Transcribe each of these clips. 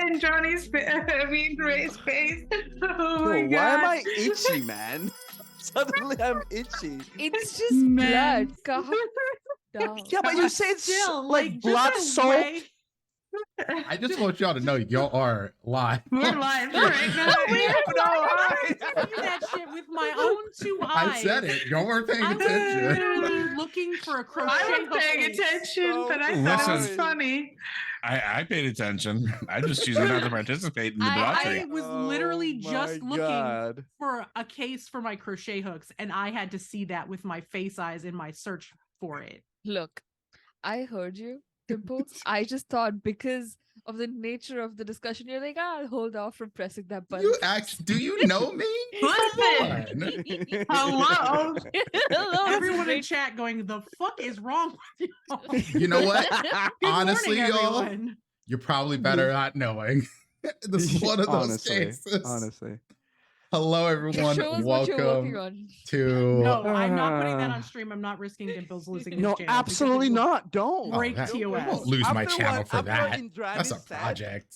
In Johnny's Ray's face. Oh my God. Why am I itchy, man? Suddenly I'm itchy. It's just blood. God. Yeah, but you said Still, like blood soap. I just want y'all to know y'all are live. We're live right now. I see that shit with my own two eyes. I said it. Y'all weren't paying I was attention. literally looking for a crochet I was hook. paying attention, but I thought it was Listen. funny. I paid attention. I just choosing not to participate in the I debauchery. was literally just looking God. for a case for my crochet hooks, and I had to see that with my face eyes in my search for it. Look, I heard you, Dimple. I just thought because of the nature of the discussion, you're like, I'll hold off from pressing that button. You actually, do you know me? Listen. Hello. Hello, Everyone in great. chat going, the fuck is wrong with you? You know what? Good Honestly, morning, y'all, everyone. you're probably better not knowing. This is one of those honestly, cases. honestly. Hello, everyone. Show us what you're working Welcome on. to. No, I'm not putting that on stream. I'm not risking Dimples losing his No, channel. because absolutely it will not. Don't. break that- TOS. I won't lose my After channel what- for after that. Indrani That's a said- project.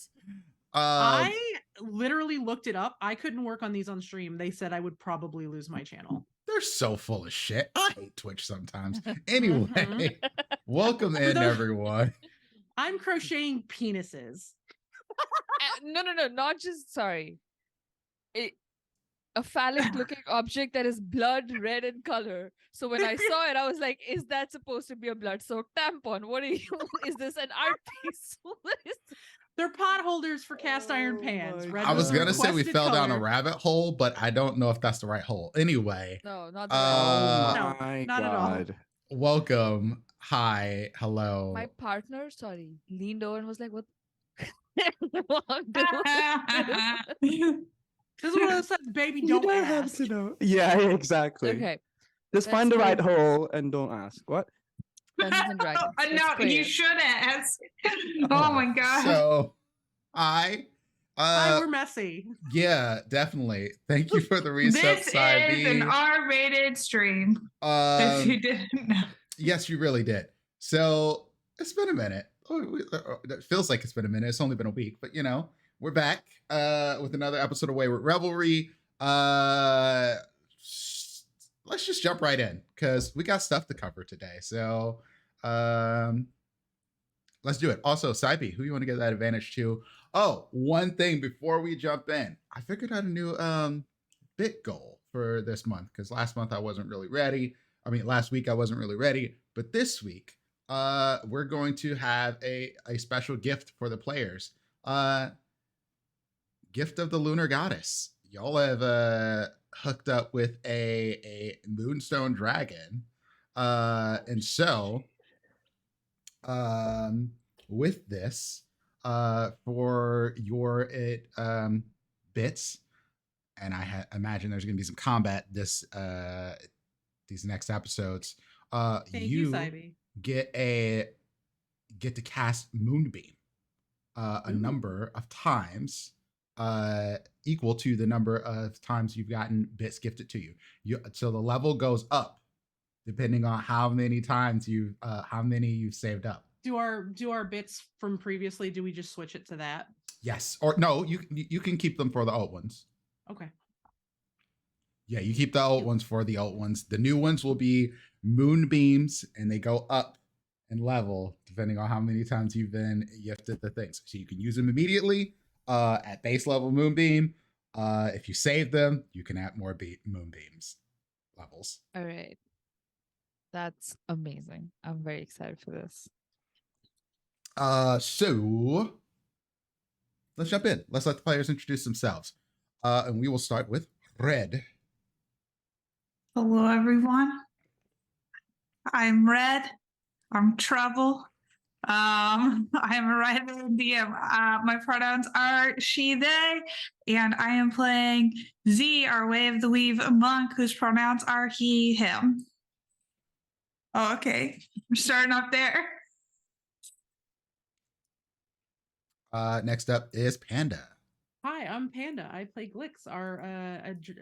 I literally looked it up. I couldn't work on these on stream. They said I would probably lose my channel. They're so full of shit. I hate Twitch sometimes. Anyway, Mhm. welcome in, those- everyone. I'm crocheting penises. No, not just, sorry. A phallic-looking object that is blood red in color. So when I saw it, I was like, is that supposed to be a blood-soaked tampon? What are you, is this an art piece? What is this? They're pot holders for cast iron Oh pans. my Red I was the gonna say we requested fell down a color. rabbit hole, but I don't know if that's the right hole. Anyway, No, not the Uh, No, my not at all. God. welcome. Hi, hello. My partner, sorry, leaned over and was like, what? Walked This is one of those times, baby, You don't don't have ask. to know. Yeah, exactly. Okay, Just find the That's right hole and don't ask. What? Dungeons and Dragons. Let's No, play you it. should ask. Oh my God. So, Hi, we're messy. yeah, definitely. Thank you for the resub, This is an Cybe. R-rated stream. If you didn't know. Yes, you really did. So it's been a minute. It feels like it's been a minute. It's only been a week, but you know, we're back with another episode of Wayward Revelry. Let's just jump right in because we got stuff to cover today. So let's do it. Also, Cybe, who you want to give that advantage to? Oh, one thing before we jump in, I figured out a new bit goal for this month, because last month I wasn't really ready. I mean, last week I wasn't really ready, but this week we're going to have a special gift for the players. Gift of the Lunar Goddess. Y'all have hooked up with a Moonstone Dragon. And so with this, for your bits, and I imagine there's going to be some combat these next episodes. Thank you, Sybie. get to cast Moonbeam a number of times equal to the number of times you've gotten bits gifted to you. So the level goes up depending on how many times you've saved up. Do our bits from previously, do we just switch it to that? Yes. Or no, you can keep them for the old ones. Okay. Yeah, you keep the old ones for the old ones. The new ones will be Moonbeams, and they go up in level depending on how many times you've been gifted the things. So you can use them immediately at base level Moonbeam. If you save them, you can add more Moonbeams levels. All right. That's amazing. I'm very excited for this. So let's jump in. Let's let the players introduce themselves. And we will start with Red. Hello, everyone. I'm Red. I'm Trouble. I'm a writer and DM. My pronouns are she, they, and I am playing Z, our Way of the Weave monk, whose pronouns are he, him. Oh, okay. We're starting up there. Next up is Panda. Hi, I'm Panda. I play Glix, our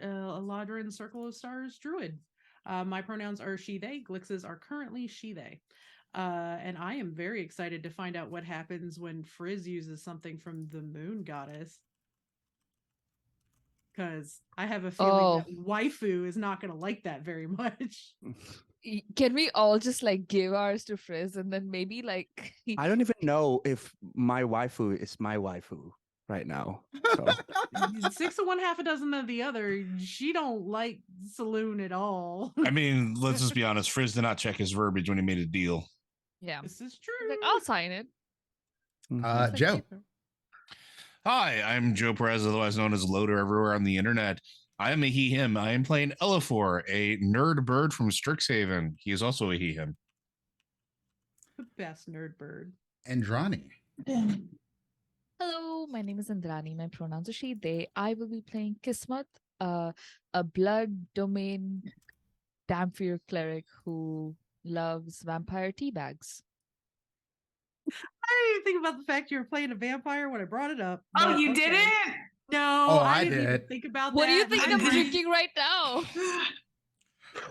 Eladrin Circle of Stars druid. My pronouns are she, they. Glix's are currently she, they. And I am very excited to find out what happens when Frizz uses something from the Moon Goddess. Because I have a feeling that waifu is not going to like that very much. Can we all just like give ours to Frizz and then maybe like I don't even know if my waifu is my waifu right now. So. 6 of one, half a dozen of the other. She don't like Saloon at all. I mean, let's just be honest. Frizz did not check his verbiage when he made a deal. Yeah, This is true. like I'll sign it. Mhm. Joe. Hi, I'm Joe Perez, otherwise known as Loader everywhere on the internet. I am a he, him. I am playing Elafor, a nerd bird from Strixhaven. He is also a he, him. The best nerd bird. Andrani. Hello, my name is Indrani. My pronouns are she, they. I will be playing Kismet, a blood domain Damphir cleric who loves vampire tea bags. I didn't even think about the fact you were playing a vampire when I brought it up. Oh, but you okay. didn't? No, Oh, I I didn't even did. think about What that. do you think I'm I'm- drinking right now?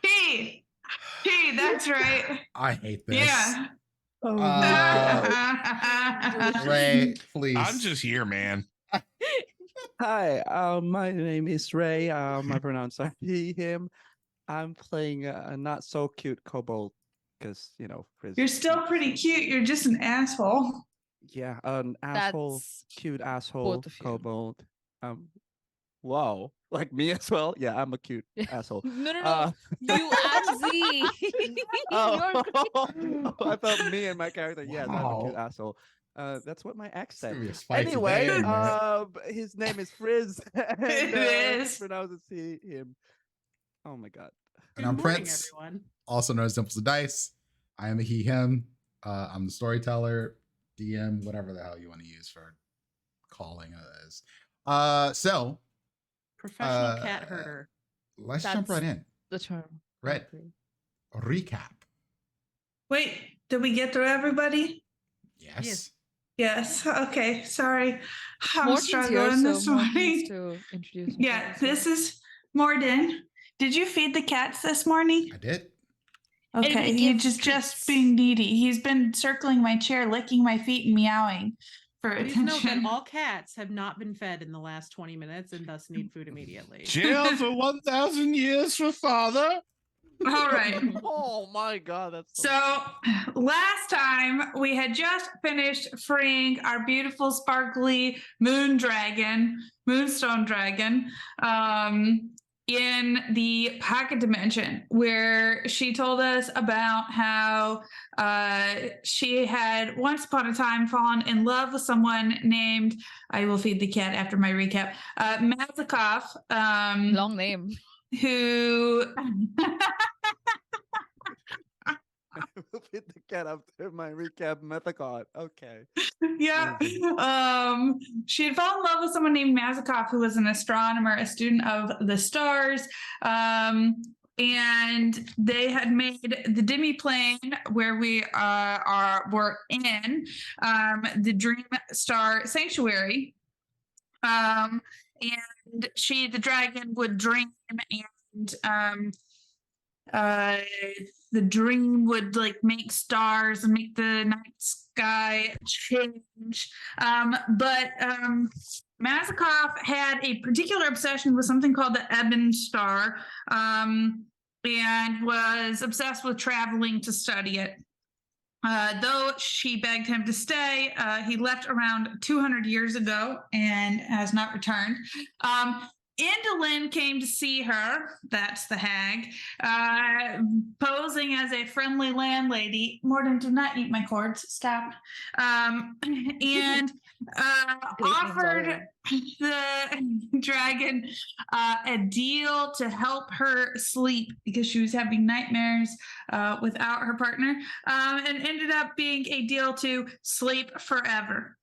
Hey, that's right. I hate this. Yeah. Oh, Ray, please. I'm just here, man. Hi, my name is Ray. My pronouns are he, him. I'm playing a not so cute kobold because, Frizz. You're still pretty cute. You're just an asshole. Yeah, an asshole, That's cute asshole both of you. kobold. Wow, like me as well. Yeah, I'm a cute asshole. No. You and Z. Oh, You're I felt me and my character. Yes, I'm a cute Wow. asshole. That's what my ex It's said. gonna be a spicy Anyway, day in there. his name is Frizz. And, It is. pronounces he, him. Oh my god. And I'm Good morning, Prince, everyone. also known as Dimples of Dice. I am a he, him. I'm the storyteller, DM, whatever the hell you want to use for calling it is. So Professional cat herder. let's jump right in. the term. Red. Recap. Wait, did we get through everybody? Yes. Yes. Yes. Okay. Sorry. I'm Morton's struggling here, this so Morton needs morning. to introduce Yeah, himself as well. this is Morden. Did you feed the cats this morning? I did. Okay, we he's give just treats. being needy. He's been circling my chair, licking my feet, and meowing for Please note that attention. all cats have not been fed in the last 20 minutes and thus need food immediately. Jail for 1,000 years for father. All right. Oh my god, that's So last time we had just finished freeing our beautiful, sparkly moonstone dragon. in the pocket dimension, where she told us about how she had once upon a time fallen in love with someone named, I will feed the cat after my recap, Mazakov, Long name. who We'll fit the cat after my recap Methacon. Okay. yeah. She had fallen in love with someone named Mazakov, who was an astronomer, a student of the stars. And they had made the demiplane where we were in the Dream Star Sanctuary. And she, the dragon, would dream, and the dream would like make stars and make the night sky change. But Mazakov had a particular obsession with something called the Ebon Star, and was obsessed with traveling to study it. Though she begged him to stay, he left around 200 years ago and has not returned. Indolin came to see her, that's the hag, posing as a friendly landlady. Morden, do not eat my cords, stop. And offered the dragon a deal to help her sleep because she was having nightmares without her partner, and ended up being a deal to sleep forever.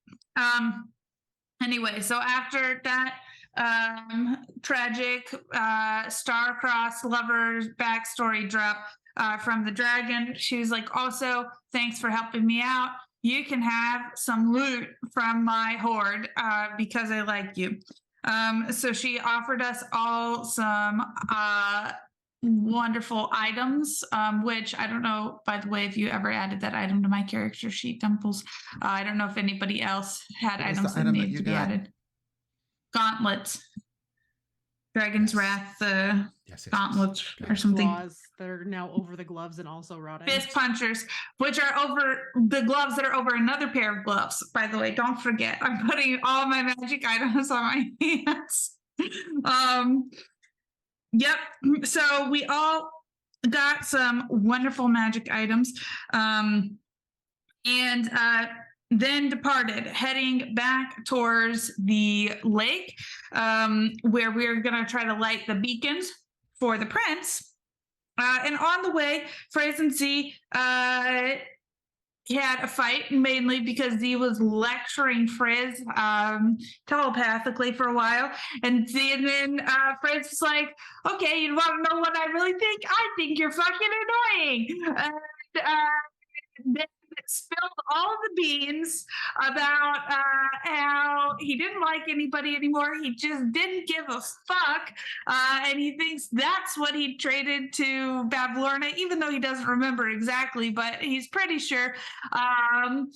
Anyway, so after that tragic star-crossed lover's backstory drop from the dragon, she was like, also, thanks for helping me out. You can have some loot from my hoard because I like you. So she offered us all some wonderful items, which I don't know, by the way, if you ever added that item to my character sheet, Dimples. I don't know if anybody else had What was items the that item that needed you to be got? added. Gauntlets. Dragon's Wrath, Yes. gauntlets Okay. or something. Claws that are now over the gloves and also rotting. Fist punchers, which are over the gloves that are over another pair of gloves. By the way, don't forget, I'm putting all my magic items on my hands. Yep. So we all got some wonderful magic items, and then departed, heading back towards the lake, where we are going to try to light the beacons for the prince. And on the way, Fraze and Z had a fight, mainly because Z was lecturing Frizz telepathically for a while. And then Frizz was like, okay, you want to know what I really think? I think you're fucking annoying. Then spilled all the beans about how he didn't like anybody anymore. He just didn't give a fuck. And he thinks that's what he traded to Babylorna, even though he doesn't remember exactly, but he's pretty sure. And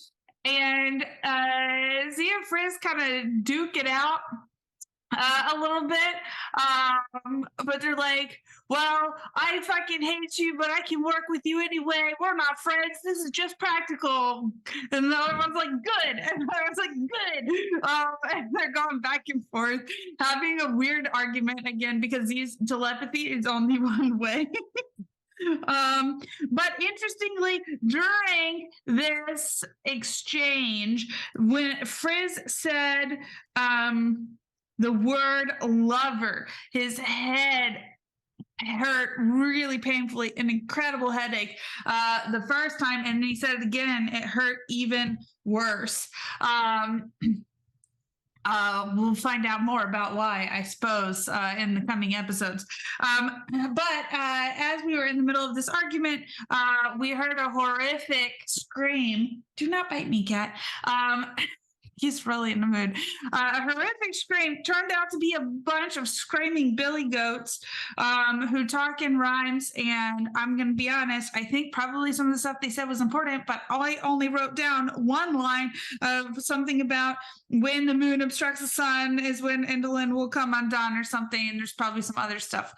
Z and Frizz kind of duke it out a little bit, but they're like, well, I fucking hate you, but I can work with you anyway. We're not friends. This is just practical. And the other one's like, good. And the other one's like, good. And they're going back and forth, having a weird argument again, because these telepathy is only one way. But interestingly, during this exchange, when Frizz said the word lover, his head hurt really painfully, an incredible headache the first time, and he said it again, it hurt even worse. We'll find out more about why, I suppose, in the coming episodes. But as we were in the middle of this argument, we heard a horrific scream. Do not bite me, cat. He's really in the mood. A horrific scream turned out to be a bunch of screaming billy goats who talk in rhymes. And I'm going to be honest, I think probably some of the stuff they said was important, but I only wrote down one line of something about when the moon obstructs the sun is when Indolin will come undone or something. And there's probably some other stuff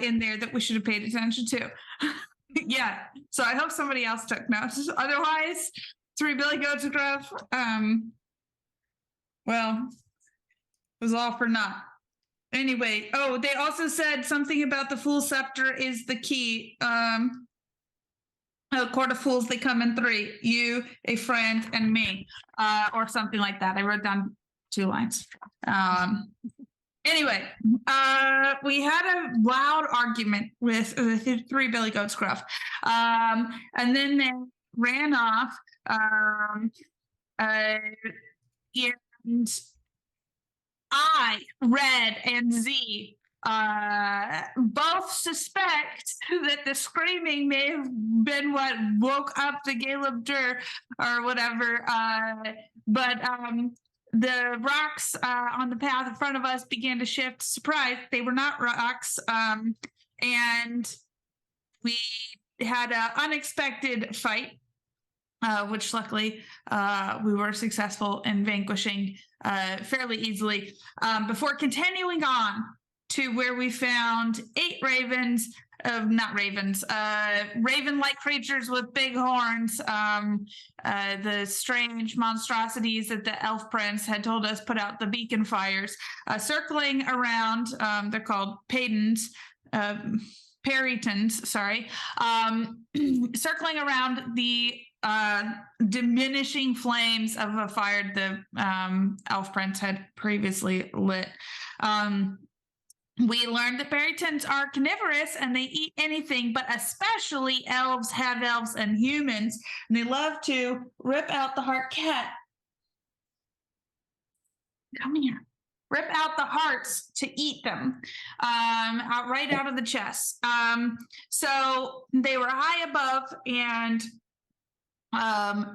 in there that we should have paid attention to. Yeah. So I hope somebody else took notes. Otherwise, 3 billy goats of growth. Well, it was all for naught. Anyway, they also said something about the Fool Scepter is the key. A court of fools, they come in three: you, a friend, and me, or something like that. I wrote down 2 lines. Anyway, we had a loud argument with the 3 Billy Goat Scruff, and then they ran off. And I, Red, and Z both suspect that the screaming may have been what woke up the Caleb Dur or whatever. But the rocks on the path in front of us began to shift. Surprise, they were not rocks. And we had an unexpected fight, which luckily we were successful in vanquishing fairly easily, before continuing on to where we found 8 ravens, not ravens, raven-like creatures with big horns, the strange monstrosities that the elf prince had told us put out the beacon fires, circling around. They're called Paydens, Peritons, sorry, circling around the diminishing flames of a fire the elf prince had previously lit. We learned that Peritons are carnivorous and they eat anything, but especially elves, half-elves, and humans. And they love to rip out the heart. Cat, come here. Rip out the hearts to eat them, right out of the chest. So they were high above, and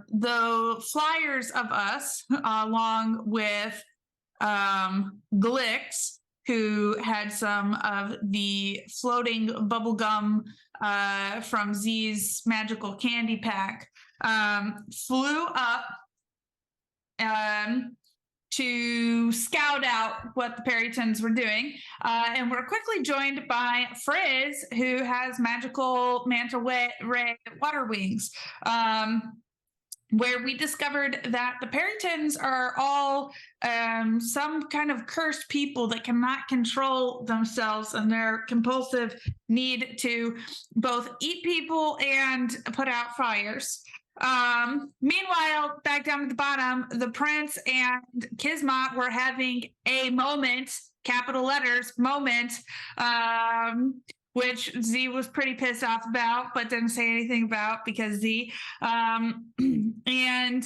the flyers of us, along with Glix, who had some of the floating bubble gum from Z's magical candy pack, flew up to scout out what the Peritons were doing, and we're quickly joined by Frizz, who has magical manta ray water wings, where we discovered that the Peritons are all some kind of cursed people that cannot control themselves, and their compulsive need to both eat people and put out fires. Meanwhile, back down at the bottom, the prince and Kismet were having a moment, capital letters, moment, which Z was pretty pissed off about, but didn't say anything about because Z. And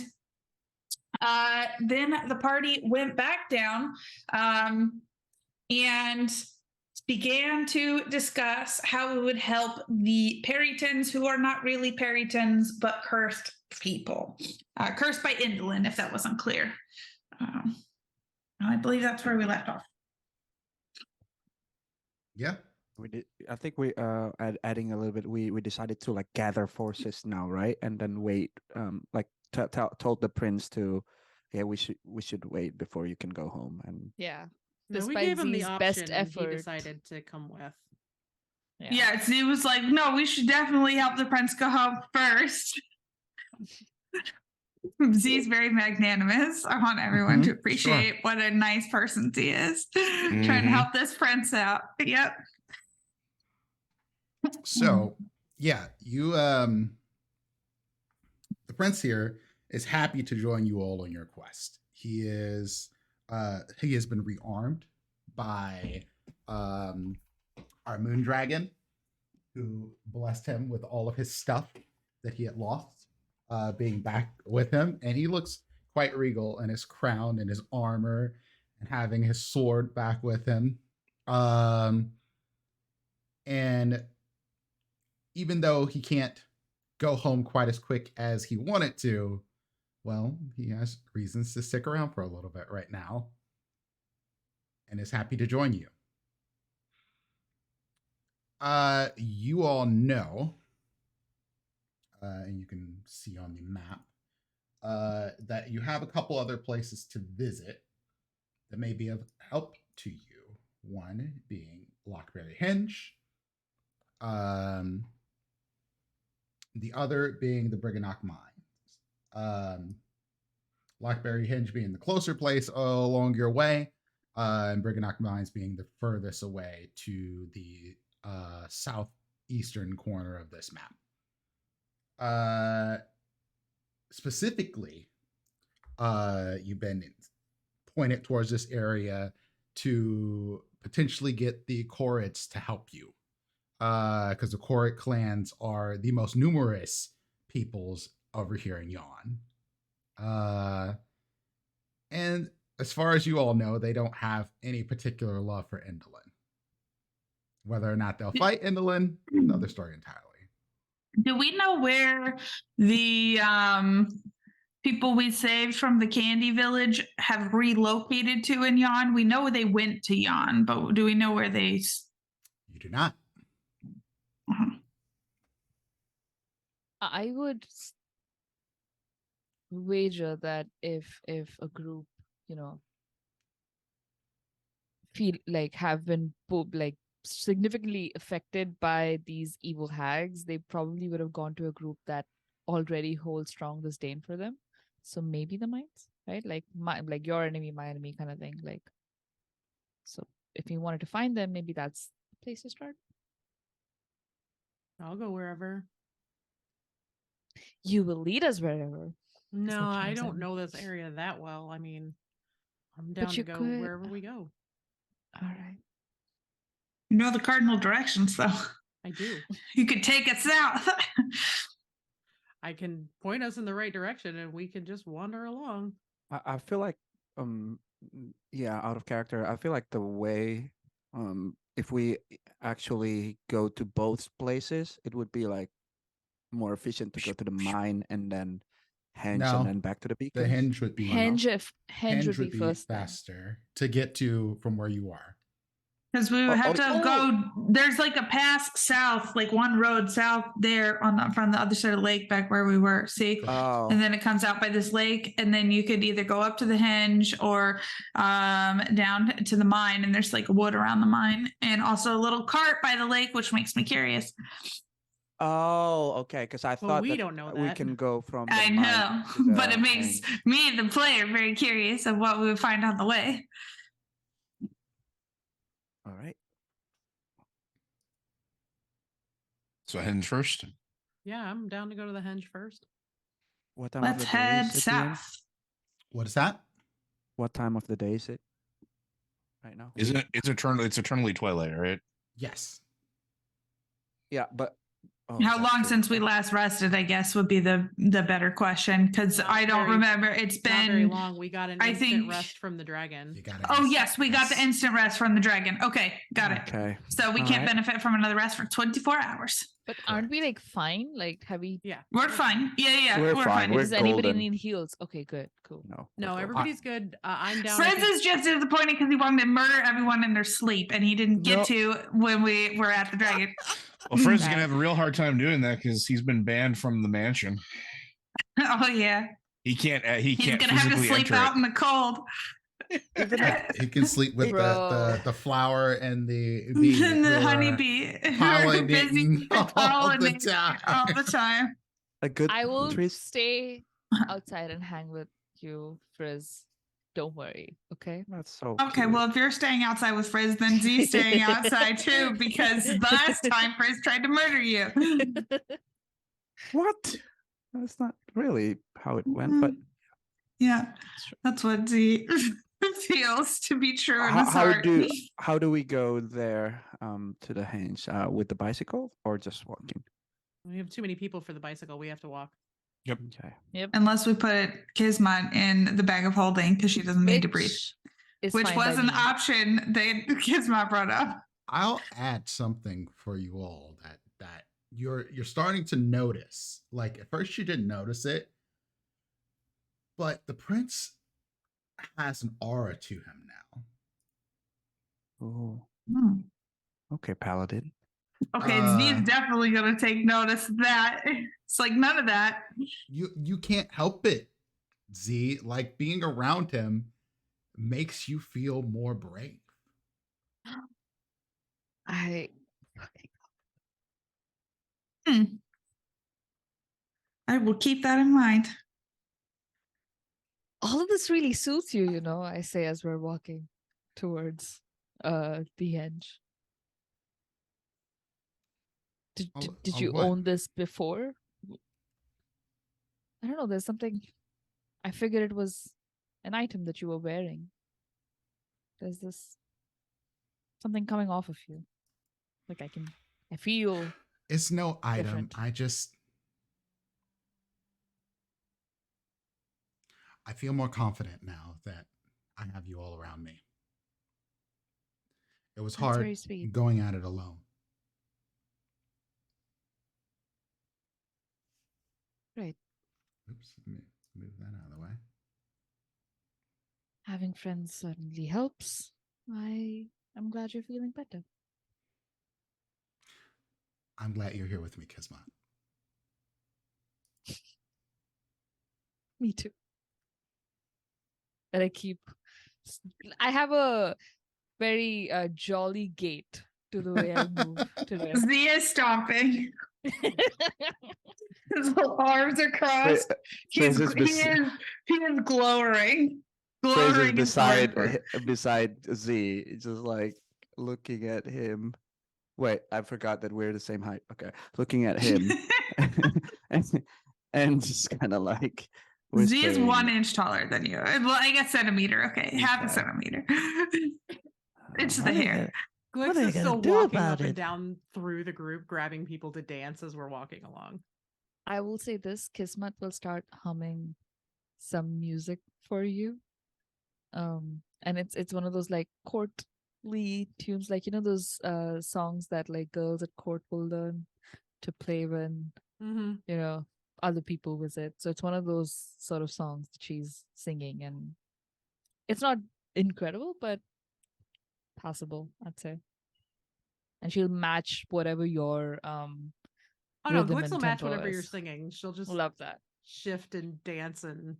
then the party went back down and began to discuss how it would help the Peritons, who are not really Peritons, but cursed people. Cursed by Indolin, if that wasn't clear. I believe that's where we left off. Yeah. We did. I think we adding a little bit. We decided to like gather forces now, right? And then wait. Like told the prince to, yeah, we should wait before you can go home. And Yeah. No, we Despite gave him the Z's option, best and effort. he decided to come with. Yeah, Z was like, no, we should definitely help the prince go home first. Z's very magnanimous. I want everyone to appreciate what a nice person Z is. Trying to help this prince out. Yep. So, yeah, you the prince here is happy to join you all on your quest. He has been rearmed by our moon dragon, who blessed him with all of his stuff that he had lost, being back with him, and he looks quite regal in his crown and his armor and having his sword back with him. And even though he can't go home quite as quick as he wanted to, well, he has reasons to stick around for a little bit right now and is happy to join you. You all know, and you can see on the map, that you have a couple other places to visit that may be of help to you. One being Lockberry Hinge, the other being the Briganock Mines. Lockberry Hinge being the closer place along your way, and Briganock Mines being the furthest away to the southeastern corner of this map. Specifically, you've been pointed towards this area to potentially get the Korreds to help you, because the Korred clans are the most numerous peoples over here in Yon. And as far as you all know, they don't have any particular love for Indolin. Whether or not they'll fight Indolin, another story entirely. Do we know where the people we saved from the Candy Village have relocated to in Yon? We know they went to Yon, but do we know where they? You do not. I would wager that if a group, feel like have been like significantly affected by these evil hags, they probably would have gone to a group that already holds strong disdain for them. So maybe the mines, right? Like your enemy, my enemy kind of thing. Like, so if you wanted to find them, maybe that's the place to start. I'll go wherever. You will lead us wherever. No, what I you're don't saying. know this area that well. I mean, I'm down to you go could- wherever we go. All right. You know the cardinal directions, though. I do. You could take us south. I can point us in the right direction and we can just wander along. I feel like yeah, out of character. I feel like the way if we actually go to both places, it would be like more efficient to go to the mine and then henge No, and then back to the beacon. The henge would be Henge would be first. then. faster to get to from where you are. Because we would have to go. There's like a pass south, like one road south there from the other side of the lake, back where we were. See, Oh, and then it comes out by this lake, and then you could either go up to the henge or down to the mine. And there's like wood around the mine, and also a little cart by the lake, which makes me curious. oh, okay. Because I Well, thought we that don't know we that. can go from. The I mine know, to but the it makes henge. me, the player, very curious of what we would find on the way. All right. So henge first. Yeah, I'm down to go to the henge first. What time Let's of the day head is it, DM? south. What is that? What time of the day is it? Right now. Isn't it? It's eternally twilight, right? Yes. Yeah, but How that's long true. since we last rested, I guess, would be the better question, because Not I don't very- remember. It's Not very been. long. We got an I instant think- rest from the dragon. You got Oh yes, we got the instant rest from the dragon. Okay, got it. Okay. So we All can't right. benefit from another rest for 24 hours. But aren't we like fine? Like, have we? Yeah. We're fine. Yeah, We're we're fine. fine. We're Does anybody golden. need heals? Okay, good, cool. No. No, we're golden. everybody's good. I'm down. Fritz is just disappointed because he wanted to murder everyone in their sleep, and he didn't get No. to when we were at the dragon. Well, Fred's gonna Nice. have a real hard time doing that because he's been banned from the mansion. Oh yeah, He can't. He he's can't gonna have to physically sleep enter out it. in the cold. He can sleep with Bro. the flower and the bee. And the who are honeybee. pollinating all the pollinating time. all the time. A good I will twist. stay outside and hang with you, Frizz. Don't worry, okay? That's so. Okay, cute. well, if you're staying outside with Frizz, then Z's staying outside too, because last time Frizz tried to murder you. What? That's not really how it went, but Yeah, that's what Z feels to be true in his how heart. do we go there to the henge with the bicycle or just walking? We have too many people for the bicycle. We have to walk. Yep. Okay. Unless we put Kismet in the bag of holding because she doesn't need to breathe, is which fine by was an me. option that Kismet brought up. I'll add something for you all that you're starting to notice. Like at first you didn't notice it, but the prince has an aura to him now. Oh, Hmm. okay, paladin. Okay, Z's definitely gonna take notice of that. It's like none of that. You can't help it, Z. Like being around him makes you feel more brave. I Hmm. I will keep that in mind. all of this really suits you, I say as we're walking. towards the hedge. Did you what? own this before? I don't know. There's something. I figured it was an item that you were wearing. There's this something coming off of you. Like I feel. It's no item. Different. I feel more confident now that I have you all around me. It was That's hard very sweet. going at it alone. Right. Oops, let me move that out of the way. Having friends certainly helps. I'm glad you're feeling better. I'm glad you're here with me, Kismet. Me too. And I have a very jolly gait to the way I move today. Z is stomping. His little arms are crossed. He is glowering. Fraser's Glowering in pleasure. beside Z, just like looking at him. Wait, I forgot that we're the same height. Okay, looking at him, and just kind of like Z is whispering. 1 inch taller than you. Well, I guess centimeter. Okay, half a Okay. centimeter. It's the What are you hair. What Glix are you is gonna still do walking about up and it? down through the group, grabbing people to dance as we're walking along. I will say this: Kismet will start humming some music for you. And it's one of those like courtly tunes, like those songs that like girls at court will learn to play when Mm-hmm. other people visit. So it's one of those sort of songs that she's singing, and it's not incredible, but passable, I'd say. And she'll match whatever your Oh no, rhythm Glix and will match tempo whatever you're is. singing. She'll just Love that. shift and dance, and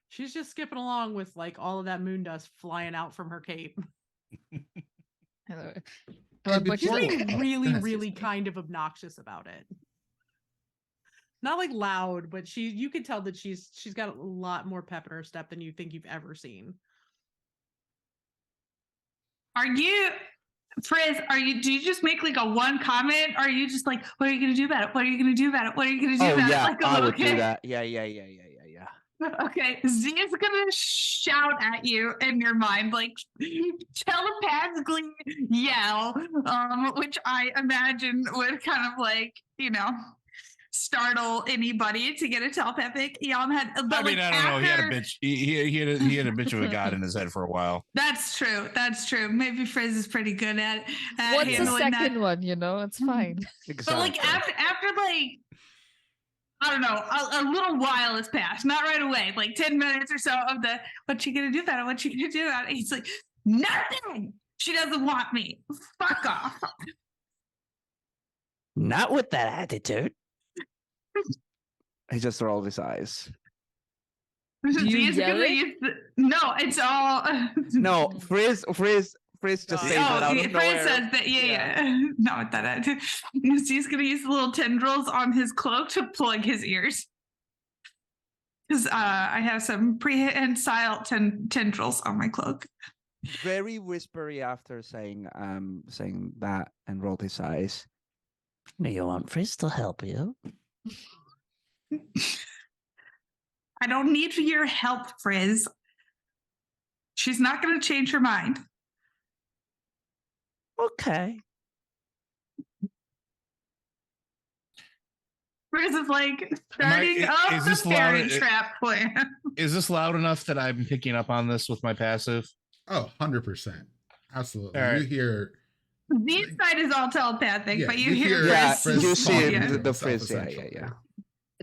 she's just skipping along with like all of that moon dust flying out from her cape. Hello. Hey, But She's before- being really, That's really just me. kind of obnoxious about it. Not like loud, but you could tell that she's got a lot more pep in her step than you think you've ever seen. Are you, Frizz, do you just make like a one comment? Or are you just like, what are you going to do about it? What are you going to do about it? What are you going to do Oh about yeah, it? Like a I little would do kid. that. Yeah. Okay, Z is gonna shout at you in your mind, like telepathically yell, which I imagine would kind of like, startle anybody to get a telepathic yell in the head. But I mean, like I don't know. He had a after- bitch. He had a bitch of a god in his head for a while. That's true. That's true. Maybe Frizz is pretty good at What's the handling second that. one? It's fine. But like after like, I don't know, a little while has passed, not right away, like 10 minutes or so of the, what you gonna do about it? What you gonna do about it? He's like, nothing. She doesn't want me. Fuck off. Not with that attitude. He just rolled his eyes. Do you He's yell gonna it? use no, it's all. No, Frizz just God. says that out yeah, of Frizz nowhere. says that, yeah. Not with that attitude. He's gonna use the little tendrils on his cloak to plug his ears. Because I have some prehensile tendrils on my cloak. Very whispery after saying that and rolled his eyes. Do you want Frizz to help you? I don't need your help, Frizz. She's not going to change her mind. Okay. Frizz is like starting up is the this loud- parent trap plan. Is this loud enough that I'm picking up on this with my passive? Oh, 100%. Absolutely. All right. You hear The side is all telepathic, Yeah, but you you hear hear Yeah, Frizz. you see talking it, to the himself, Frizz. Yeah. essentially.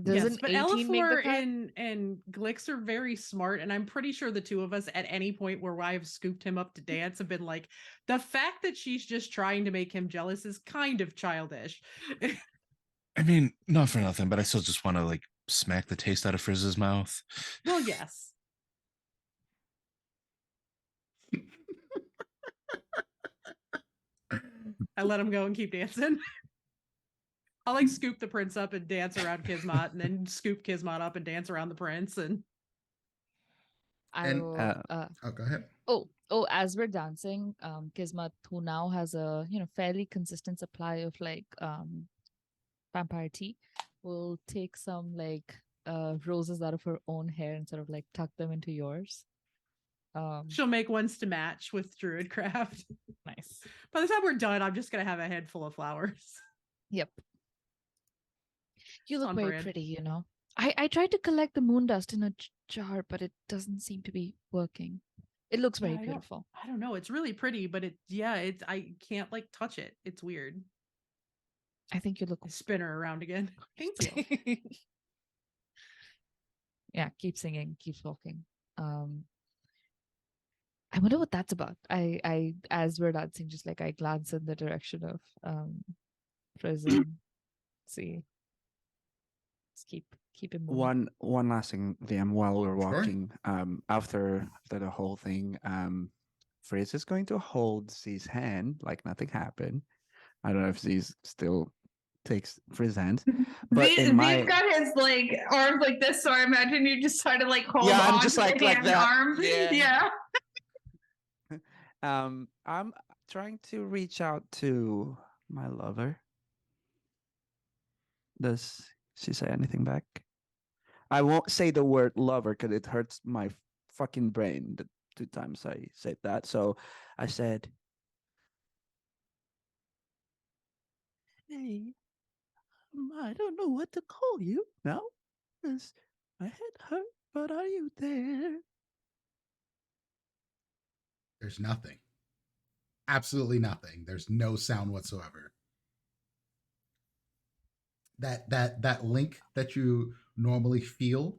Does Yes, an but 18 make the Elafor cut? and Glix are very smart, and I'm pretty sure the two of us at any point where I've scooped him up to dance have been like, the fact that she's just trying to make him jealous is kind of childish. I mean, not for nothing, but I still just want to like smack the taste out of Frizz's mouth. Well, yes. I let him go and keep dancing. I'll like scoop the prince up and dance around Kismet, and then scoop Kismet up and dance around the prince. And I And, will. oh, go ahead. Oh, Oh, as we're dancing, Kismet, who now has a fairly consistent supply of like vampire tea, will take some like roses out of her own hair and sort of like tuck them into yours. She'll make ones to match with Druidcraft. Nice. By the time we're done, I'm just gonna have a head full of flowers. Yep. You It's look on very brand. pretty, I tried to collect the moon dust in a jar, but it doesn't seem to be working. It looks very Yeah, beautiful. I don't know. It's really pretty, but I can't like touch it. It's weird. I think you look. I spin her around again. Thank you. Yeah, keep singing, keep talking. I wonder what that's about. I as we're dancing, just like I glance in the direction of prison. See. Let's keep it moving. One last thing, DM, while we're Sure. walking, after the whole thing, Frizz is going to hold Z's hand like nothing happened. I don't know if Z still takes Frizz's hand, but in my Z's got his like arms like this, so I imagine you just try to like hold Yeah, I'm on just to like the hand that. arm. Yeah. Yeah. I'm trying to reach out to my lover. Does she say anything back? I won't say the word lover because it hurts my fucking brain the 2 times I said that. So I said, hey, I don't know what to call you now because my head hurt, but are you there? There's nothing. Absolutely nothing. There's no sound whatsoever. That link that you normally feel,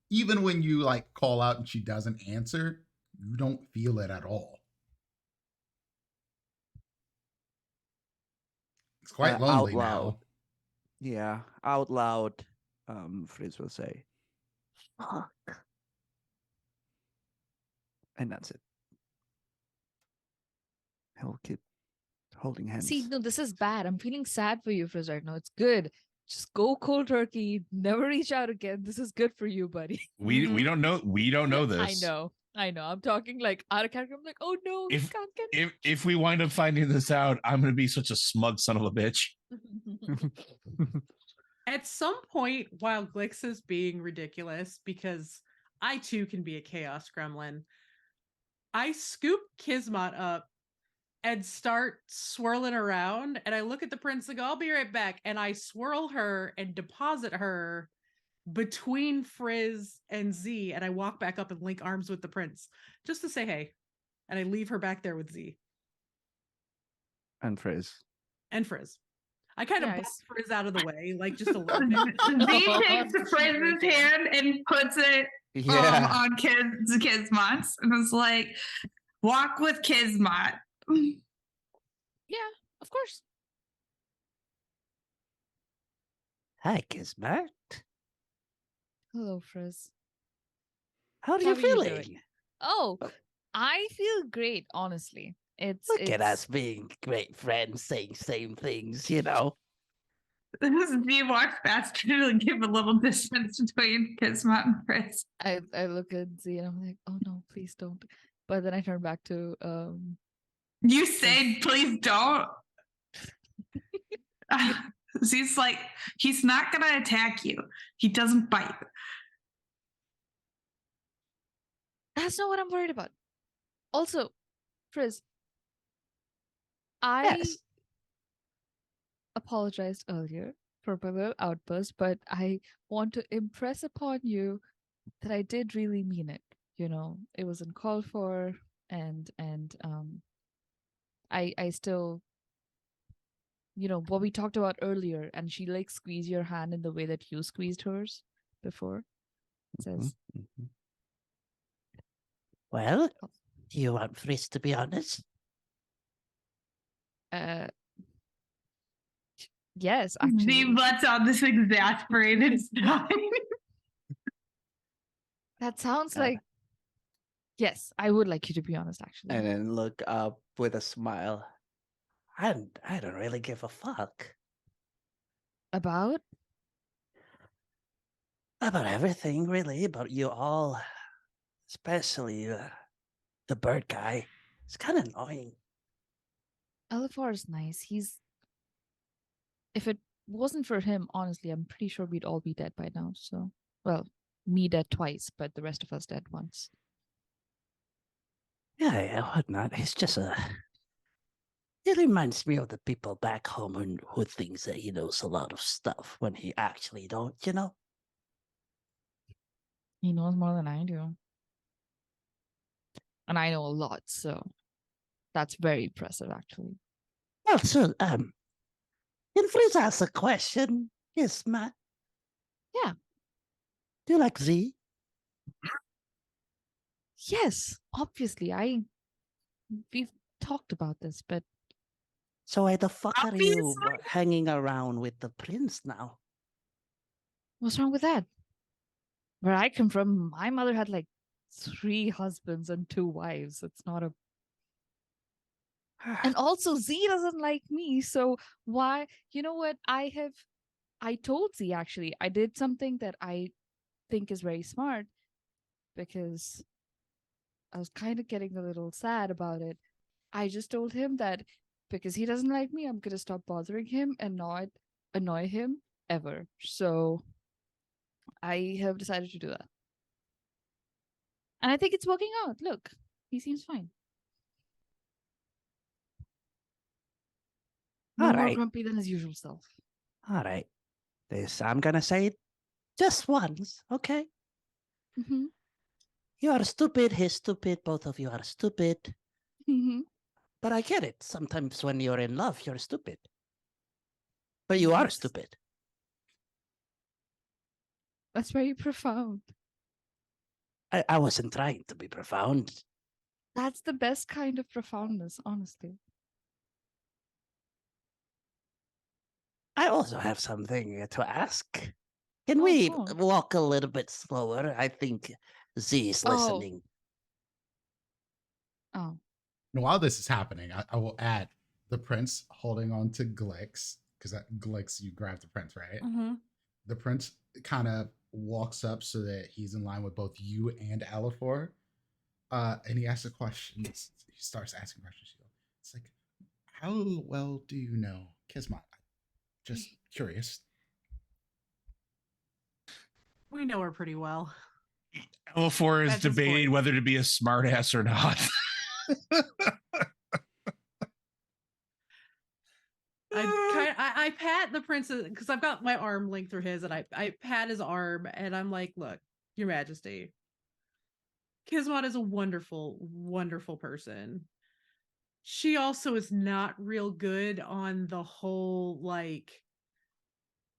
even when you like call out and she doesn't answer, you don't feel it at all. It's quite lonely out loud. now. Yeah, out loud, Frizz will say, fuck. And that's it. He'll keep holding hands. See, no, this is bad. I'm feeling sad for you, Frizz, right now. It's good. Just go cold turkey. Never reach out again. This is good for you, buddy. We don't know this. I know. I'm talking like out of character. I'm like, oh no, If- he can't get If we wind up finding this out, I'm gonna be such a smug son of a bitch. At some point, while Glix is being ridiculous, because I too can be a chaos gremlin, I scoop Kismet up and start swirling around. And I look at the prince and go, I'll be right back. And I swirl her and deposit her between Frizz and Z. And I walk back up and link arms with the prince just to say hey. And I leave her back there with Z And Frizz. and Frizz. I kind of Nice. bust Frizz out of the way, like just a little bit. Z takes She's Frizz's right there. hand and puts it on Kismet's and was like, walk with Kismet. Yeah, of course. Hi, Kismet. Hello, Frizz. How are How you are you doing? feeling? Oh, I feel great, honestly. Look at us being great friends, saying same things, Z walks faster to give a little distance between Kismet and Frizz. I look at Z and I'm like, oh no, please don't. But then I turn back to You say, please don't. Z's like, he's not gonna attack you. He doesn't bite. that's not what I'm worried about. Also, Frizz, I Yes. apologized earlier for my little outburst, but I want to impress upon you that I did really mean it. It was uncalled for, and I still, what we talked about earlier, and she like squeezed your hand in the way that you squeezed hers before. It says, Mhm. Well, do you want Frizz to be honest? yes, Z actually. lets out this exasperated sigh. That sounds Uh, like, yes, I would like you to be honest, actually. And then look up with a smile. I don't really give a fuck About? about everything, really, about you all, especially the bird guy. It's kind of annoying. Elephar is nice. If it wasn't for him, honestly, I'm pretty sure we'd all be dead by now. So, well, me dead twice, but the rest of us dead once. Yeah, whatnot. It's just It reminds me of the people back home who thinks that he knows a lot of stuff when he actually don't, you know? He knows more than I do. And I know a lot, so that's very impressive, actually. Well, so, can please ask a question? Yes, Matt. Yeah. Do you like Z? Yes, obviously. We've talked about this, but So why the fuck are you Obviously. hanging around with the prince now? what's wrong with that? Where I come from, my mother had like 3 husbands and 2 wives. It's not a. And also, Z doesn't like me. So why? You know what? I told Z actually, I did something that I think is very smart because I was kind of getting a little sad about it. I just told him that because he doesn't like me, I'm going to stop bothering him and not annoy him ever. So I have decided to do that. And I think it's working out. Look, he seems fine. No All more right. grumpy than his usual self. All right. I'm gonna say it just once, okay? Mm-hmm. You are stupid, he's stupid, both of you are stupid. Mm-hmm. But I get it. Sometimes when you're in love, you're stupid. But you are Yes. stupid. That's very profound. I wasn't trying to be profound. That's the best kind of profoundness, honestly. I also have something to ask. Can Oh, we sure. walk a little bit slower? I think Z is Oh. listening. Oh. And while this is happening, I will add the prince holding on to Glix, because that Glix, you grab the prince, right? Mm-hmm. The prince kind of walks up so that he's in line with both you and Alifor. And he asks a question. He starts asking questions. It's like, how well do you know Kismet? Just curious. We know her pretty well. L4 is At this debating point. whether to be a smartass or not. I pat the prince's because I've got my arm linked through his, and I pat his arm, and I'm like, look, Your Majesty, Kismet is a wonderful, wonderful person. She also is not real good on the whole like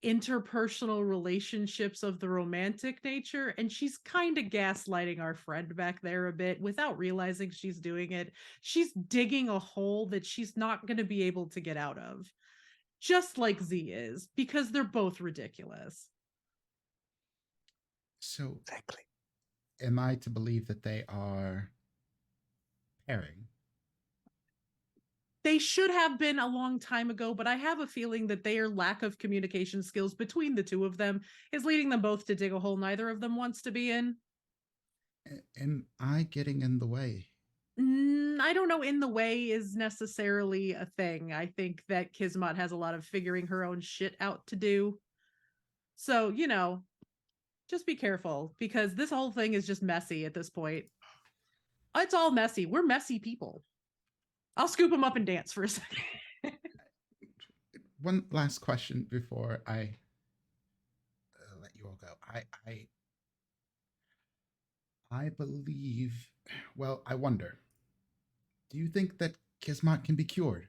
interpersonal relationships of the romantic nature, and she's kind of gaslighting our friend back there a bit without realizing she's doing it. She's digging a hole that she's not going to be able to get out of, just like Z is, because they're both ridiculous. So, Exactly. am I to believe that they are pairing? They should have been a long time ago, but I have a feeling that their lack of communication skills between the two of them is leading them both to dig a hole neither of them wants to be in. Am I getting in the way? I don't know, in the way is necessarily a thing. I think that Kismet has a lot of figuring her own shit out to do. So, just be careful, because this whole thing is just messy at this point. It's all messy. We're messy people. I'll scoop them up and dance for a second. One last question before I let you all go. I believe. Well, I wonder. Do you think that Kismet can be cured?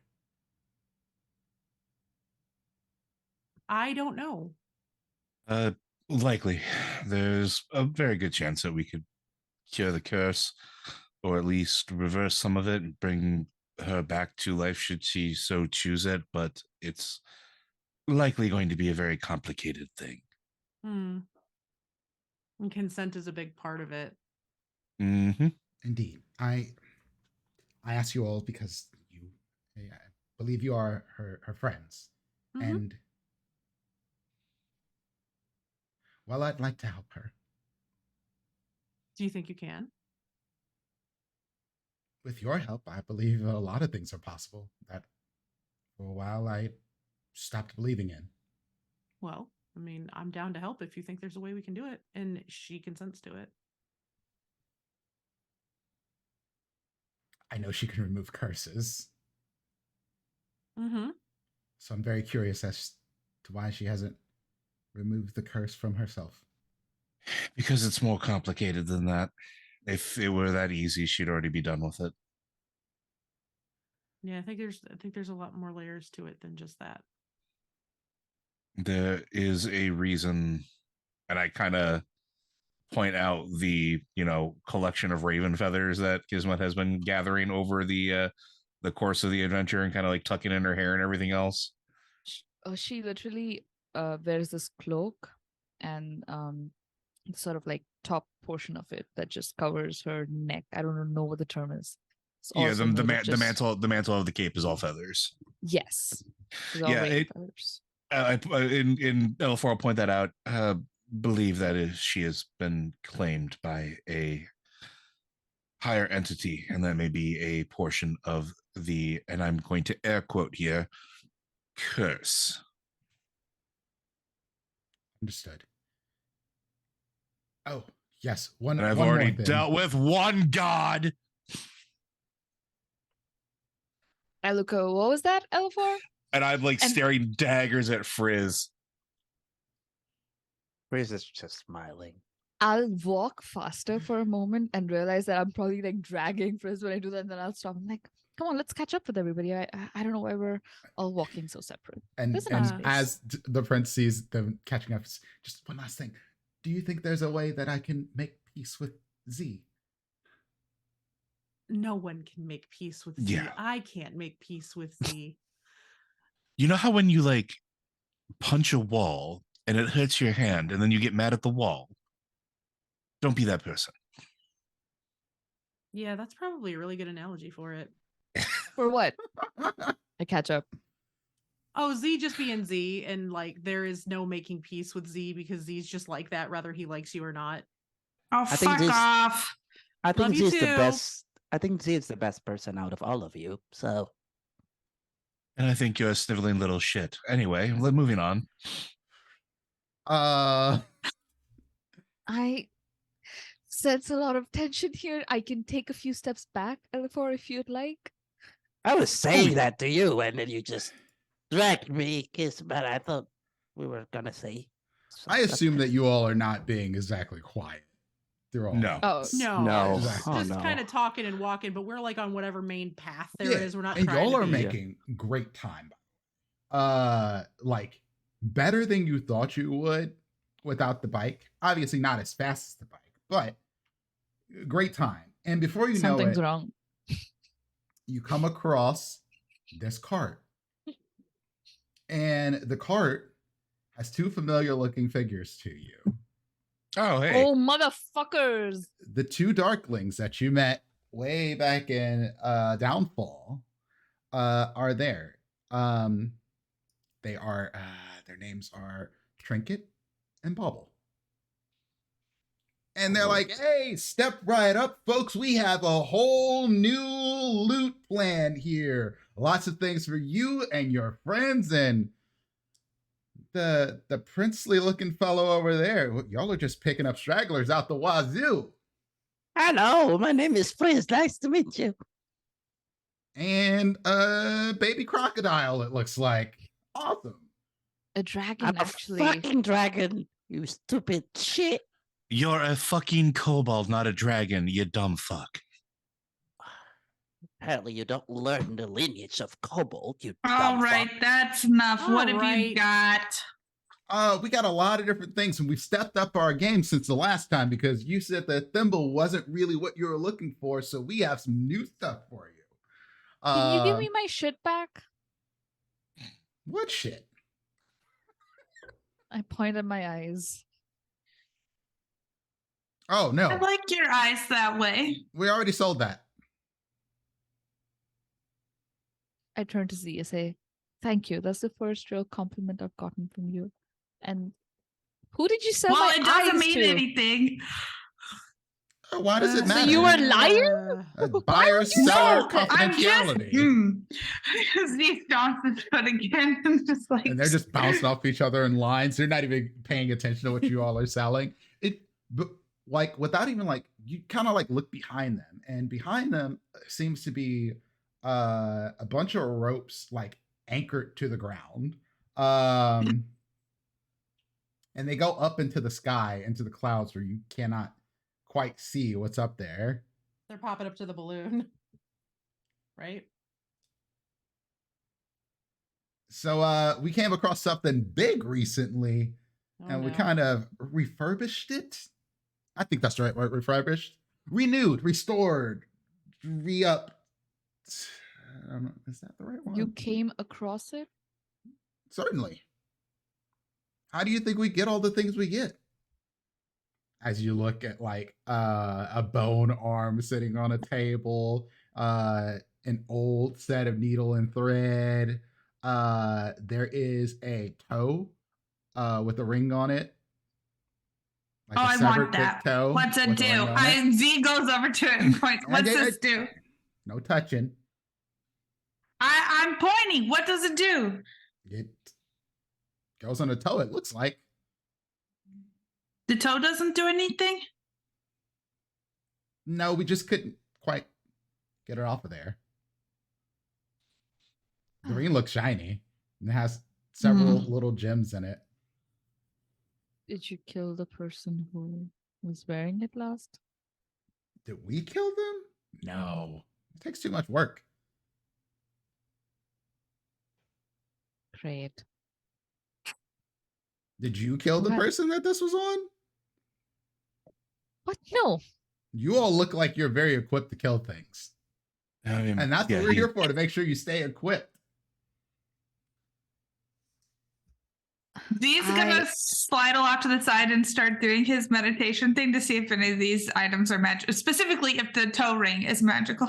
I don't know. Likely. There's a very good chance that we could cure the curse, or at least reverse some of it and bring her back to life should she so choose it, but it's likely going to be a very complicated thing. And consent is a big part of it. Mm-hmm. Indeed. I ask you all because I believe you are her friends. Mhm. And well, I'd like to help her. Do you think you can? with your help, I believe a lot of things are possible that for a while I stopped believing in. Well, I mean, I'm down to help if you think there's a way we can do it, and she consents to it. I know she can remove curses, Mm-hmm. so I'm very curious as to why she hasn't removed the curse from herself. Because it's more complicated than that. If it were that easy, she'd already be done with it. Yeah, I think there's a lot more layers to it than just that. There is a reason, and I kind of point out the collection of raven feathers that Kismet has been gathering over the course of the adventure, and kind of like tucking in her hair and everything else. She literally wears this cloak and sort of like top portion of it that just covers her neck. I don't know what the term is. It's Yeah, also the made of just- mantle of the cape is all feathers. Yes. It's all Yeah, raven it- feathers. In L4, I'll point that out. Believe that she has been claimed by a higher entity, and that may be a portion of the, and I'm going to air quote here, curse. Understood. Oh, yes. One. And I've one more already thing. dealt with one god. Eluko, what was that, L4? And I'm like And- staring daggers at Frizz. Riz is just smiling. I'll walk faster for a moment and realize that I'm probably like dragging Frizz when I do that, and then I'll stop. I'm like, come on, let's catch up with everybody. I don't know why we're all walking so separate. And, There's and enough space. as the prince sees them catching up, just one last thing. Do you think there's a way that I can make peace with Z? No one can make peace with Z. Yeah. I can't make peace with Z. You know how when you like punch a wall and it hurts your hand, and then you get mad at the wall? Don't be that person. Yeah, that's probably a really good analogy for it. For what? I catch up. Oh, Z just being Z, and like there is no making peace with Z because Z's just like that, whether he likes you or not. Oh, I think fuck this- off. I think Love you Z is the too. best. I think Z is the best person out of all of you. So And I think you're a sniveling little shit. Anyway, moving on. I sense a lot of tension here. I can take a few steps back, L4, if you'd like. I was saying yeah. that to you, and then you just dragged me, but I thought we were gonna say. I assume that you all are not being exactly quiet through all No. Oh, this. No, No. Exactly. Oh, just no. kind of talking and walking, but we're like on whatever main path there is. We're not and trying y'all to are be- making great time. Like better than you thought you would without the bike. Obviously not as fast as the bike, but great time. And before you know something's it, wrong. you come across this cart. And the cart has two familiar looking figures to you. Oh, hey. Oh, motherfuckers. The two darklings that you met way back in Downfall are there. They are their names are Trinket and Bauble. And they're like, hey, step right up, folks. We have a whole new loot plan here. Lots of things for you and your friends. And the princely looking fellow over there, y'all are just picking up stragglers out the wazoo. Hello, my name is Frizz. Nice to meet you. And baby crocodile, it looks like. Awesome. A dragon, I'm a actually. fucking dragon. You stupid shit. You're a fucking kobold, not a dragon, you dumb fuck. Apparently, you don't learn the lineage of kobold. You All dumb right, fuck. that's enough. What have you Alright. got? We got a lot of different things, and we've stepped up our game since the last time because you said the thimble wasn't really what you were looking for, so we have some new stuff for you. Can you give me my shit back? What shit? I point at my eyes. Oh no, I like your eyes that way. we already sold that. I turn to Z and say, thank you. That's the first real compliment I've gotten from you. And who did you sell Well, my it doesn't eyes mean to? anything. Why does it So matter? you were lying? Buyer seller No, I'm just confidentiality. Steve Johnson's foot again. I'm just like, And they're just bouncing off each other in lines. They're not even paying attention to what you all are selling. But like without even like, you kind of like look behind them, and behind them seems to be a bunch of ropes like anchored to the ground. And they go up into the sky, into the clouds where you cannot quite see what's up there. They're popping up to the balloon. Right? So we came across something big recently, and we kind of refurbished it. I think that's the right word. Refurbished, renewed, restored, re-up. I don't know. Is that the right one? You came across it? Certainly. How do you think we get all the things we get? As you look at like a bone arm sitting on a table, an old set of needle and thread. There is a toe with a ring on it. Like I want that. toe What's it with a do? ring on it. Z goes over to it and points. What's this do? No touching. I'm pointing. What does it do? It goes on a toe, it looks like. The toe doesn't do anything? No, we just couldn't quite get it off of there. The ring looks shiny. And it has several little gems in it. Did you kill the person who was wearing it last? Did we kill them? No. It takes too much work. Great. Did you kill the What? person that this was on? What? No. You all look like you're very equipped to kill things. I mean, And that's yeah, what we're he- here for, to make sure you stay equipped. Z's gonna slide off to the side and start doing his meditation thing to see if any of these items are magic. Specifically, if the toe ring is magical.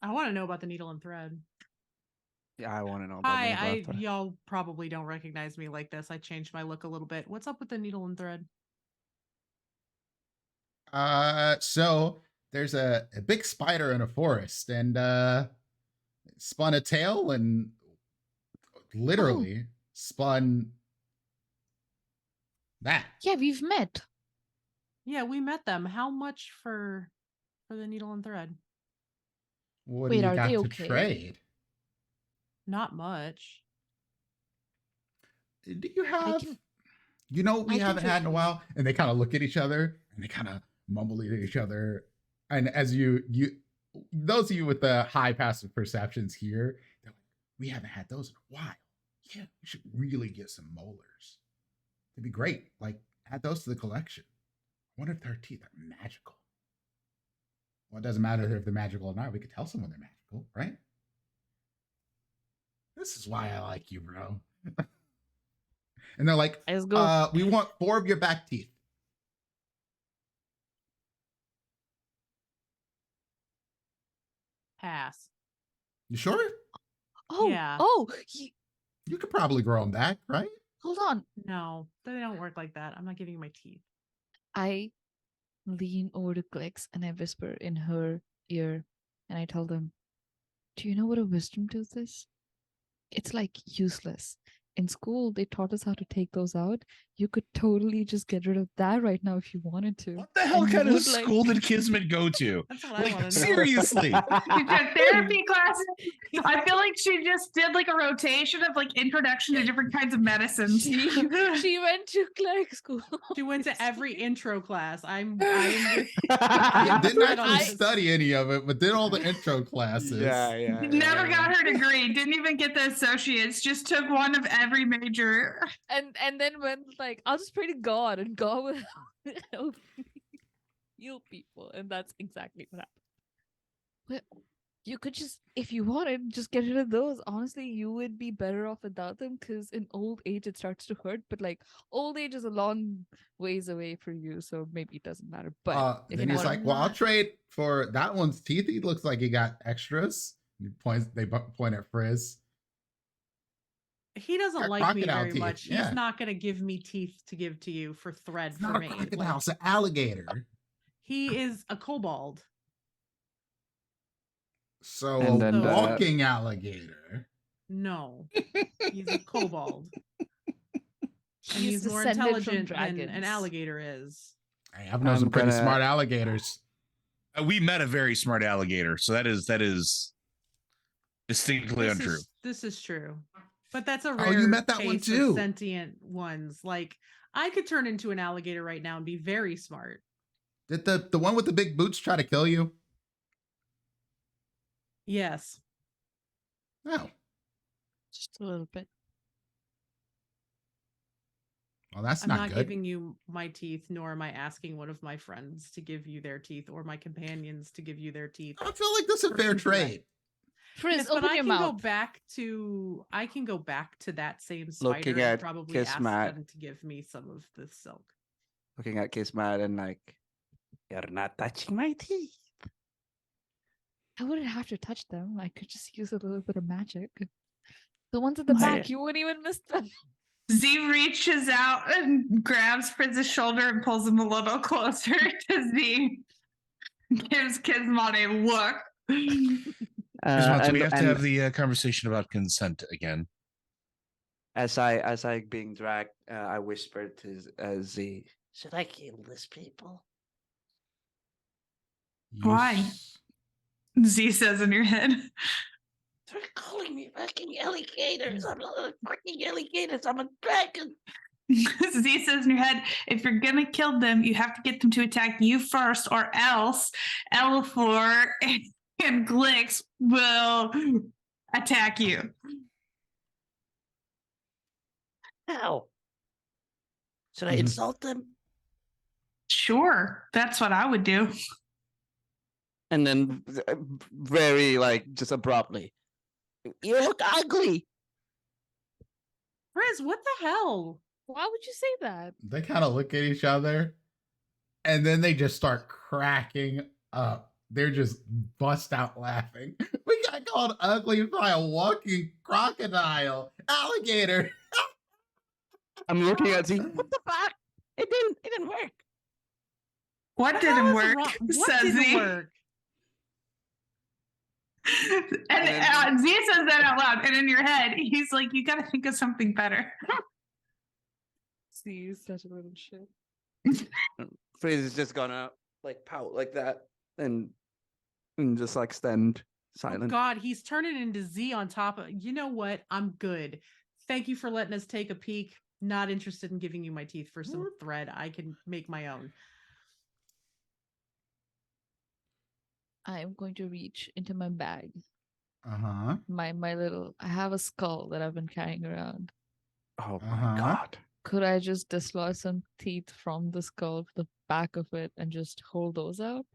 I want to know about the needle and thread. Yeah, I want to know about that. Y'all probably don't recognize me like this. I changed my look a little bit. What's up with the needle and thread? So there's a big spider in a forest, and it spun a tail and literally spun that. Yeah, we've met. Yeah, we met them. How much for the needle and thread? What Wait, do you are got they to okay? trade? Not much. Do you have, can- you know, we I can haven't trade- had in a while, and they kind of look at each other and they kind of mumble to each other. And as you, those of you with the high passive perceptions here, they're like, we haven't had those in a while. Yeah, we should really get some molars. It'd be great. Like, add those to the collection. I wonder if their teeth are magical. Well, it doesn't matter if they're magical or not. We could tell someone they're magical, right? This is why I like you, bro. And they're like, Let's go. we want 4 of your back teeth. Pass. You sure? Oh, yeah. You could probably grow them back, right? Hold on. No, they don't work like that. I'm not giving you my teeth. I lean over to Glex and I whisper in her ear and I tell them, do you know what a wisdom tooth is? It's like useless. In school, they taught us how to take those out. You could totally just get rid of that right now if you wanted to. What the hell And you kind of would, like- school did Kismet go to? That's what I Like, want to know. seriously. She took therapy classes. I feel like she just did like a rotation of like introduction to different kinds of medicines. She went to cleric school. She went to every intro class. I'm Yeah, didn't right on actually this. study any of it, but did all the intro classes. Yeah. Never got her degree. Didn't even get the associates. Just took one of every major. And then went like, I'll just pray to God and God will help me heal people. And that's exactly what happened. But you could just, if you wanted, just get rid of those. Honestly, you would be better off without them because in old age it starts to hurt. But like old age is a long ways away for you, so maybe it doesn't matter. But if Then you he's want- like, well, I'll trade for that one's teeth. He looks like he got extras. They point at Frizz. He doesn't Got like me crocodile very teeth, much. yeah. He's not going to give me teeth to give to you for thread It's for not me. a Like, crocodile, it's an alligator. He is a kobold. So And a then walking alligator. No, he's a kobold. And He's he's more descended from intelligent than an dragons. alligator is. Hey, I've known some I'm pretty gonna- smart alligators. We met a very smart alligator, so that is distinctly untrue. This is true. But that's a Oh, rare you met that one case too. of sentient ones. Like, I could turn into an alligator right now and be very smart. Did the one with the big boots try to kill you? Yes. No. Just a little bit. Well, that's I'm not not good. giving you my teeth, nor am I asking one of my friends to give you their teeth or my companions to give you their teeth. I feel like this is a fair Person's right. trade. Frizz, Yes, but open I your can go mouth. back to that same Looking spider at and probably ask Kismet. them to give me some of the silk. Looking at Kismet and like, You're not touching my teeth. I wouldn't have to touch them. I could just use a little bit of magic. The ones at the I- back, you wouldn't even miss them. Z reaches out and grabs Frizz's shoulder and pulls him a little closer to Z. Gives Kismon a look. So we have to and have the conversation about consent again. as I being dragged, I whispered to Z. Should I kill these people? Why? Yes. Z says in your head. They're calling me fucking alligators. I'm not a fucking alligators. I'm a dragon. Z says in your head, if you're gonna kill them, you have to get them to attack you first, or else Elafor and Glix will attack you. How? Should I Mhm. insult them? Sure, that's what I would do. And then very like just abruptly, You look ugly. Frizz, what the hell? Why would you say that? They kind of look at each other and then they just start cracking up. They're just bust out laughing. We got called ugly by a walking crocodile, alligator. I'm looking at Z. What the fuck? It didn't work. What The hell didn't is work? wrong- What Says didn't Z. work? And Z says that out loud, and in your head, he's like, "You got to think of something better." See, such a little shit. Frizz is just gonna like pout like that and just like stand Oh silent. God, he's turning into Z on top of. You know what? I'm good. Thank you for letting us take a peek. Not interested in giving you my teeth for some thread. I can make my own. I am going to reach into my bag. Uh-huh. My little. I have a skull that I've been carrying around. Oh my Uh-huh. god. Could I just dislodge some teeth from the skull, the back of it, and just hold those out?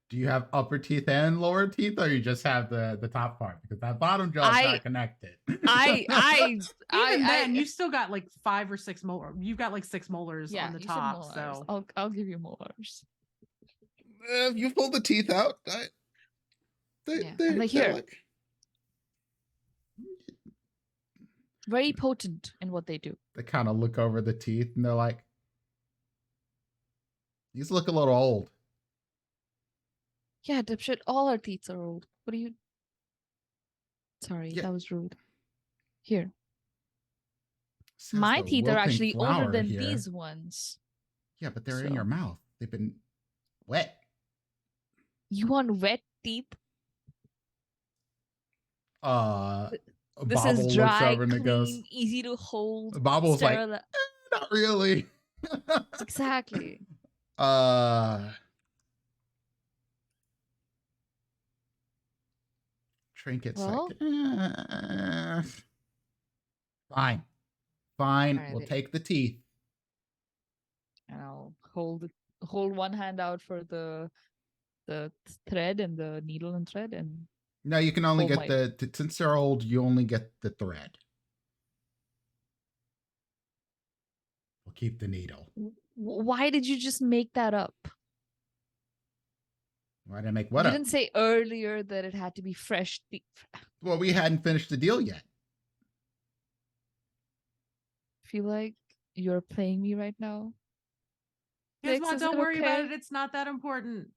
Do you have upper teeth and lower teeth, or you just have the top part? Because that bottom jaw is not connected. Even then, I you still got like 5 or 6 molars. You've got like 6 molars yeah, on the you said top. molars. So I'll give you molars. If you pull the teeth out, Yeah, I'm like, here. Very potent in what they do. They kind of look over the teeth and they're like, these look a little old. Yeah, dipshit. All our teeth are old. What are you? Sorry, Yeah. that was rude. Here, Says my the teeth are wilting actually older flower than here. these ones. Yeah, but they're in So- your mouth. They've been wet. You want wet teeth? This This Bobble is dry, looks over and clean, it goes, easy to hold. Bobble's like, sterili- not really. exactly. Trinket's Well? like, fine. Fine. Alright, We'll they- take the teeth. And I'll hold one hand out for the thread and the needle and thread, and No, you can only Hold get since they're old, you only get the thread. We'll keep the needle. why did you just make that up? Why did I make what you up? didn't say earlier that it had to be fresh teeth. Well, we hadn't finished the deal yet. Feel like you're playing me right now. Glix, Gizmo, is don't it worry about okay? it. It's not that important.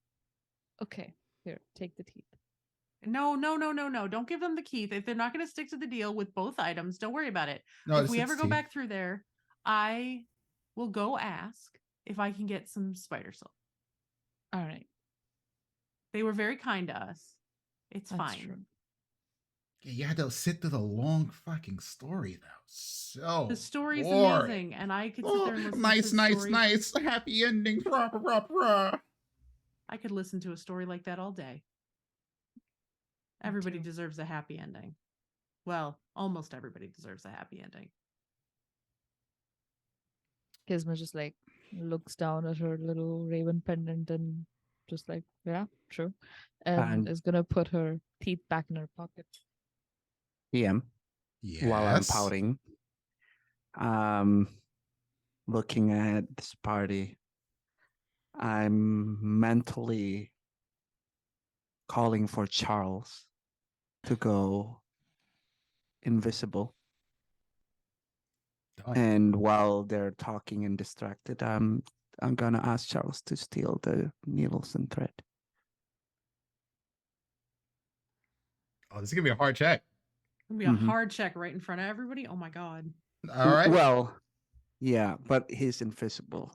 Okay, here, take the teeth. No. Don't give them the key. If they're not going to stick to the deal with both items, don't worry about it. No, If it's we its ever go teeth. back through there, I will go ask if I can get some spider silk. All right, They were very kind to us. It's that's fine. true. Yeah, you had to sit through the long fucking story though. So The story's boring. amazing, and I could sit Oh, there and listen nice, to nice, stories. nice. Happy ending. Rah, rah, rah. I could listen to a story like that all day. Everybody too. deserves a happy ending. Well, almost everybody deserves a happy ending. Gizmo just like looks down at her little raven pendant and just like, yeah, true. And And- is gonna put her teeth back in her pocket. PM, Yes. while I'm pouting, looking at this party, I'm mentally calling for Charles to go invisible. Done. And while they're talking and distracted, I'm gonna ask Charles to steal the needles and thread. Oh, this is gonna be a hard check. It's gonna be a Mhm. hard check right in front of everybody. Oh my god. All right. Well, yeah, but he's invisible.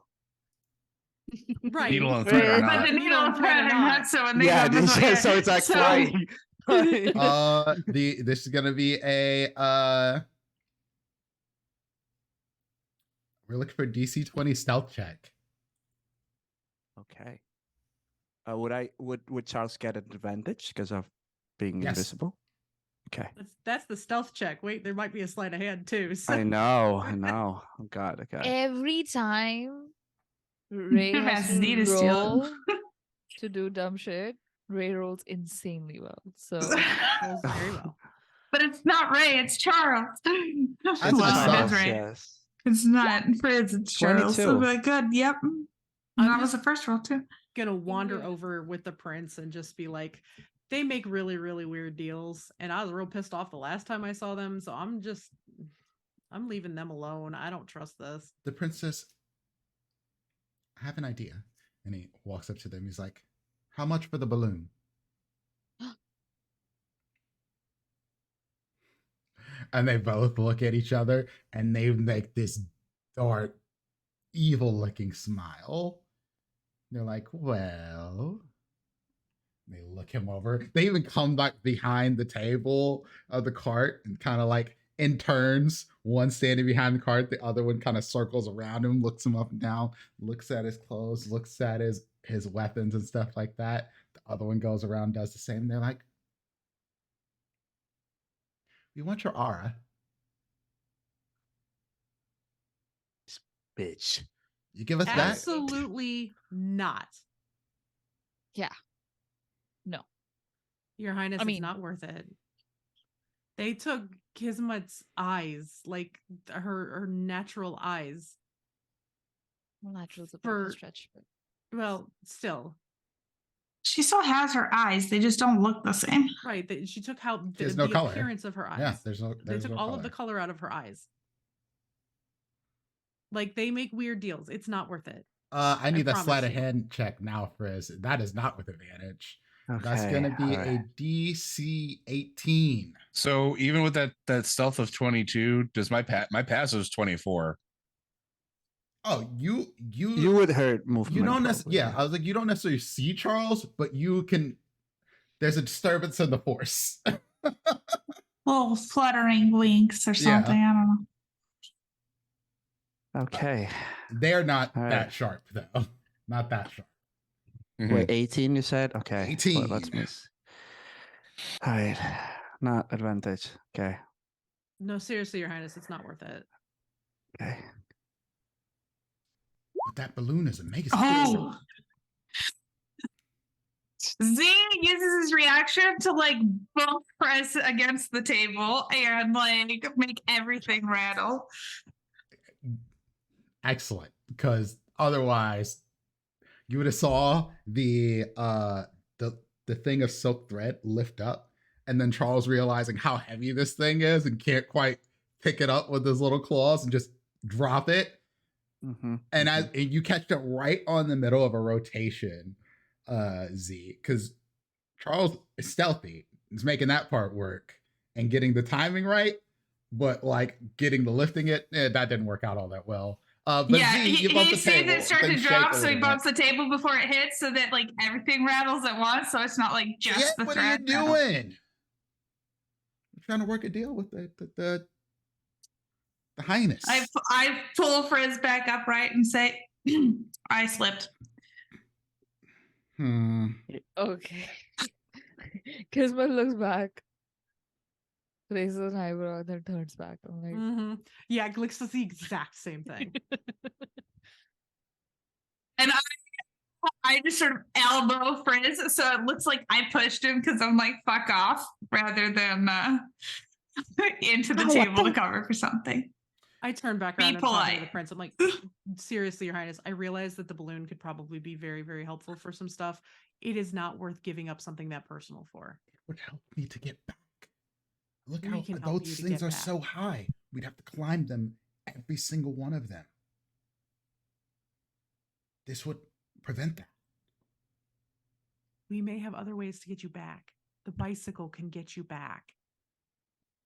Right. Needle and but- thread or But not. the needle and thread are not. So when they Yeah, go this way, so it's like so- flying. This is gonna be a we're looking for DC 20 stealth check. Okay. Would Charles get an advantage because of being Yes. invisible? Okay. That's the stealth check. Wait, there might be a sleight of hand too. So. I know. Oh God. Okay. Every time Ray has Has need to to steal. roll to do dumb shit, Ray rolls insanely well. So Rolls very well. But it's not Ray, it's Charles. That's well, a it is Charles, Ray. Yes. It's not Frizz, it's Charles. So 22. like, good, yep. I'm That was just- the first roll too. Gonna wander Yeah. over with the prince and just be like, they make really, really weird deals. And I was real pissed off the last time I saw them. So I'm leaving them alone. I don't trust this. The princess, I have an idea. And he walks up to them. He's like, how much for the balloon? And they both look at each other and they make this dark, evil looking smile. They're like, well, they look him over. They even come back behind the table of the cart and kind of like in turns, one standing behind the cart, the other one kind of circles around him, looks him up and down, looks at his clothes, looks at his weapons and stuff like that. The other one goes around, does the same. They're like, we want your aura. Bitch. You give us that? Absolutely not. no. Your Highness, I mean- it's not worth it. They took Kismet's eyes, like her natural eyes. Well, natural's a bit of For- a stretch, but Well, still, She still has her eyes, they just don't look the same. right? She took out There's the no color. appearance of her eyes. Yeah, there's They took no all of the color. color out of her eyes. Like they make weird deals. It's not worth it. I need a promise sleight of you. hand check now, Frizz. That is not with advantage. Okay. That's gonna be all a right. DC 18. So even with that stealth of 22, does my passive is 24? Oh, you You would hurt movement. you don't probably, necessarily. Yeah, I was like, you don't necessarily see Charles, but you can. There's a disturbance in the force. Little fluttering winks or Yeah. something. I don't know. Okay. They're not All that right. sharp though. Not that sharp. Mhm. Wait, 18 you said? Okay. well, let's 18. miss. All right. Not advantage. Okay. No, seriously, Your Highness, it's not worth it. Okay. But that balloon is amazing. Oh. Z uses his reaction to like both press against the table and like make everything rattle. Excellent, because otherwise you would have saw the thing of silk thread lift up, and then Charles realizing how heavy this thing is and can't quite pick it up with his little claws and just drop it. And and you catch it right on the middle of a rotation, Z, because Charles is stealthy. He's making that part work and getting the timing right, but like getting the lifting it, that didn't work out all that well. But yeah, Z, you bump he the sees table. it start to things shake drop, a so he little bumps bit. the table before it hits, so that like everything rattles at once. So it's not like just Yeah, the what are you thread. rattle. doing? I'm trying to work a deal with the highness. I pull Frizz back upright and say, I slipped. Okay. Kismet looks back, raises an eyebrow, and then turns back. I'm like, Yeah, Glix does the exact same thing. And I just sort of elbow Frizz, so it looks like I pushed him because I'm like, fuck off, rather than into the Oh, I table to think- cover for something. I turn back Be around and talk to the polite. prince. I'm like, seriously, Your Highness, I realize that the balloon could probably be very, very helpful for some stuff. It is not worth giving up something that personal for. It would help me to get back. Look We how can help you those to things get are back. so high. We'd have to climb them, every single one of them. This would prevent that. We may have other ways to get you back. The bicycle can get you back.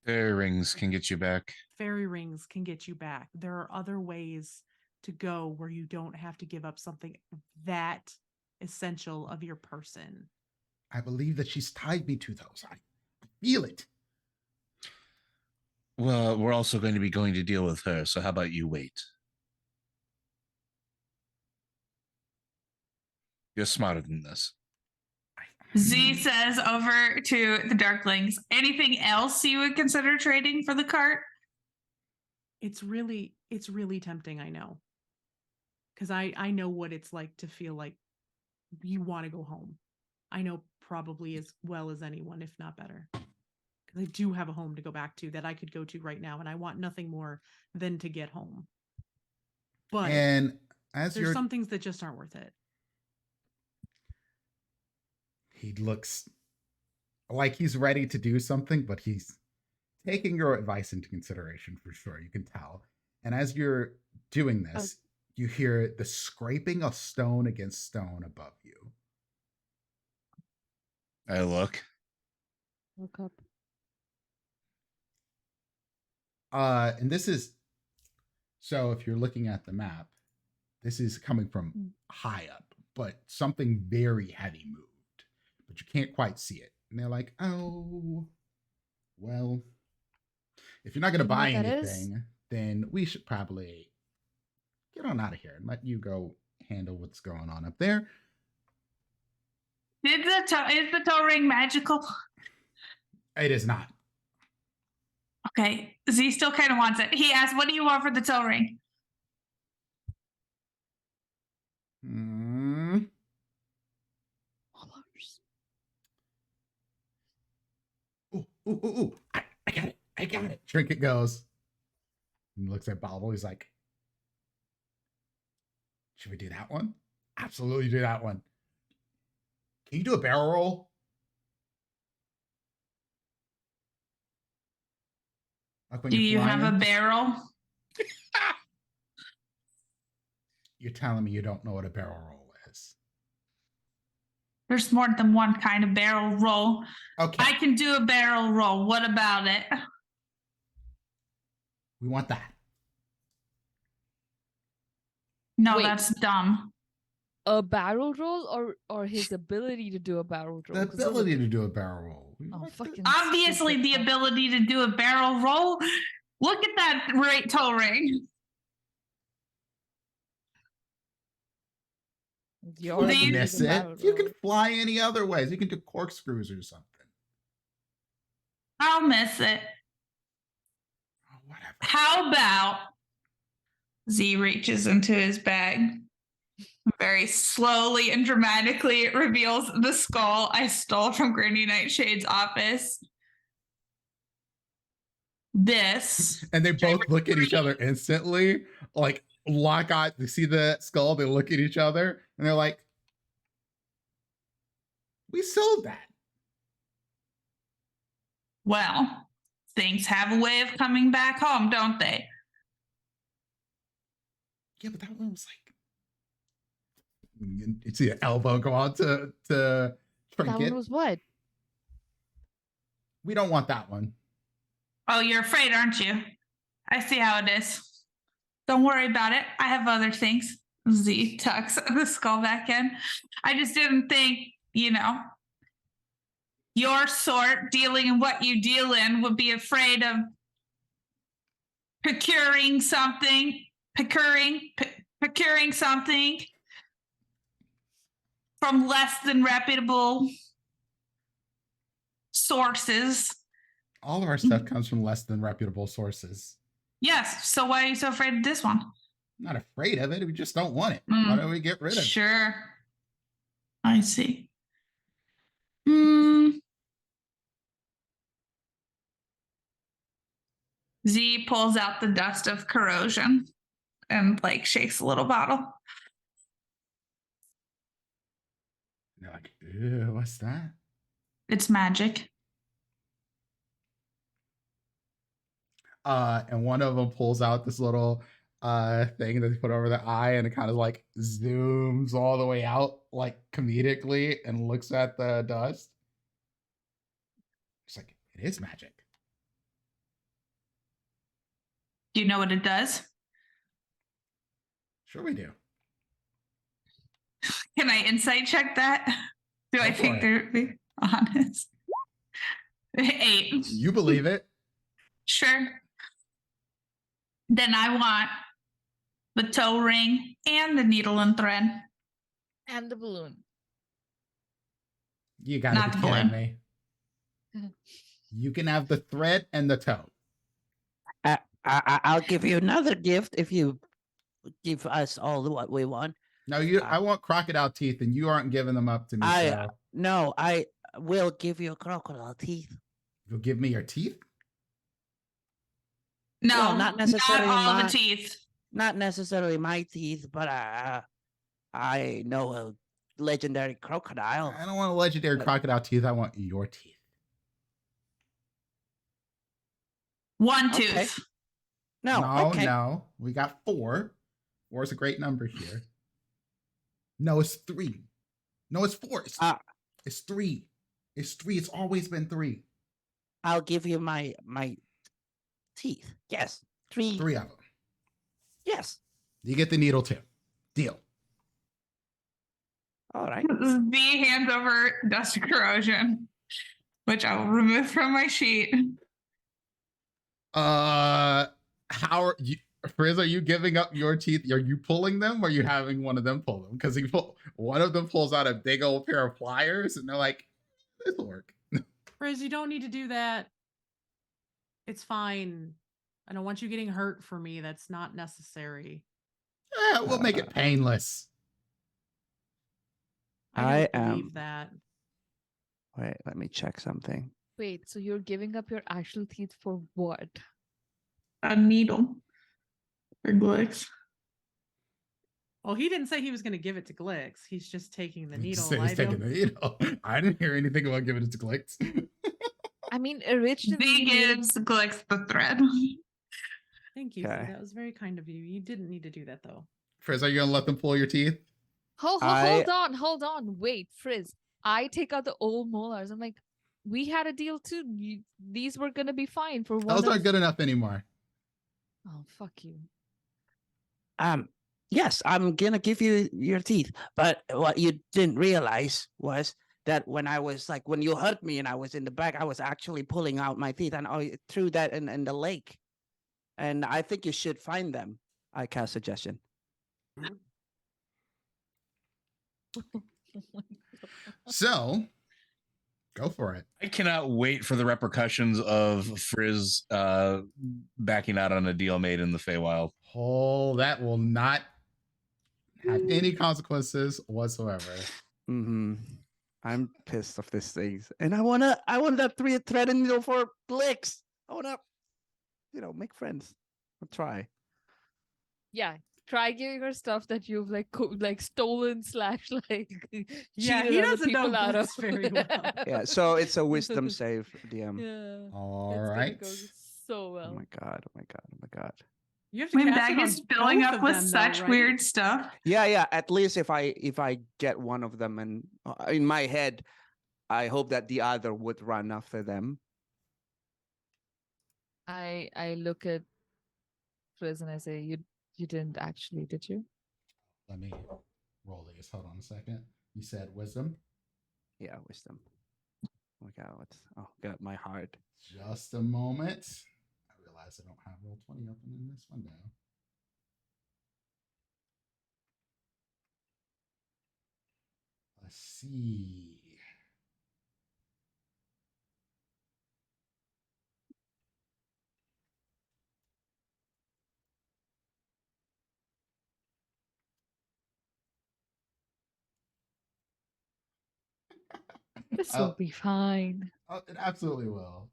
Fairy rings can get you back. Fairy rings can get you back. There are other ways to go where you don't have to give up something that essential of your person. I believe that she's tied me to those. I feel it. Well, we're also going to be going to deal with her, so how about you wait? You're smarter than this. Z says over to the Darklings, anything else you would consider trading for the cart? It's really tempting, I know. Because I know what it's like to feel like you want to go home. I know probably as well as anyone, if not better. Because I do have a home to go back to that I could go to right now, and I want nothing more than to get home. But And as there's you're, some things that just aren't worth it. he looks like he's ready to do something, but he's taking your advice into consideration for sure. You can tell. And as you're doing this, you hear the scraping of stone against stone above you. I look. look up. And this is, so if you're looking at the map, this is coming from high up, but something very heavy moved, but you can't quite see it. And they're like, oh, well, if you're not going to You know buy what that is? anything, then we should probably get on out of here and let you go handle what's going on up there. Is the toe ring magical? It is not. Okay, Z still kind of wants it. He asked, what do you want for the toe ring? Ooh, ooh, ooh, ooh. I got it. I got it. Trinket goes. And looks at Bobble. He's like, should we do that one? Absolutely do that one. Can you do a barrel roll? Like when Do you're you have a flying? barrel? You're telling me you don't know what a barrel roll is. There's more than one kind of barrel roll. Okay. I can do a barrel roll. What about it? We want that. No, Wait. that's dumb. A barrel roll or his ability to do a barrel roll? The 'Cause those are ability to two- do a barrel roll. We Oh, want fucking Obviously, stupid the fuck. ability to do a barrel roll. Look at that right toe ring. Your These- ability to miss it. barrel You can roll. fly any other ways. You can do corkscrews or something. I'll miss it. Oh, whatever. How about Z reaches into his bag, very slowly and dramatically reveals the skull I stole from Granny Nightshade's office. This. And they both look at each other instantly, like lock eye. They see the skull, they look at each other, and they're like, we sold that. Well, things have a way of coming back home, don't they? Yeah, but that one was like you see an elbow go out to That Trinket. one was what? We don't want that one. Oh, you're afraid, aren't you? I see how it is. Don't worry about it. I have other things. Z tucks the skull back in. I just didn't think, your sort dealing in what you deal in would be afraid of procuring something from less than reputable sources. All of our stuff comes from less than reputable sources. Yes. So why are you so afraid of this one? I'm not afraid of it. We just don't want it. Why don't we get rid of it? Sure. I see. Z pulls out the dust of corrosion and like shakes a little bottle. They're like, ew, what's that? It's magic. And one of them pulls out this little thing that they put over the eye, and it kind of like zooms all the way out, like comedically, and looks at the dust. It's like, it is magic. Do you know what it does? Sure we do. Can I insight check that? Do I Go for think it. they're being honest? 8. You believe it? Sure. Then I want the toe ring and the needle and thread. And the balloon. You gotta Not be the kidding balloon. me. You can have the thread and the toe. I'll give you another gift if you give us all what we want. No, I want crocodile teeth, and you aren't giving them up to me. No, I will give you crocodile teeth. You'll give me your teeth? No, Well, not necessarily not all my- the teeth. Not necessarily my teeth, but I know a legendary crocodile. I don't want a legendary crocodile teeth. I want your teeth. One Okay. tooth. No, okay. No. We got 4. 4 is a great number here. No, it's 3. No, it's 4. It's 3. It's 3. It's always been 3. I'll give you my teeth. Yes, 3. 3 of them. Yes. You get the needle too. Deal. All right. Z hands over dust of corrosion, which I will remove from my sheet. How are you, Frizz? Are you giving up your teeth? Are you pulling them, or are you having one of them pull them? Because one of them pulls out a big old pair of pliers, and they're like, "This will work." Frizz, you don't need to do that. It's fine. I don't want you getting hurt for me. That's not necessary. Yeah, we'll make it painless. I don't am- believe that. Wait, let me check something. Wait, so you're giving up your actual teeth for what? A needle for Glix. Well, he didn't say he was going to give it to Glix. He's just taking the He needle. just said he's taking the needle. I didn't hear anything about giving it to Glix. I mean, originally. Z you made- gives Glix the thread. Thank you. Okay. That was very kind of you. You didn't need to do that though. Frizz, are you gonna let them pull your teeth? Hold on. Wait, Frizz. I take out the old molars. I'm like, we had a deal too. These were gonna be fine for one. Those of- aren't good enough anymore. Oh, fuck you. Yes, I'm gonna give you your teeth. But what you didn't realize was that when you hurt me and I was in the back, I was actually pulling out my teeth, and I threw that in the lake. And I think you should find them. I cast suggestion. So, go for it. I cannot wait for the repercussions of Frizz backing out on a deal made in the Feywild. Oh, that will not have any consequences whatsoever. Mm-hmm. I'm pissed of these things, and I want that 3 thread and needle for Glix. I wanna, make friends. I'll try. Yeah. Try giving her stuff that you've like stolen / like Yeah, cheated he other doesn't know people out Glix of. very well. Yeah, so it's a wisdom save, DM. Yeah. All it's gonna right. go so Oh well. my god! Oh my god! Oh my god! You have to My cast bag it on is filling both up of with them, though, such right? weird stuff. Yeah. At least if I get one of them, and in my head, I hope that the other would run after them. I look at Frizz and I say, you didn't actually, did you? Let me roll these. Hold on a second. You said wisdom. Yeah, wisdom. Okay, oh god, my heart. Just a moment. I realize I don't have roll 20 open in this window. Let's see. This Oh. will be fine. Oh, it absolutely will.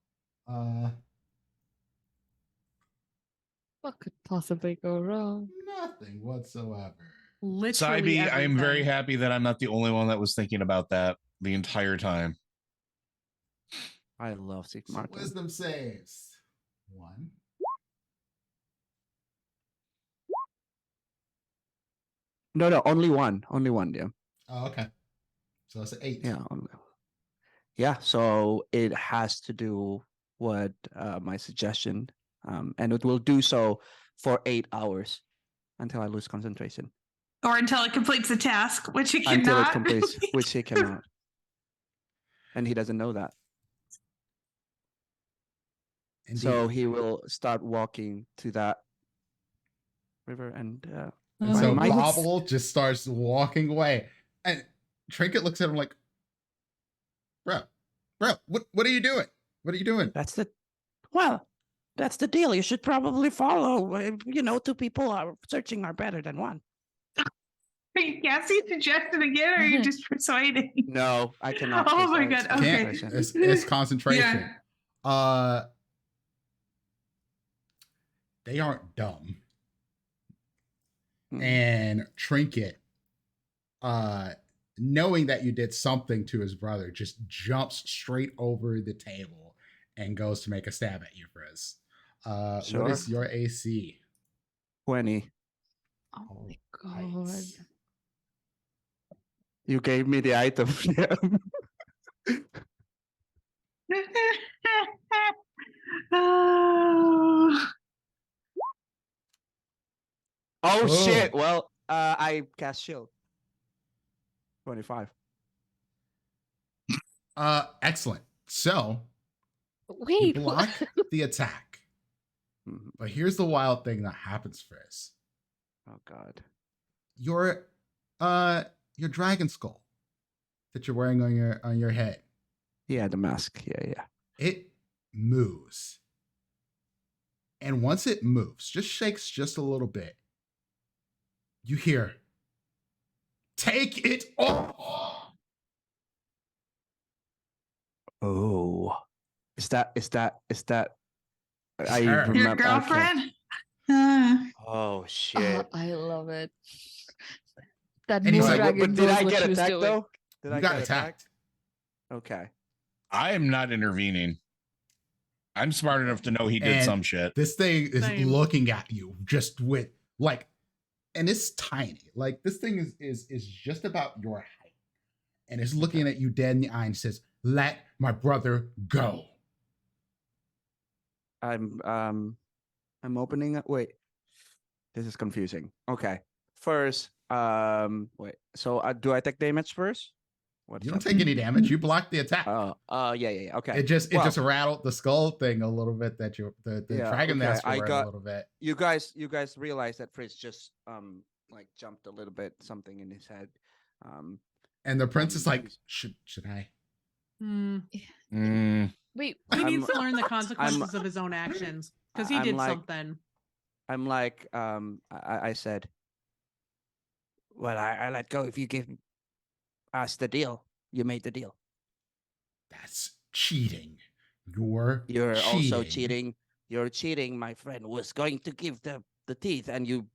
What could possibly go wrong? Nothing whatsoever. Literally Sybe, I am very everything. happy that I'm not the only one that was thinking about that the entire time. I love Sig So Martin. wisdom saves. 1. No, only one. Yeah. Oh, okay. So it's an 8. Yeah. Yeah. So it has to do what my suggestion, and it will do so for 8 hours until I lose concentration. Or until it completes the task, which it cannot. Until it completes, which he cannot, and he doesn't know that. Indeed. So he will start walking to that river, and And so my- Bobble just starts walking away. And Trinket looks at him like, bro, what are you doing? What are you doing? That's the deal. You should probably follow. You know, 2 people are searching are better than 1. Are you casting suggestion again, or are you just persuading? No, I cannot. Oh my because God, it's okay. concentration. It's concentration. Yeah. They aren't dumb. Hmm. And Trinket, knowing that you did something to his brother, just jumps straight over the table and goes to make a stab at you, Frizz. Sure. What is your AC? 20. Oh my Right. god. You gave me the item. Oh. Oh shit! Boom. Well, I cast shield. 25. Excellent. So you Wait, block the attack. Mhm. But here's the wild thing that happens, Frizz. Oh god. Your dragon skull that you're wearing on your head, Yeah, the mask. Yeah. it moves. And once it moves, just shakes just a little bit, you hear, "Take it off." Oh, is that? I Sure. Your remember. Okay. girlfriend? Oh oh, shit! I love it. That And he's moon like, But dragon did knows I what get she was attacked doing. though? Did You I got get attacked. Okay. I am not intervening. I'm smart enough to know he did And some shit. This thing is Same. looking at you just with like, and it's tiny. Like this thing is just about your height, and it's looking at you dead in the eye and says, "Let my brother go." I'm opening up. Wait, this is confusing. Okay, first, wait. So do I take damage first? What's You don't up? take any damage. You block the attack. Yeah. Okay. It just Well, rattled the skull thing a little bit. That the Yeah, dragon okay, mask I were got- a little bit. you guys realize that Fritz just like jumped a little bit, something in his head. And the prince is like, he's- should I? Wait, He I'm- needs to learn the consequences of his own actions because he I'm did like- something. I'm like, I said, Well, I let go if you give us the deal. You made the deal. That's cheating. You're Also cheating. You're cheating. My friend was going to give the teeth, and you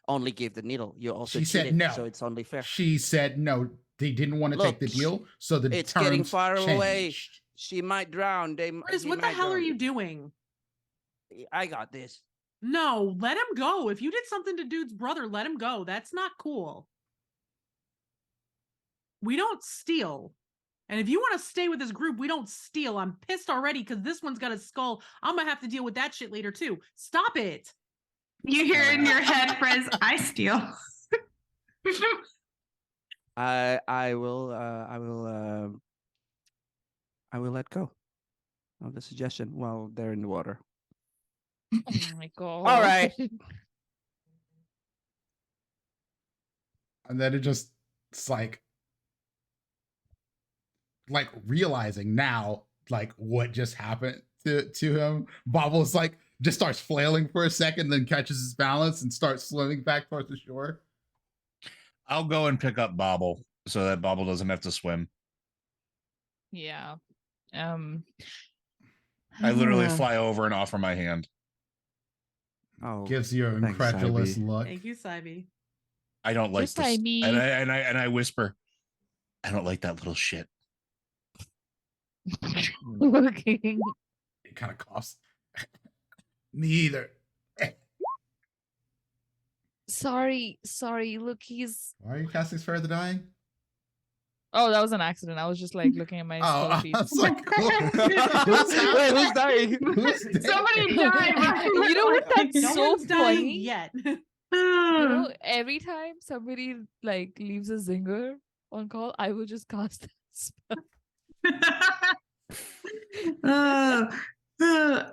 only give the needle. You also She said cheated, no. so it's only fair. She said no. They didn't want to take the Look, deal, so the it's getting terms far away. changed. She might drown. Riz, he what the might hell are drown. you doing? I got this. No, let him go. If you did something to dude's brother, let him go. That's not cool. We don't steal. And if you want to stay with this group, we don't steal. I'm pissed already because this one's got a skull. I'm going to have to deal with that shit later too. Stop it. You hear in your head, Frizz, I steal. I will let go of the suggestion while they're in the water. Oh my god. All right. And then it's like realizing now like what just happened to him. Bobble's like just starts flailing for a second, then catches his balance and starts swimming back towards the shore. I'll go and pick up Bobble so that Bobble doesn't have to swim. Yeah. I literally fly over and offer my hand. Oh, Gives you an thanks, incredulous Ivy. look. Thank you, Sybie. I don't like Just this. Ivy. And I whisper, I don't like that little shit. Okay. It kind of coughs. Me either. Sorry. Look, he's. Why are you casting Spare the Dying? Oh, that was an accident. I was just like looking at my skull Oh, feet. I was like, Wait, who's dying? who's dead? Somebody died. Right? You know what? That's No so one's dying funny. yet. You know, every time somebody like leaves a zinger on call, I will just cast that spell.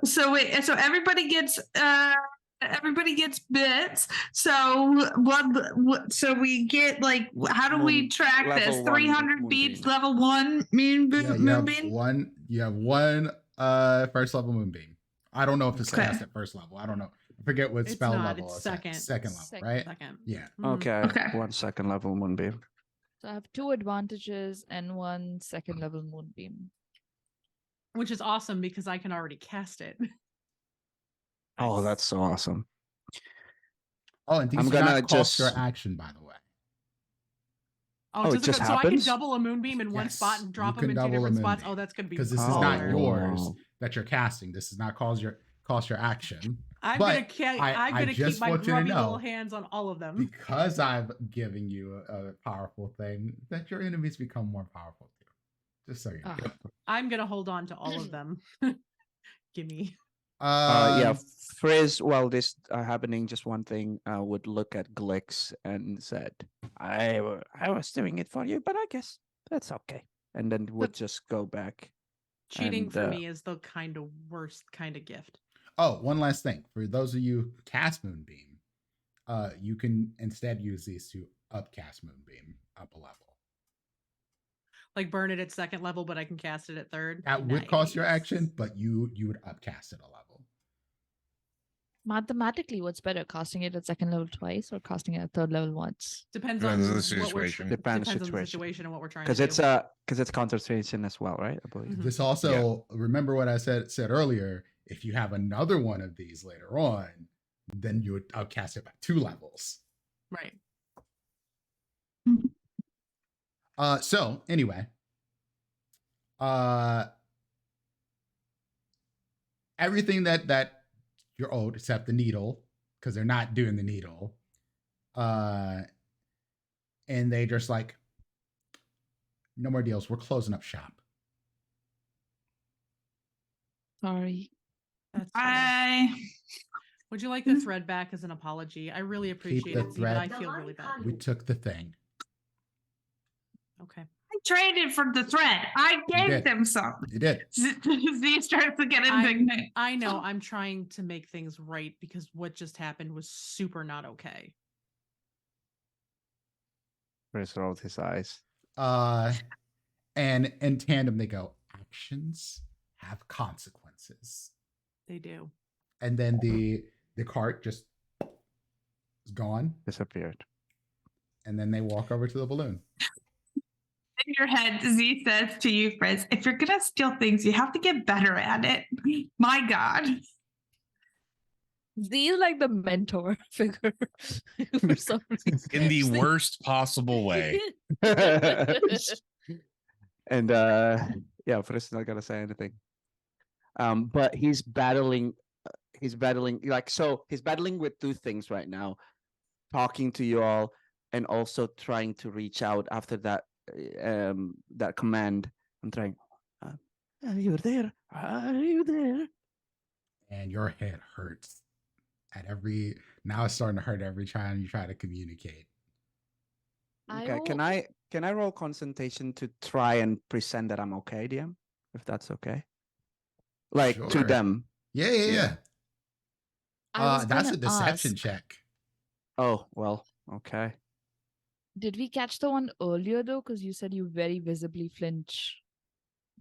So wait, so everybody gets bits. So what so we get like how do we Moon- track this? level one 300 beats, moonbeam. level 1 moonbeam. You have one first level moonbeam. I don't know if it's Okay. cast at first level. I don't know. I forget what It's spell not, level it's it's at. second. Second level, Second. right? Second. Yeah. Mhm. Okay. Okay. 1 second level moonbeam. So I have 2 advantages and 1 second level moonbeam. Which is awesome because I can already cast it. Oh, Nice. that's so awesome. Oh, and these I'm do not gonna cost your just- action, by the way. Oh, it just so I can happens? double a moonbeam in one Yes, spot and you drop them can in 2 double a different spots. moonbeam. Oh, that's gonna be Because this is Oh, not baller. yours wow. that you're casting. This does not cost your action. I'm But gonna I keep just my want you to grubby little know, hands on all of them. because I've given you a powerful thing, that your enemies become more powerful too. Just so you know. Ah. I'm gonna hold on to all of them. Gimme. Yeah, Um, Frizz, while this happening, just one thing, would look at Glix and said, I was doing it for you, but I guess that's okay. And then would just go back. Cheating And, for me is the kind of worst kind of gift. Oh, one last thing. For those of you who cast Moonbeam, you can instead use these to upcast Moonbeam up a level. Like burn it at second level, but I can cast it at third. That would cost your Nice. action, but you would upcast it a level. Mathematically, what's better, casting it at second level twice or casting it at third level once? Depends on Depends on the what we're situation. Depends on the situation. situation and what we're trying Because to it's do. because it's concentration as well, right? I believe. Mhm. This also, remember what I said earlier, if you have another one of these later on, then you would upcast it by 2 levels. Right. So anyway, everything that you're owed except the needle, because they're not doing the needle. And they just like, no more deals. We're closing up shop. Sorry. That's I Would you like the thread back as an apology? I really appreciate the it, Z, but I thread. feel really bad. We took the thing. Okay. traded for the thread. I You gave did. them some. You did. Z starts to get indignant. I know I'm trying to make things right because what just happened was super not okay. Frizz rolled his eyes. And in tandem they go, actions have consequences. They do. And then the cart just is gone. Disappeared. And then they walk over to the balloon. In your head, Z says to you, Frizz, if you're gonna steal things, you have to get better at it. My God. Z is like the mentor figure for some reason. In the worst possible way. And yeah, Frizz is not gonna say anything. But he's battling. he's battling he's battling with two things right now, talking to you all and also trying to reach out after that that command. I'm trying. Are you there? Are you there? And your head hurts at every. Now it's starting to hurt every time you try to communicate. Okay, can I roll concentration to try and present that I'm okay, DM? If that's okay. Like to Sure. them. Yeah. I was That's a gonna deception ask, check. Oh, well, okay. did we catch the one earlier though? Because you said you very visibly flinch.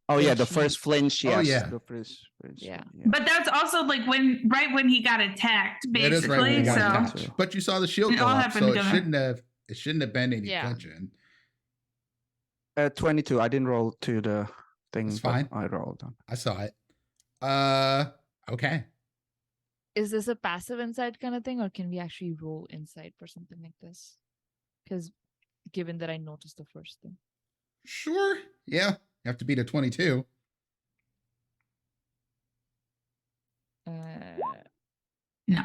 Oh yeah, when the she- first flinch, Oh, yes. yeah. The first flinch. Yeah. But that's also like right when he got attacked, It is right when basically. you got So attacked. So- But you saw the shield It go all up, happened so together. it shouldn't have been any Yeah. flinching. 22. I didn't roll to the thing. That's but fine. I rolled on. I saw it. Okay. Is this a passive insight kind of thing, or can we actually roll insight for something like this? Because given that I noticed the first thing. Sure. Yeah. You have to beat a 22. no,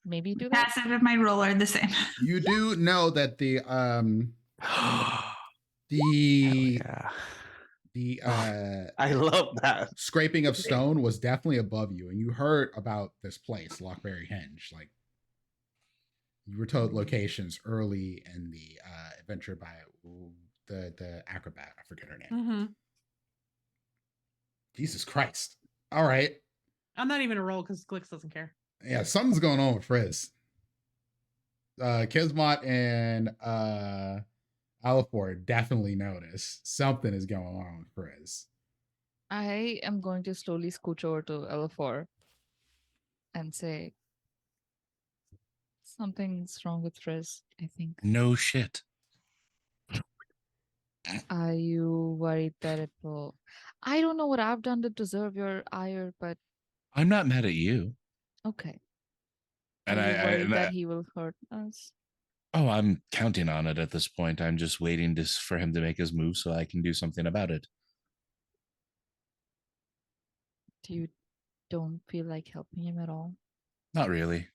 Maybe do that. passive and my roll are the same. You do know that the Hell the yeah. the I love that. scraping of stone was definitely above you, and you heard about this place, Lockberry Henge. Like you were told locations early in the adventure by the acrobat. I forget her name. Mm-hmm. Jesus Christ! All right, I'm not even a roll because Glix doesn't care. yeah, something's going on with Frizz. Kismot and Alifor definitely notice something is going on with Frizz. I am going to slowly scooch over to L4 and say, something's wrong with Frizz, I think. No shit. Are you worried that it will... I don't know what I've done to deserve your ire, but I'm not mad at you. okay. And Are you worried and that he will hurt us? oh, I'm counting on it at this point. I'm just waiting for him to make his move so I can do something about it. You don't feel like helping him at all? Not really.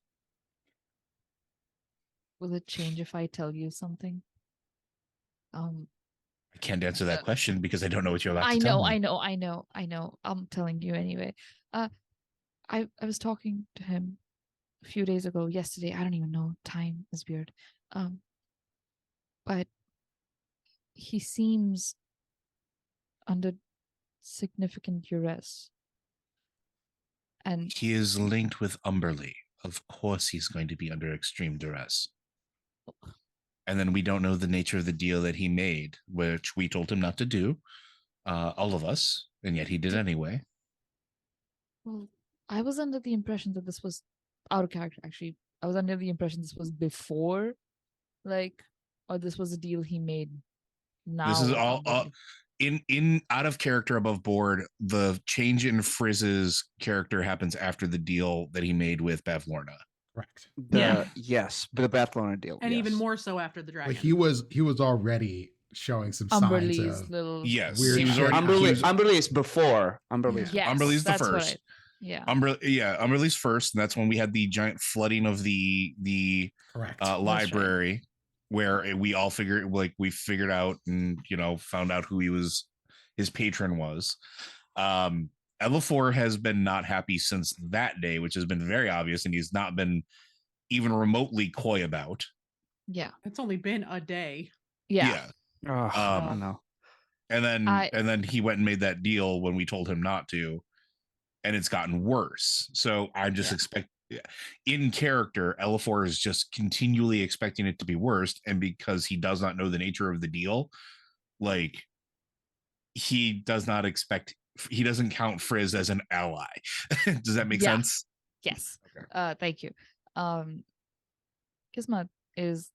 Will it change if I tell you something? I can't answer that question because I don't know what you're about to I tell know, me. I know. I'm telling you anyway. I was talking to him a few days ago, yesterday. I don't even know. Time is weird. But he seems under significant duress. And He is linked with Umberly. Of course he's going to be under extreme duress. And then we don't know the nature of the deal that he made, which we told him not to do, all of us, and yet he did anyway. well, I was under the impression that this was out of character, actually. I was under the impression this was before, or this was a deal he made now. This is with all Umberly. in out of character above board. The change in Frizz's character happens after the deal that he made with Bavlorna. Correct. Yes, the Bathlorna deal. And even yes. more so after the dragon. But he was already showing some signs Umberly's of little... Yes, Weird he was shit. already. Umberly is before. Umberly is Yes, Umberly's the that's what first. yeah. Umberly's first, and that's when we had the giant flooding of the correct. library, where we all figured out and found out who his patron was. Elafor has been not happy since that day, which has been very obvious, and he's not been even remotely coy about. Yeah. It's only been a day. Yeah. Oh, I know. And then he went and made that deal when we told him not to, and it's gotten worse. So I'm just in character, Elafor is just continually expecting it to be worse, and because he does not know the nature of the deal, like he doesn't count Frizz as an ally. Does that make sense? Yes. Okay. Thank you. Kismet is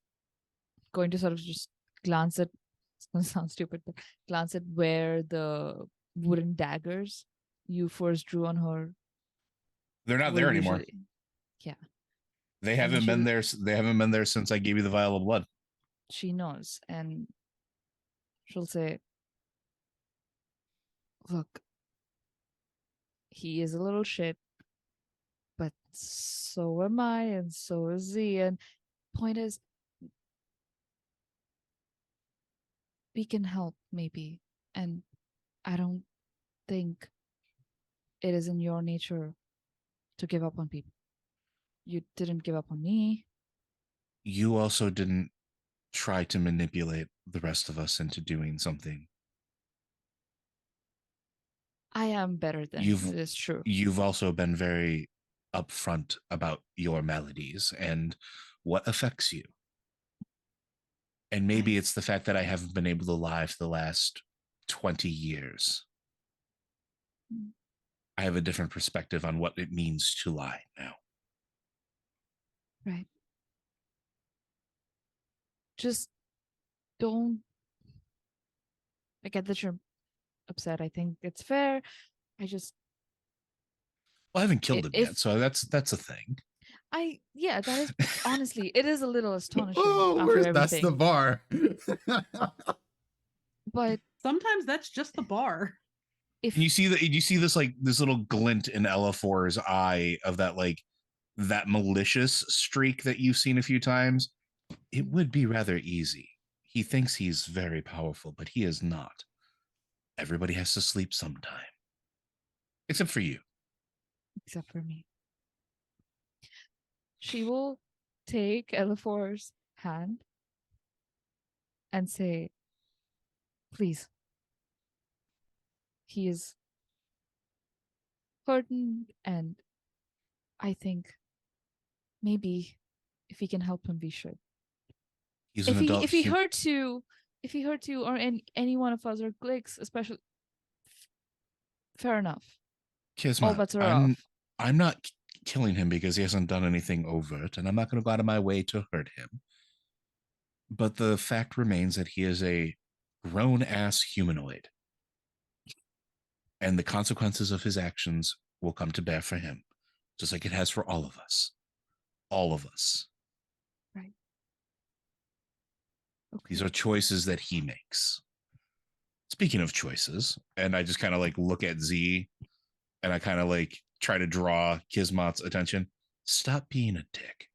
going to sort of just glance at, it's going to sound stupid, but glance at where the wooden daggers you first drew on her. They're not were there anymore. usually- Yeah. They haven't been there. They haven't been there since I gave you the vial of blood. She knows, and she'll say, look, he is a little shit, But so am I, and so is Z. And point is, we can help maybe. And I don't think it is in your nature to give up on people. You didn't give up on me. You also didn't try to manipulate the rest of us into doing something. I am better than You've- it is true. You've also been very upfront about your maladies and what affects you. And maybe it's the fact that I haven't been able to lie for the last 20 years. I have a different perspective on what it means to lie now. Right. Just don't. I get that you're upset. I think it's fair. I just, Well, I haven't killed him yet, If- so that's a thing. yeah, that is honestly, it is a little astonishing Oh, after that's everything. the bar. But Sometimes that's just the bar. if And you see that, you see this like this little glint in Ella4's eye of that like that malicious streak that you've seen a few times. It would be rather easy. He thinks he's very powerful, but he is not. Everybody has to sleep sometime. Except for you. except for me, she will take Elafor's hand and say, please. He is hurting, and I think maybe if we can help him, we should. He's an adult. If he hurts you, or any one of us or Glicks, especially, fair enough. Kismet, All bets are off. I'm not killing him because he hasn't done anything overt, and I'm not going to go out of my way to hurt him. But the fact remains that he is a grown-ass humanoid. And the consequences of his actions will come to bear for him, just like it has for all of us. All of us. Right. Okay. These are choices that he makes. Speaking of choices, and I just kind of like look at Z and I kind of like try to draw Kismat's attention. Stop being a dick.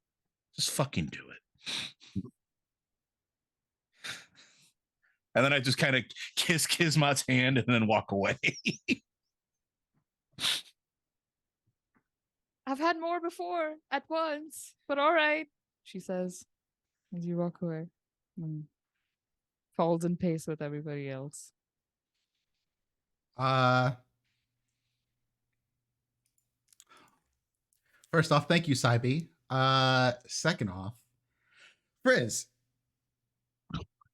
Just fucking do it. And then I just kind of kiss Kismat's hand and then walk away. I've had more before at once, but all right, she says as you walk away and falls in pace with everybody else. First off, thank you, Saibi. Second off, Frizz.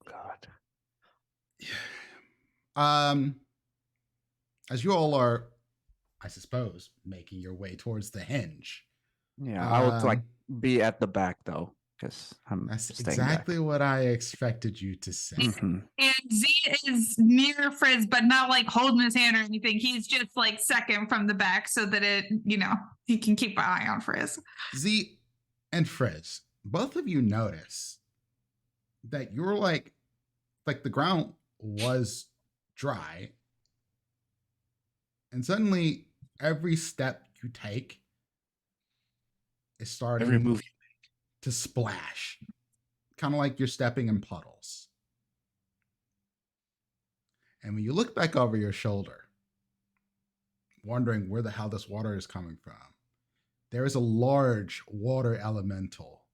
God. As you all are, I suppose, making your way towards the hinge. Yeah, I would like be at the back though, because I'm That's staying exactly what I expected you to say. back. Mhm. And Z is near Frizz, but not like holding his hand or anything. He's just like second from the back so that he can keep an eye on Frizz. Z and Frizz, both of you notice that you're like the ground was dry, and suddenly every step you take is starting Every move to splash, kind of like you're stepping in puddles. And when you look back over your shoulder, wondering where the hell this water is coming from, there is a large water elemental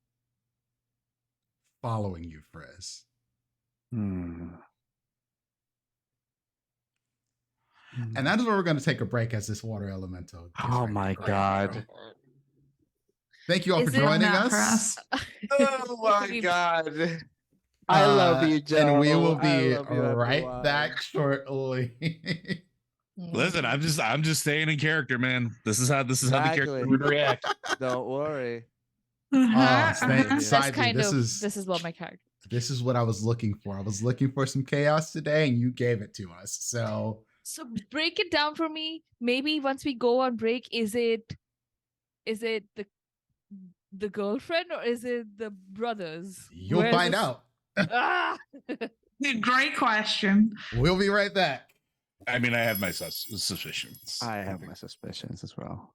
following you, Frizz. Hmm. And that is where we're going to take a break as this water elemental. gets Oh ready to my grab God. you. Thank you all Is for it joining Not for us. Oh my We- God. I love you, Joe. And we will I be love you, right everyone. back shortly. Listen, I'm just staying in character, man. This is how the character Exactly. would react. Don't worry. Oh, Thank thank you. That's Saibi, kind this of is this is what my character. this is what I was looking for. I was looking for some chaos today, and you gave it to us. So So break it down for me. Maybe once we go on break, is it the girlfriend or is it the brothers? you'll Where's find this- out. Ah! Great question. We'll be right back. I mean, I have my suspicions. I have my suspicions as well.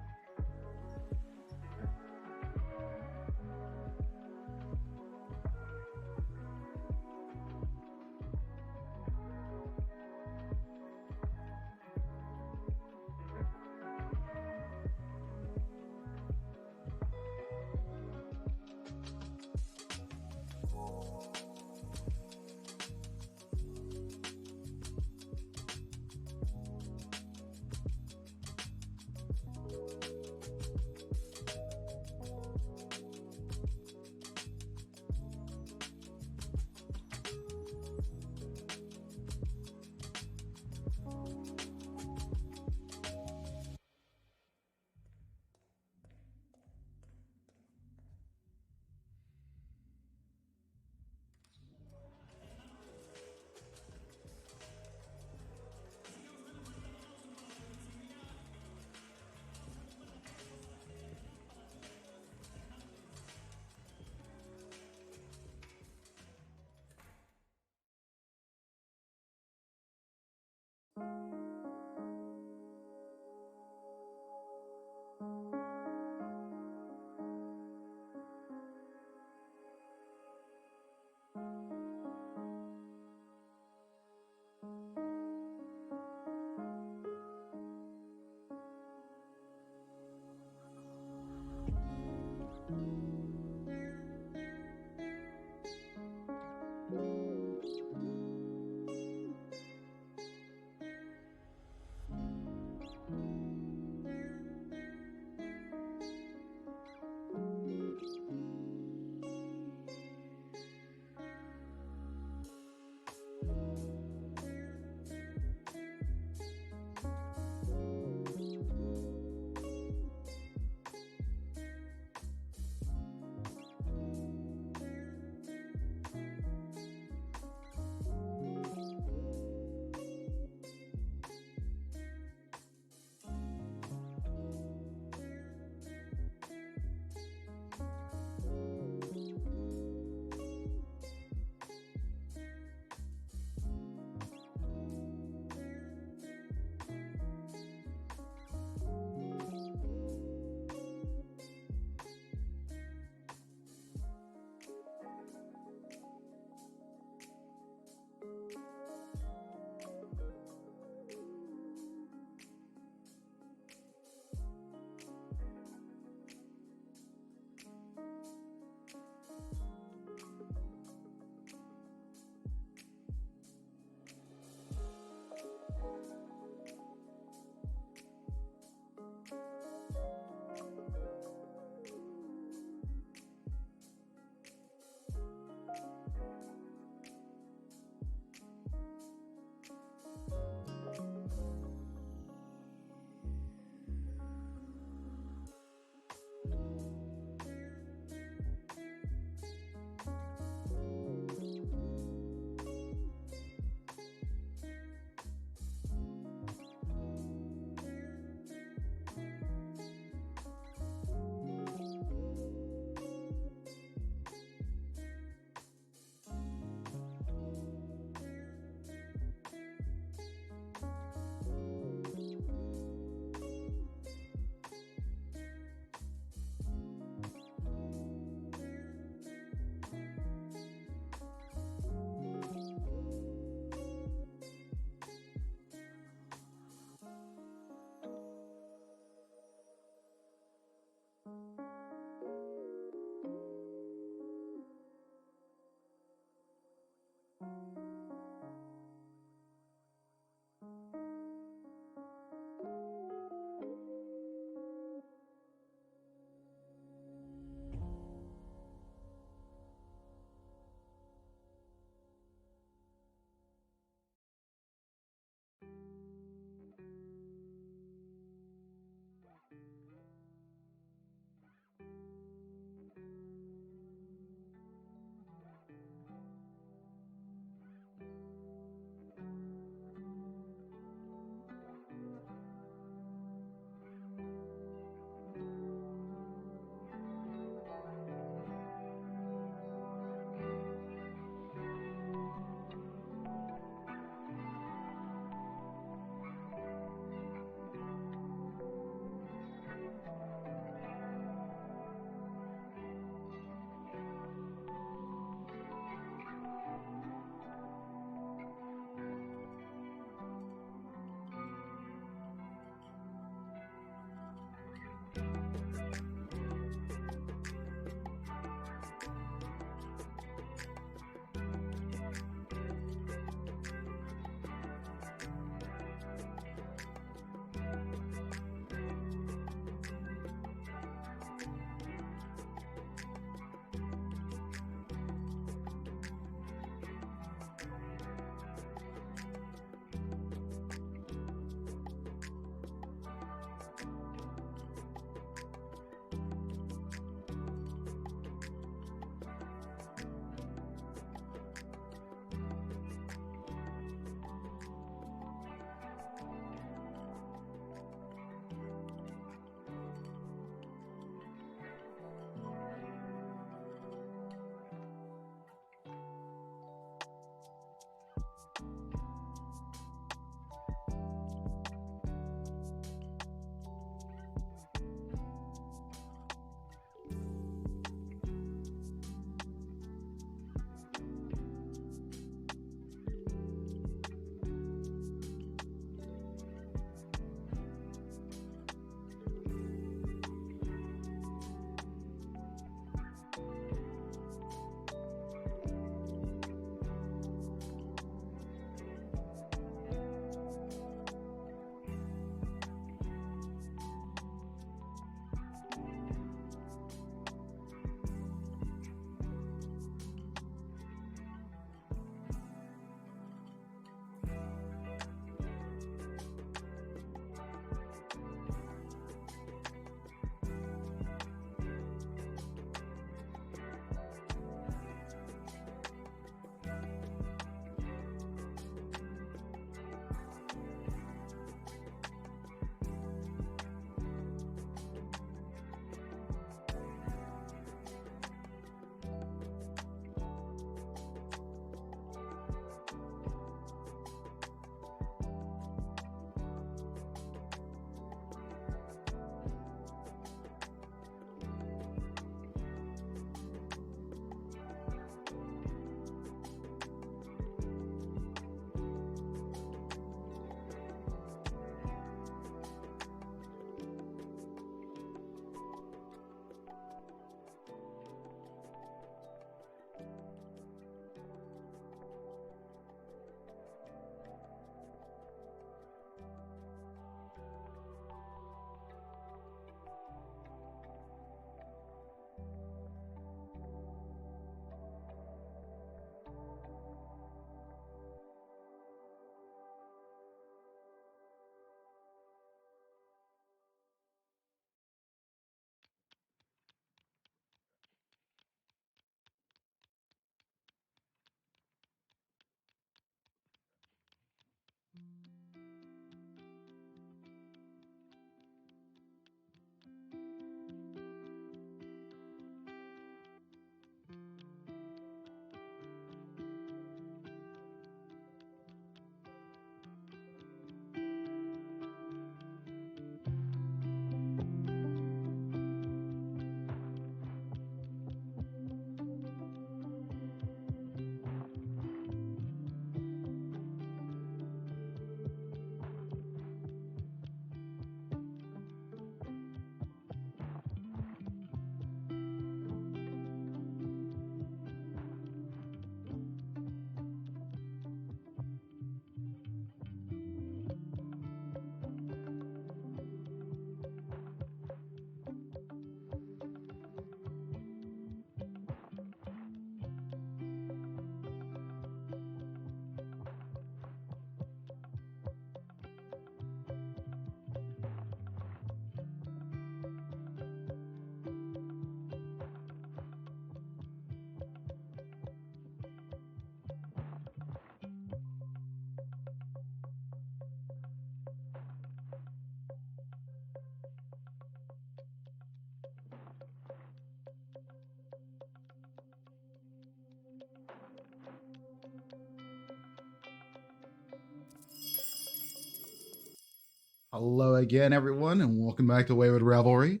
Hello again, everyone, and welcome back to Wayward Revelry.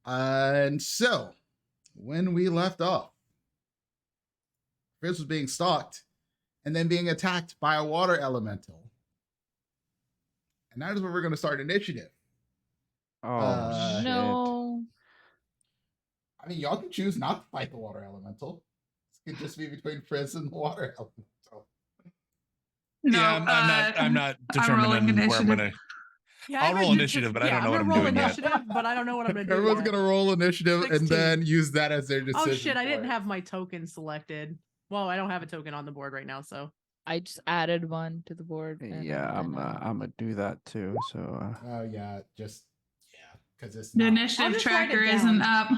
And so, when we left off, Frizz was being stalked and then being attacked by a water elemental. And that is where we're going to start initiative. Oh, shit. No. I mean, y'all can choose not to fight the water elemental. This could just be between Frizz and the water elemental. No, I'm not rolling determining where I'm initiative. gonna. Yeah, I'll I roll would initiative, but I yeah, don't know what I'm I'm gonna roll doing yet. initiative, but I don't know what I'm gonna do. Everyone's yet. going to roll initiative 16. and then use that as their decision. Oh shit! I didn't point. have my token selected. Well, I don't have a token on the board right now, so I just added one to the board. and Yeah, I'm then, gonna do that too. So Oh, yeah, just, yeah, because it's The not. initiative just write it tracker isn't down. up.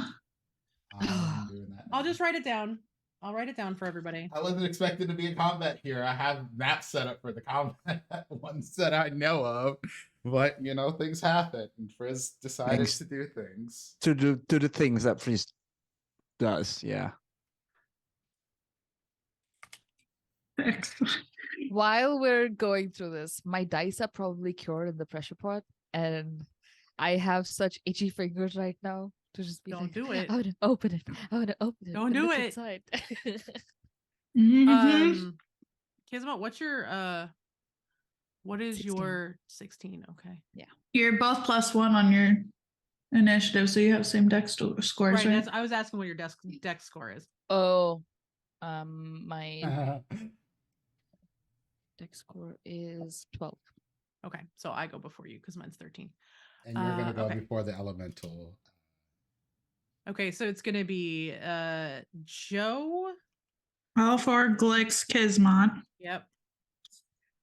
I'm doing that I'll now. just write it down. I'll write it down for everybody. I wasn't expected to be in combat here. I have maps set up for the combat ones that I know of, but you know, things happen. And Frizz decided Things- to do things. to do the things that Freeze does. Yeah. while we're going through this, my dice are probably cured in the pressure pot, and I have such itchy fingers right now to just be Don't like, do it. I want to open it. I want to open it. Don't and do look it. Inside. Mhm. Kismet, what's your what is 16. your 16? Okay. You're both +1 on your initiative, so you have same dex scores, Right. right? That's I was asking what your dex score is. Oh, my dex score is 12. Okay, so I go before you because mine's 13. And you're gonna go okay. before the elemental. Okay, so it's gonna be Joe. All four Glix, Kismont, Yep.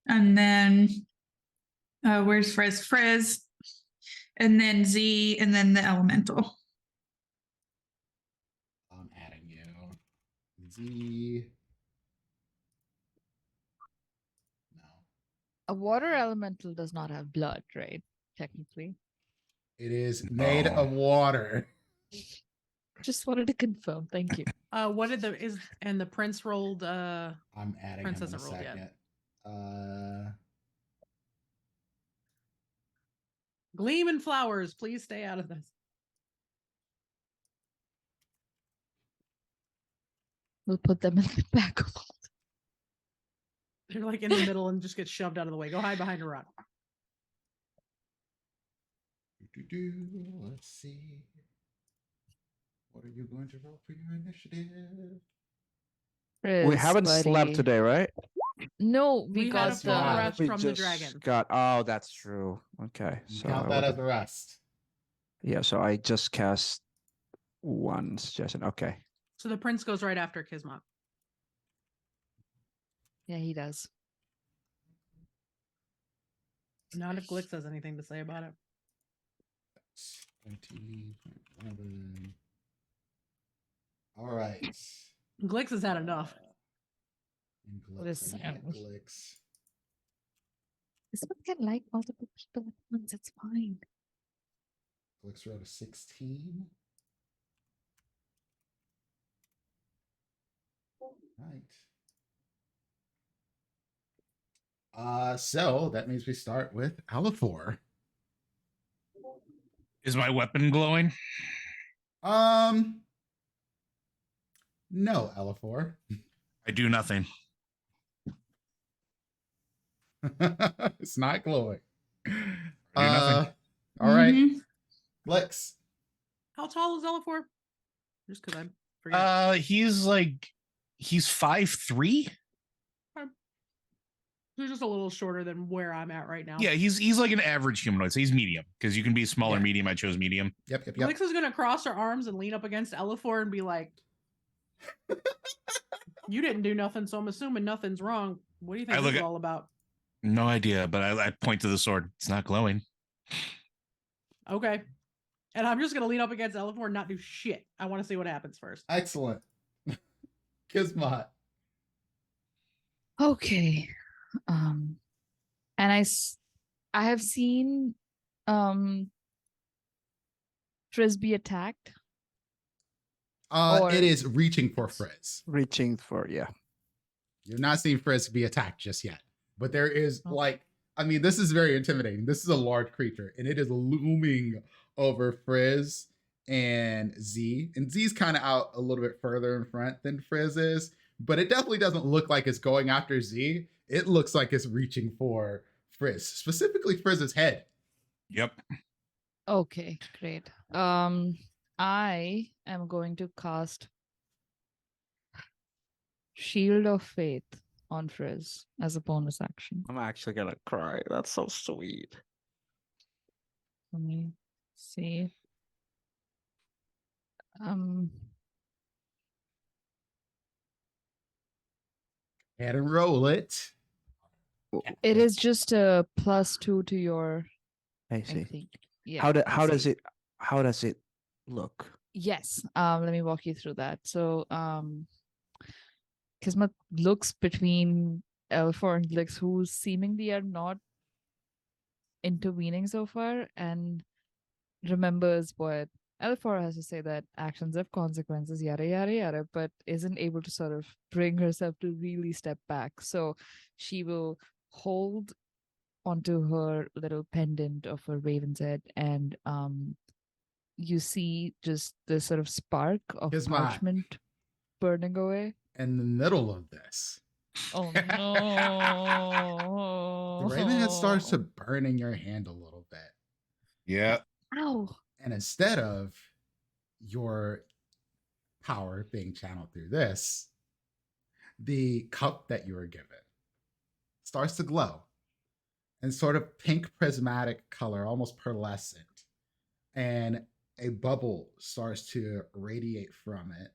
and then where's Frizz? Frizz, and then Z, and then the elemental. I'm adding you. Z. No. A water elemental does not have blood, right? Technically. It is made No. of water. Just wanted to confirm. Thank you. What did the prince rolled I'm adding Prince him in a hasn't rolled yet. second. Gleam and Flowers, please stay out of this. We'll put them in the back. They're like in the middle and just get shoved out of the way. Go hide behind a rock. Let's see. What are you going to roll for your initiative? We haven't slept buddy. today, right? No, we We had got a full the rest We from the just dragon. Got that's true. Okay, You so count I that as would've- a rest. yeah. So I just cast one suggestion. Okay. So the prince goes right after Kismet. Yeah, he does. Not if Glix has anything to say about it. 20, 11. All right. Glix has had enough. And Listen. Glix. This one can like multiple people at once. It's fine. Glix wrote a 16. Right. So that means we start with Alifor. Is my weapon glowing? No, Alifor. I do nothing. It's not glowing. I do nothing. All right. Mhm. Glix. How tall is Elafor? Just because I forget. He's 5'3". He's just a little shorter than where I'm at right now. Yeah, he's like an average humanoid. So he's medium because you can be smaller, Yeah. medium. I chose medium. Yep. Glix is gonna cross her arms and lean up against Elafor and be like, "You didn't do nothing, so I'm assuming nothing's wrong. What do you think I this look is at- all about?" No idea, but I point to the sword. It's not glowing. Okay. And I'm just gonna lean up against Elafor and not do shit. I want to see what happens first. Excellent. Kismet. Okay. And I have seen Frisbee attacked. Or- It is reaching for Frizz. Reaching for You're not seeing Frizz be attacked just yet, but there is Oh. like I mean, this is very intimidating. This is a large creature, and it is looming over Frizz and Z. And Z's kind of out a little bit further in front than Frizz is, but it definitely doesn't look like it's going after Z. It looks like it's reaching for Frizz, specifically Frizz's head. Yep. Okay, great. I am going to cast Shield of Faith on Frizz as a bonus action. I'm actually gonna cry. That's so sweet. Let me see. Um, Head and roll it. it is just a +2 to your, I I see. think. Yeah. How does AC. it how does it look? Yes. Let me walk you through that. So, Kismet looks between Elfor and Glix, who seemingly are not intervening so far, and remembers what Elfor has to say, that actions have consequences, yada yada yada, but isn't able to sort of bring herself to really step back. So she will hold onto her little pendant of a raven's head, and you see just this sort of spark of Kismet. parchment burning away. In the middle of this, Oh no. the raven head starts to burn in your hand a little bit. Yeah. Ow. And instead of your power being channeled through this, the cup that you were given starts to glow in sort of pink prismatic color, almost pearlescent. And a bubble starts to radiate from it.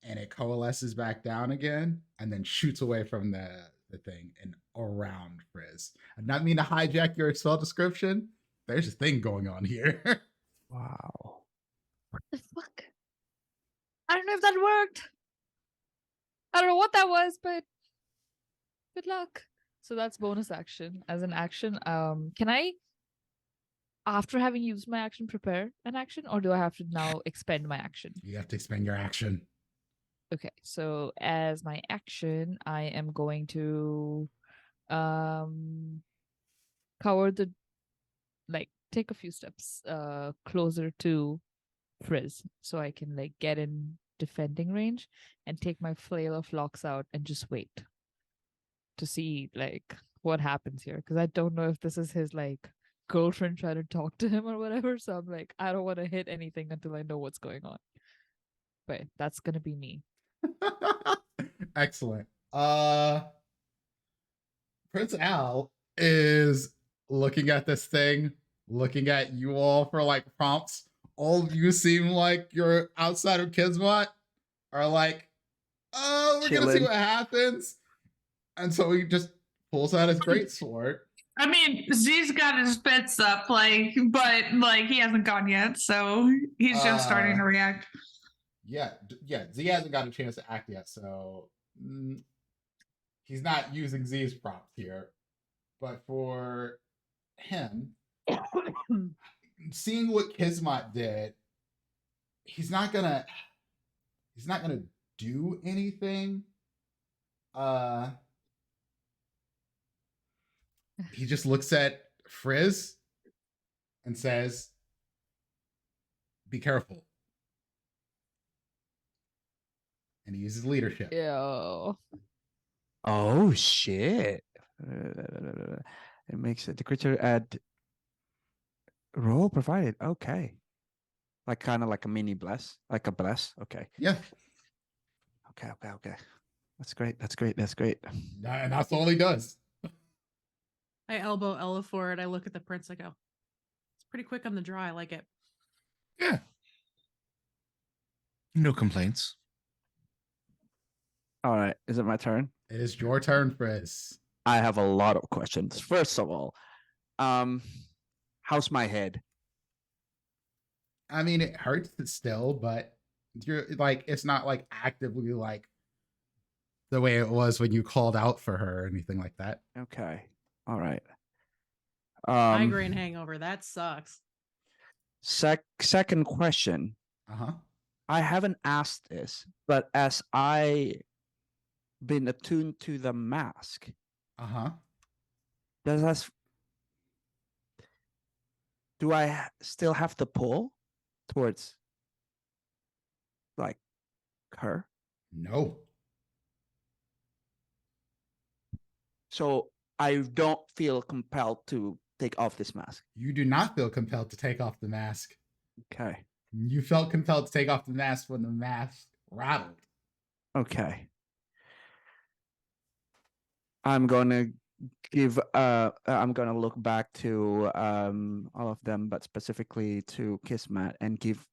And it coalesces back down again and then shoots away from the thing and around Frizz. I not mean to hijack your spell description. There's a thing going on here. Wow. What the fuck? I don't know if that worked. I don't know what that was, but good luck. So that's bonus action. As an action, can I, after having used my action, prepare an action, or do I have to now expend my action? You have to expend your action. Okay, so as my action, I am going to cover the, like, take a few steps closer to Frizz, so I can like get in defending range and take my flail of locks out and just wait to see like what happens here, because I don't know if this is his like girlfriend trying to talk to him or whatever. So I'm like, I don't want to hit anything until I know what's going on. But that's gonna be me. Excellent. Prince Al is looking at this thing, looking at you all for like prompts. All of you seem like you're outside of Kismet, are like, oh, we're gonna see Chilling. what happens. And so he just pulls out his greatsword. I mean, Z's got his bits up, like, but like he hasn't gone yet, so he's just starting to react. Yeah, Z hasn't got a chance to act yet, so he's not using Z's prompts here. But for him, seeing what Kismet did, he's not gonna do anything. He just looks at Frizz and says, "Be careful." And he uses leadership. Ew. Oh shit. It makes it the creature add roll provided. Okay. Like kind of like a mini bless. Like a bless. Okay. Yeah. Okay. That's great. And that's all he does. I elbow Ella forward. I look at the prince. I go, it's pretty quick on the draw. I like it. Yeah. No complaints. All right. Is it my turn? It is your turn, Frizz. I have a lot of questions. First of all, how's my head? I mean, it hurts still, but you're like, it's not like actively like the way it was when you called out for her or anything like that. Okay. All right. Migraine hangover. That sucks. Second question. Uh-huh. I haven't asked this, but as I been attuned to the mask, Uh-huh. Does us? Do I still have to pull towards like her? No. So I don't feel compelled to take off this mask. You do not feel compelled to take off the mask. Okay. You felt compelled to take off the mask when the mask rattled. Okay. I'm gonna I'm gonna look back to all of them, but specifically to Kismet, and give,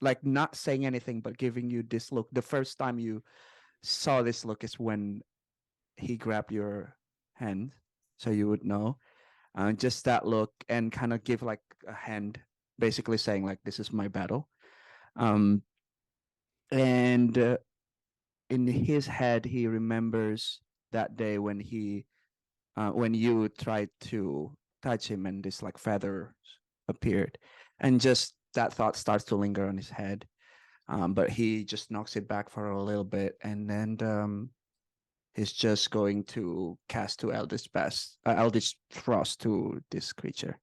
like, not saying anything but giving you this look. The first time you saw this look is when he grabbed your hand, so you would know. Just that look, and kind of give like a hand, basically saying like, this is my battle. And in his head, he remembers that day when when you tried to touch him and this like feathers appeared, and just that thought starts to linger on his head. But he just knocks it back for a little bit, and then he's just going to cast two Eldritch Frost to this creature.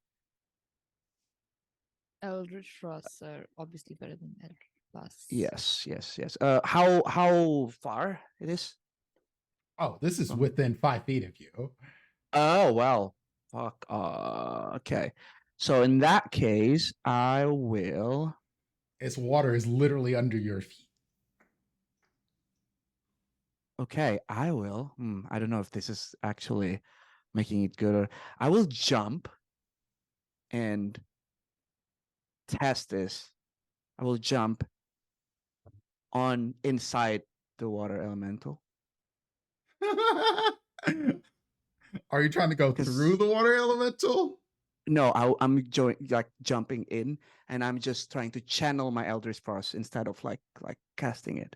Eldritch Frosts are obviously better than Eldritch Blasts. Yes. How far it is? Oh, this is within 5 feet of you. Oh, well, fuck. Okay. So in that case, I will. Its water is literally under your feet. Okay, I will. I don't know if this is actually making it good, or I will jump and test this. I will jump on inside the water elemental. Are you trying to go 'Cause- through the water elemental? No, I'm jumping in, and I'm just trying to channel my Eldritch Frost instead of like casting it.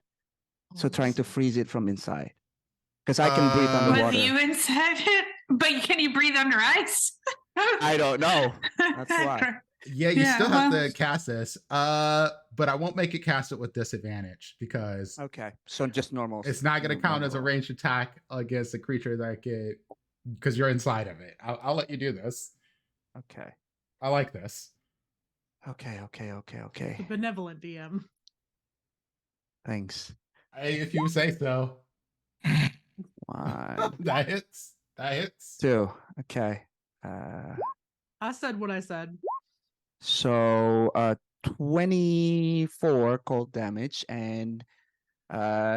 So trying to freeze it from inside, because I can breathe Uh, underwater. With you inside it, but can you breathe under ice? I don't know. That's why. Yeah, you Yeah, still have well- to cast this. But I won't make it cast it with disadvantage because Okay, so just normal. it's not going to count as a normal. ranged attack against a creature that get because you're inside of it. I'll let you do this. Okay. I like this. Okay. The benevolent DM. Thanks. Hey, if you say so. 1, That hits. That hits. 2. Okay. I said what I said. So 24 cold damage, and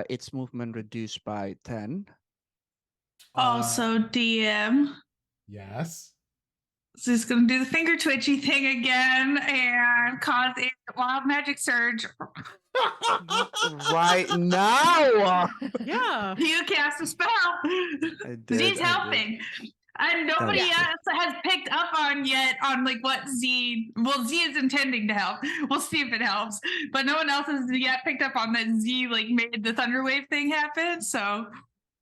its movement reduced by 10. Also, DM. Yes. So he's going to do the finger twitchy thing again and cause a wild magic surge. Right now. Yeah. You cast a spell. I did, Z's I helping. And nobody Okay. else has picked up on yet on like what Z. Well, Z is intending to help. We'll see if it helps. But no one else has yet picked up on that Z like made the thunder wave thing happen. So,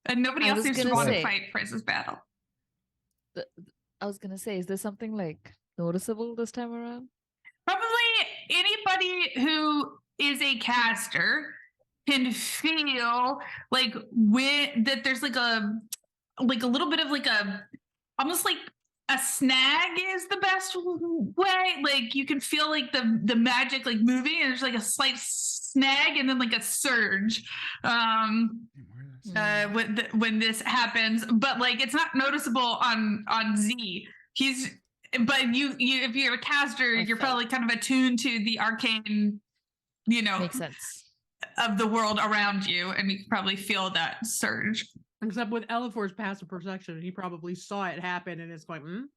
and nobody I else was seems to gonna want to say- fight Princess Battle. I was gonna say, is there something like noticeable this time around? Probably anybody who is a caster can feel like that there's like a little bit of like a almost like a snag is the best way. Like you can feel like the magic like moving, and there's like a slight snag and then like a surge. When this happens, but like it's not noticeable on Z. But you if you're a caster, you're probably kind of attuned to the arcane, Makes sense. of the world around you, and you can probably feel that surge. Except with Elifor's passive perception, he probably saw it happen and it's going,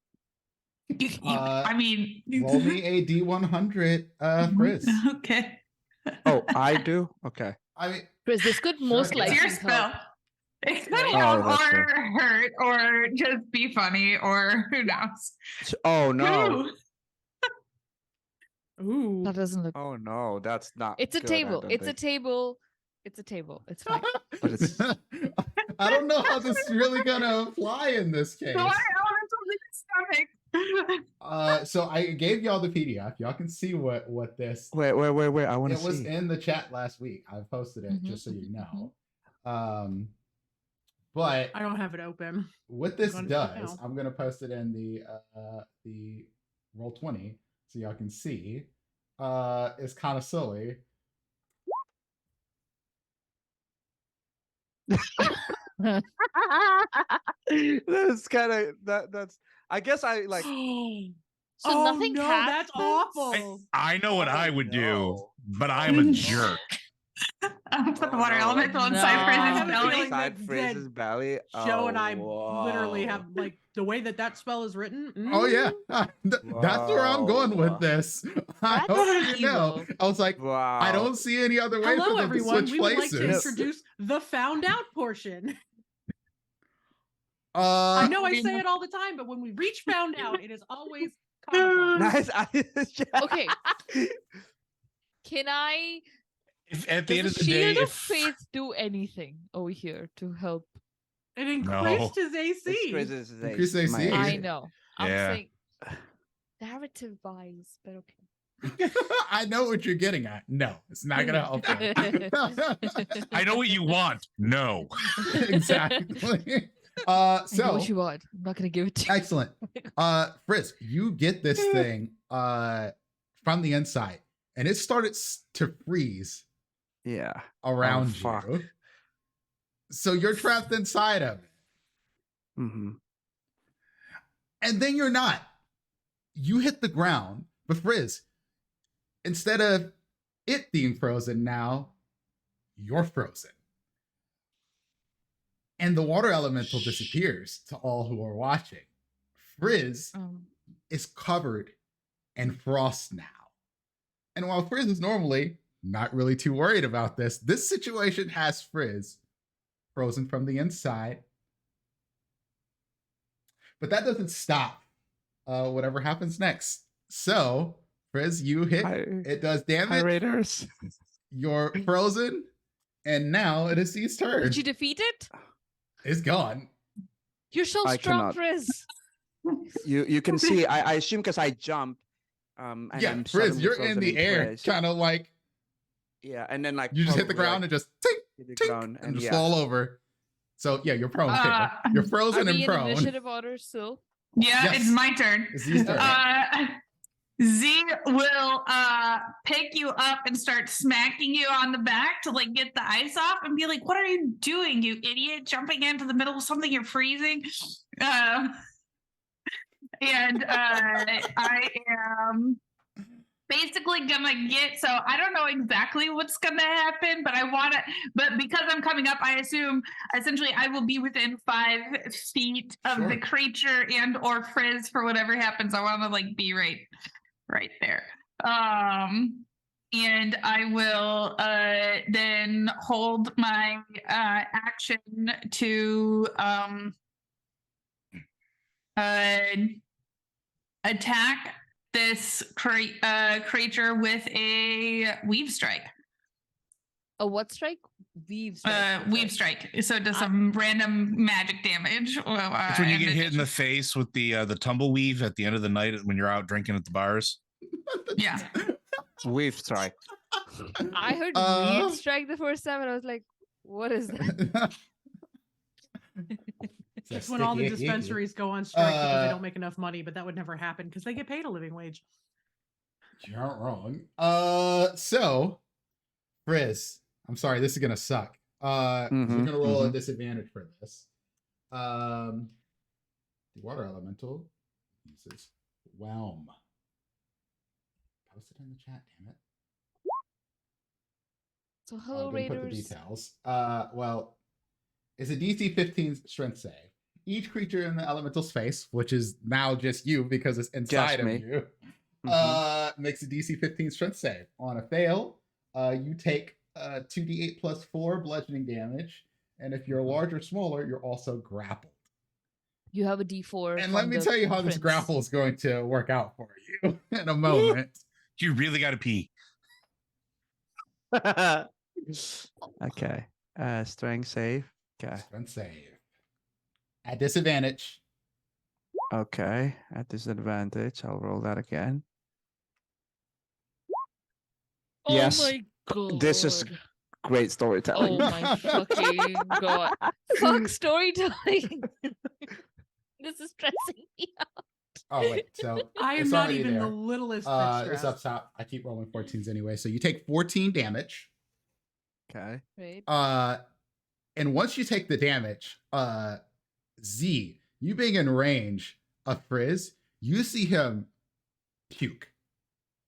I mean, Roll me a D100, Frizz. Okay. Oh, I do? Okay. I mean, Chris, this could Sure, most yeah. It's likely your help. spell. It could Right. help Oh, that's or hurt or just be funny or who knows. Oh no. Who? ooh. That doesn't look. Oh no, that's not. It's a good, I table. don't It's a think. table. It's a table. It's fine. But it's- I don't know how this is really gonna fly in this case. The water elemental in the stomach. So I gave y'all the PDF. Y'all can see what this. Wait. I want It to was see. in the chat last week. I posted it Mhm, just so you mhm, know. But I don't have it open. what this gonna check does, now. I'm gonna post it in the Roll20 so y'all can see. It's kind of silly. That's kind of that's. I guess I like. So Oh, nothing no, that's happens? awful. I know what Oh, I would do, no. but I'm a Oh, jerk. I'm put the Oh, water no, elemental like- inside No. Frizz's I have a belly. feeling Inside that Frizz's belly. Joe and I Oh, literally wow. have like the way that spell is written. Oh yeah, mm, that's where I'm going with Wow. this. I That's hope you know. evil. I was like, Wow. I don't see any other way for Hello, them everyone. to We switch would like to places. introduce the found out portion. Uh, I know I say it all the time, but when we reach found out, it is always comical. Nice. Okay. Can I? If at the end Does of the the day, shield of if faith do anything over here to help? It increased his AC. It's Frizz's Increase AC, AC. my I AC. know. I'm Yeah. saying narrative wise, but okay. I know what you're getting at. No, it's not gonna help you. I know what you want. No. Exactly. I know So what you want. I'm not gonna give it to you. excellent. Frizz, you get this thing from the inside, and it started to freeze Yeah. around fuck. you. So you're trapped inside of it. Mm-hmm. And then you're not. You hit the ground, but Frizz, instead of it being frozen now, you're frozen. And the water elemental disappears to all who are watching. Frizz is covered in frost now. And while Frizz is normally not really too worried about this situation has Frizz frozen from the inside. But that doesn't stop whatever happens next. So, Frizz, you hit. It does Hi, damage. Raiders. You're frozen. And now it is C's turn. Did you defeat it? It's gone. You're so I strong, cannot. Frizz. You can see. I assume because I jumped. And Yeah, I'm Frizz, suddenly you're in frozen the air, place. kind of like Yeah, and then like you just hit the probably, ground like, and just tink, hit the tink, ground, and just yeah. fall over. So yeah, you're prone. Kayla. You're Are frozen and we in prone. initiative order still? Yeah, Yes. it's my turn. It's Z's turn. Z will pick you up and start smacking you on the back to like get the ice off and be like, "What are you doing, you idiot? Jumping into the middle of something you're freezing." And I am basically gonna get, so I don't know exactly what's gonna happen, but I want to, but because I'm coming up, I assume essentially I will be within 5 feet of Sure. the creature and or Frizz for whatever happens. I want to like be right there. And I will then hold my action to attack this creature with a weave strike. A what strike? Weave strike. Weave strike. So it does some random magic damage. It's when you and get it- hit in the face with the tumbleweave at the end of the night when you're out drinking at the bars. Yeah. Weave strike. I heard weave strike the first time and I was like, what is that? It's when all the dispensaries go on strike because they don't make enough money, but that would never happen because they get paid a living wage. You aren't wrong. So, Frizz, I'm sorry, this is gonna suck. You're gonna roll a disadvantage for this. The water elemental uses whelm. Post it in the chat, damn it. So hello, Didn't put the Raiders. details. Well, it's a DC 15 strength save. Each creature in the elemental's face, which is now just you because it's inside of me. you, makes a DC 15 strength save. On a fail, you take 2d8 plus 4 bludgeoning damage, and if you're large or smaller, you're also grappled. You have a D4. And let me tell you how this grapple is going to work out for you in a moment. You really got to pee. Okay. Strength save. Okay. Strength save. At disadvantage. Okay. At disadvantage, I'll roll that again. Oh Yes. my god. This is great storytelling. Oh my fucking god. Fuck storytelling. This is stressing me out. Oh wait, so I am it's not already even there. the littlest bit It's up stressed. top. I keep rolling 14s anyway, so you take 14 damage. Okay. Right. And once you take the damage, Z, you being in range of Frizz, you see him puke.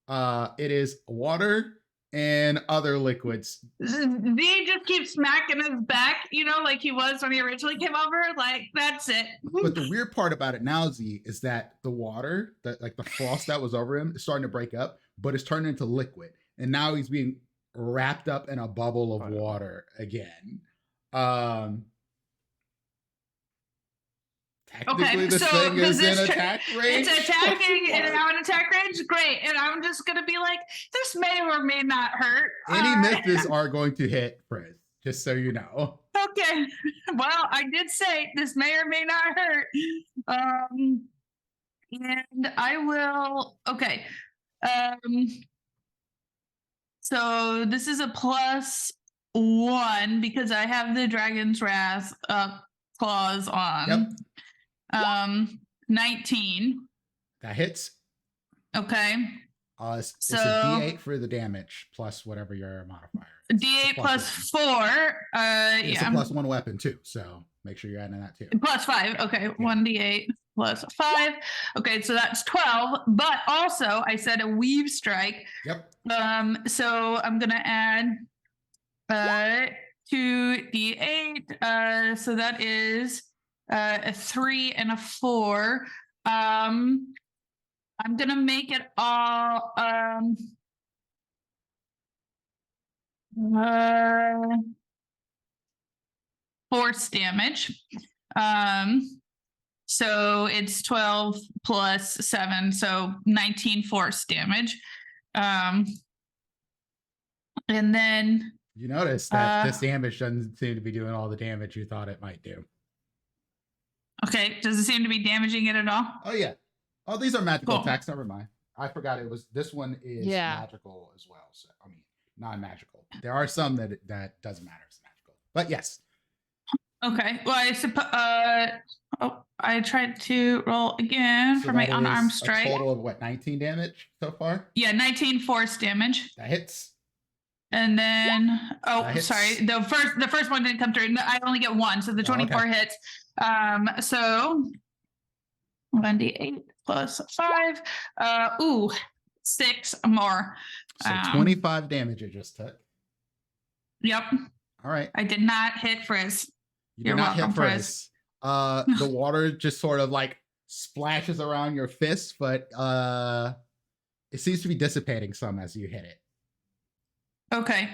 It is water and other liquids. Z just keeps smacking his back, like he was when he originally came over. Like, that's it. But the weird part about it now, Z, is that the water, that like the frost that was over him, is starting to break up, but it's turning into liquid. And now he's being wrapped up in a bubble of water again. Technically, this thing is in attack range. It's attacking and now in attack range. Great. And I'm just going to be like, this may or may not hurt. Any misses are going to hit Frizz, just so you know. Okay. Well, I did say this may or may not hurt. And I will. Okay. So this is a +1 because I have the Dragon's Wrath clause on. Yep. 19. That hits. Okay. It's So- a D8 for the damage plus whatever your modifier is. D8 It's a plus +1. 4. It's a +1 weapon too, so make sure you're adding that too. +5. Okay. 1d8 plus 5. Okay, so that's 12. But also I said a weave strike. Yep. So I'm gonna add 2d8. So that is a 3 and a 4. I'm gonna make it all force damage. So it's 12 plus 7, so 19 force damage. And then You notice that this damage doesn't seem to be doing all the damage you thought it might do. okay, does it seem to be damaging it at all? Oh yeah. Oh, these are magical Cool. attacks. Never mind. I forgot it was. This one is Yeah. magical as well. So I mean, non-magical. There are some that doesn't matter. It's magical. But yes. Okay. Well, I suppose. I tried to roll again So for my that unarmed is strike. A total of what? 19 damage so far. Yeah, 19 force damage, That hits. and then That hits. sorry, the first one didn't come through. No, I only get one, so the 24 hits. So 1d8 plus 5. 6 more. So 25 damage it just took. Yep, All right. I did not hit Frizz. You You're did not welcome, hit Frizz. The water just sort of like splashes around your fist, but it seems to be dissipating some as you hit it. Okay.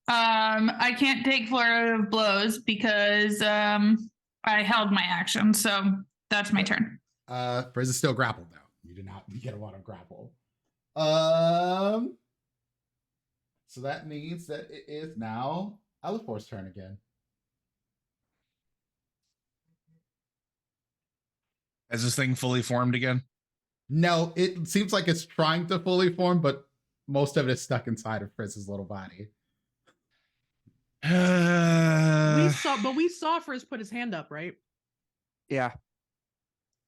I can't take flurry of blows because I held my action, so that's my turn. Frizz is still grappled though. You did not get a lot of grapple. So that means that it is now Alifor's turn again. Has this thing fully formed again? No, it seems like it's trying to fully form, but most of it is stuck inside of Frizz's little body. We saw Frizz put his hand up, right? Yeah.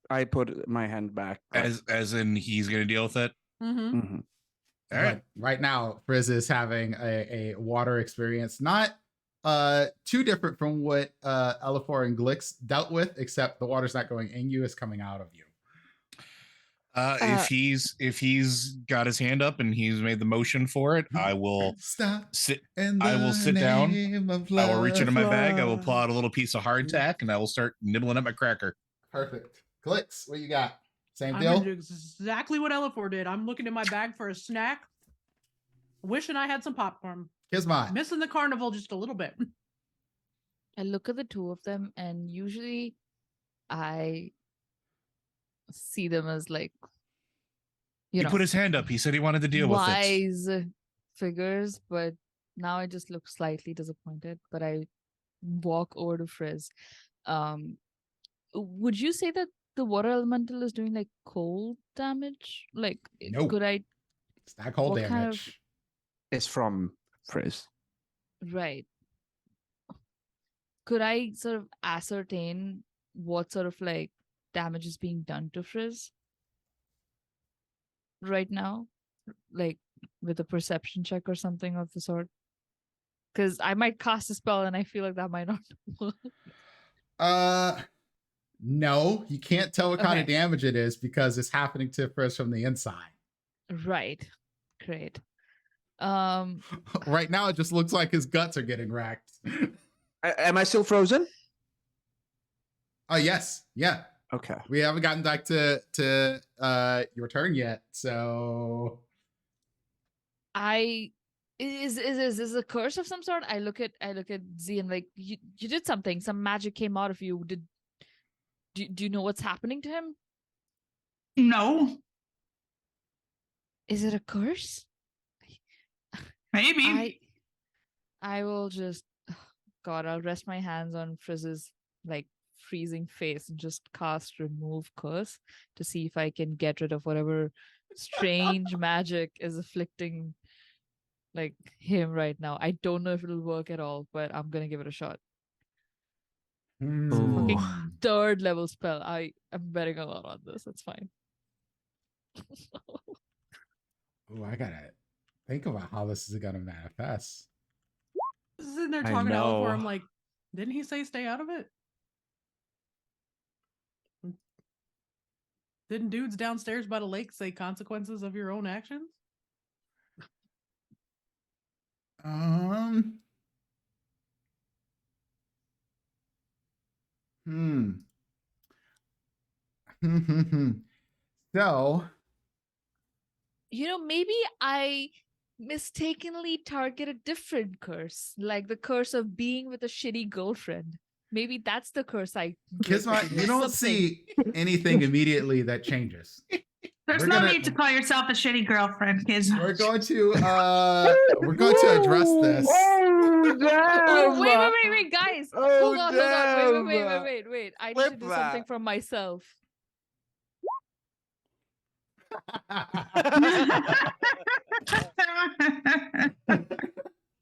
I put my hand back. as in he's gonna deal with it. Mm-hmm. Mhm. All right. But right now, Frizz is having a water experience, not too different from what Alifor and Glix dealt with, except the water's not going in you, it's coming out of you. If he's got his hand up and he's made the motion for it, I will Stop. sit. In I will the sit down. name of I will reach into my love. bag. I will pull out a little piece of hardtack and I will start nibbling at my cracker. Perfect. Glix, what you got? Same I'm deal? gonna do exactly what Elifor did. I'm looking in my bag for a snack, wishing I had some popcorn. Kismon. Missing the carnival just a little bit. I look at the two of them, and usually I see them as like, He put his hand up. He said he wanted to deal with it. wise figures, but now I just look slightly disappointed. But I walk over to Frizz. Would you say that the water elemental is doing like cold damage? Like, Nope. could I? It's not cold what kind of- damage. It's from Frizz. Right. Could I sort of ascertain what sort of like damage is being done to Frizz right now? Like with a perception check or something of the sort? Because I might cast a spell and I feel like that might not work. No, you can't tell what kind of Okay. damage it is because it's happening to Frizz from the inside. Right. Great. Right now, it just looks like his guts are getting racked. Am I still frozen? Oh yes, yeah. Okay. We haven't gotten back to your turn yet, so Is this a curse of some sort? I look at Z and like you did something. Some magic came out of you. Do you know what's happening to him? No, Is it a curse? maybe. I will just God, I'll rest my hands on Frizz's like freezing face and just cast remove curse to see if I can get rid of whatever strange magic is afflicting like him right now. I don't know if it'll work at all, but I'm gonna give it a shot. Fucking Ooh. third level spell. I'm betting a lot on this. That's fine. ooh, I gotta think about how this is gonna manifest. Sitting there I talking to Alvor, I'm know. like, didn't he say stay out of it? Didn't dudes downstairs by the lake say consequences of your own actions? So, Maybe I mistakenly target a different curse, like the curse of being with a shitty girlfriend. Maybe that's the curse I give Kisma, to you or don't something. see anything immediately that changes. There's We're no gonna- need to call yourself a shitty girlfriend, kids. We're going to address this. Oh, Oh, wait, guys. Oh, Hold on. damn. Wait. I need Flip to do something that. for myself.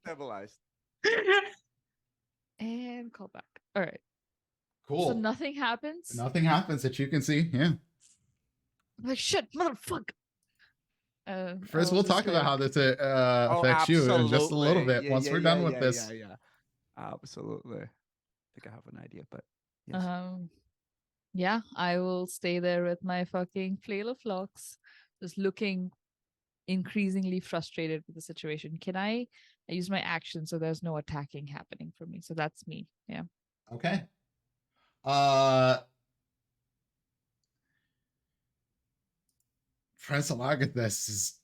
Stabilized. And call back. All right. Cool. So nothing happens. Nothing happens that you can see. Yeah. I'm like, shit, motherfucker. Frizz, I'll we'll just talk about like- how this affects you in just a little bit once we're done with this. Yeah. Absolutely. I think I have an idea, but yes. Yeah, I will stay there with my fucking flail of locks, just looking increasingly frustrated with the situation. Can I use my action so there's no attacking happening for me? So that's me. Yeah. Okay. Prince Alagathus is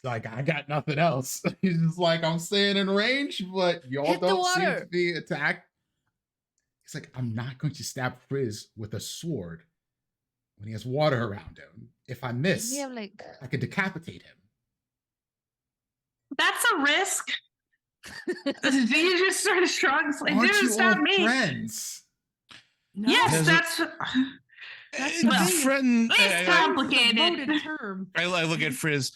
like, I got nothing else. He's just like, I'm staying in range, but y'all Hit the don't seem water. to be attacked. He's like, I'm not going to stab Frizz with a sword when he has water around him. If I miss, We have like I could decapitate him. That's a risk. You just sort of shrugs like, Aren't dude, you stop all me. friends? No, Yes, There's a- that's that's well, friend. it's Friends is a complicated. loaded term. I look at Frizz.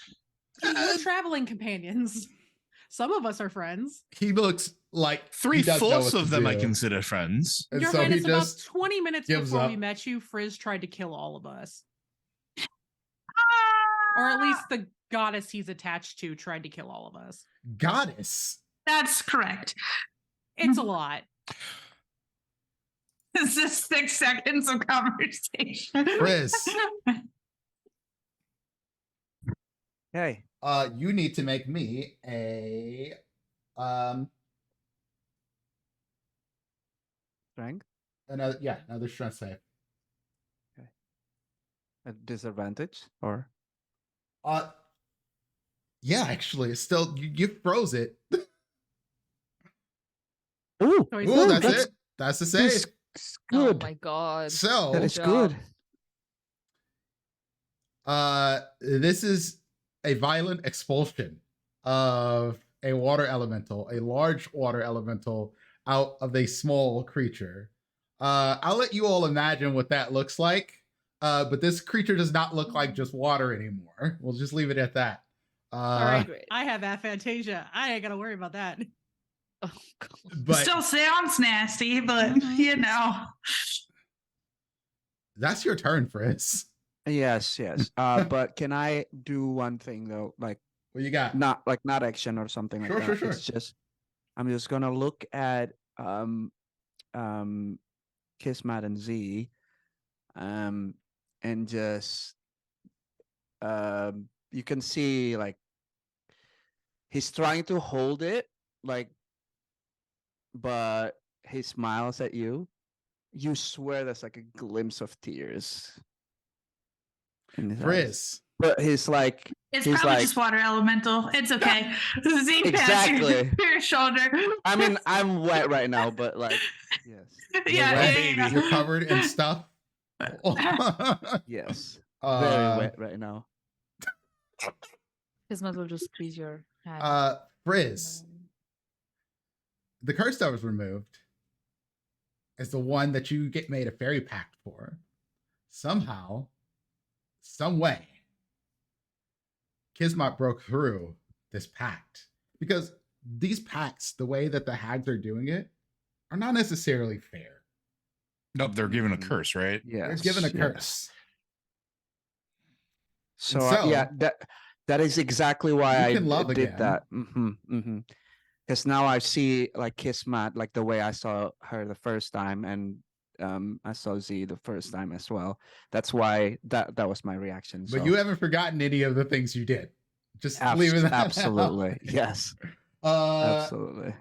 We're traveling companions. Some of us are friends. He looks like he does know Three-fourths what to of them I do. consider friends. And Your so he Highness, about just 20 minutes gives before we up. met you, Frizz tried to kill all of us. Or at least the goddess he's attached to tried to kill all of us. goddess. That's correct. It's a lot. This is 6 seconds of conversation. Frizz. Hey. You need to make me a Strength? another strength save. A disadvantage? Or Yeah, actually, it's still you froze it. Ooh, So he's Ooh, not- that's it. That's the save. that's oh good. my god. So That is job. good. this is a violent expulsion of a water elemental, a large water elemental out of a small creature. I'll let you all imagine what that looks like. But this creature does not look like just water anymore. We'll just leave it at that. All right, great. I have aphantasia. I ain't gotta worry about that. Oh, God. But Still sounds nasty, but you know. that's your turn, Frizz. Yes, yes. But can I do one thing though? Like What you got? not action or something like Sure, that. sure, sure. It's just I'm just gonna look at Kismat and Z, and just you can see like he's trying to hold it, like, but he smiles at you. You swear there's like a glimpse of tears in his eyes. Frizz. But he's like, It's he's probably like, just water elemental. It's okay. Z Exactly. your shoulder. I mean, I'm wet right now, but like, yes, yeah, wet, yeah. You're covered in stuff. yes, very wet right now. Kismet will just squeeze your hand. Frizz. The curse that was removed is the one that you get made a fairy pact for. Somehow, some way, Kismet broke through this pact. Because these pacts, the way that the hags are doing it, are not necessarily fair. Nope, they're given a curse, right? Yeah, They're given a curse. So, yeah, that is exactly why you I can love did again. that. Because now I see like Kismet like the way I saw her the first time, and I saw Z the first time as well. That's why that was my reaction. But so. you haven't forgotten any of the things you did. Just leave it that out. Absolutely, yes. Absolutely.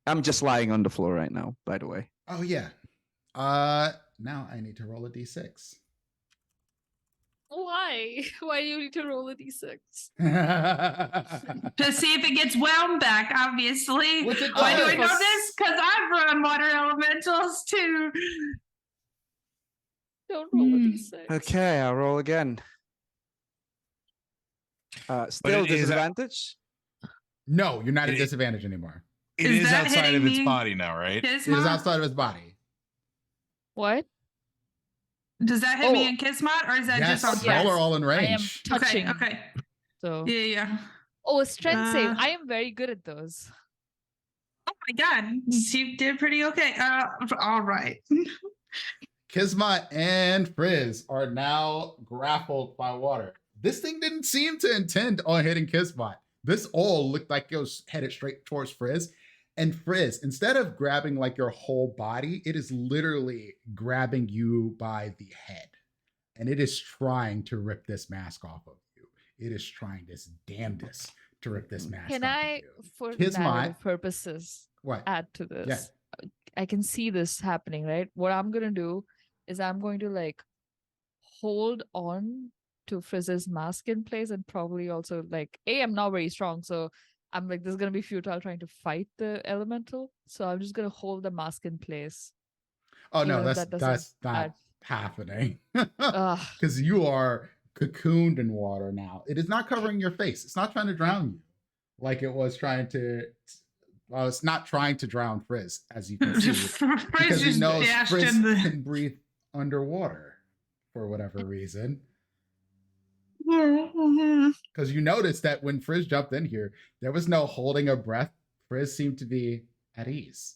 I'm just lying on the floor right now, by the way. Oh yeah. Now I need to roll a d6. Why? Why do you need to roll a d6? To see if it gets wound back, obviously. Which it Why do I does. know this? Because I've run water elementals too. Don't roll a d6. Okay, I'll roll again. Still it is disadvantage? No, you're not at It- disadvantage anymore. It Is is that outside of hitting its me? body now, right? It is Kismet? outside of his body. What? Does that hit me Oh. in Kismet, or is that Yes, just on y'all Frizz? are all in I am range. touching. Okay. So. Yeah. Oh, a strength save. Uh, I am very good at those. Oh my god, you did pretty okay. All right. Kismet and Frizz are now grappled by water. This thing didn't seem to intend on hitting Kismet. This all looked like it was headed straight towards Frizz. And Frizz, instead of grabbing like your whole body, it is literally grabbing you by the head. And it is trying to rip this mask off of you. It is trying its damnedest to rip this mask Can off I, of you. for Kismet. narrative purposes, What? add to this? I can see this happening, right? What I'm gonna do is I'm going to like hold on to Frizz's mask in place, and probably also like I'm not very strong, so I'm like, this is gonna be futile trying to fight the elemental. So I'm just gonna hold the mask in place. Oh no, Even if that's that doesn't not add- happening. Ugh. Because you are cocooned in water now. It is not covering your face. It's not trying to drown you like it was trying to. Well, it's not trying to drown Frizz, as you can see, Frizz because he just knows dashed Frizz in the. can breathe underwater for whatever reason. Because you noticed that when Frizz jumped in here, there was no holding a breath. Frizz seemed to be at ease.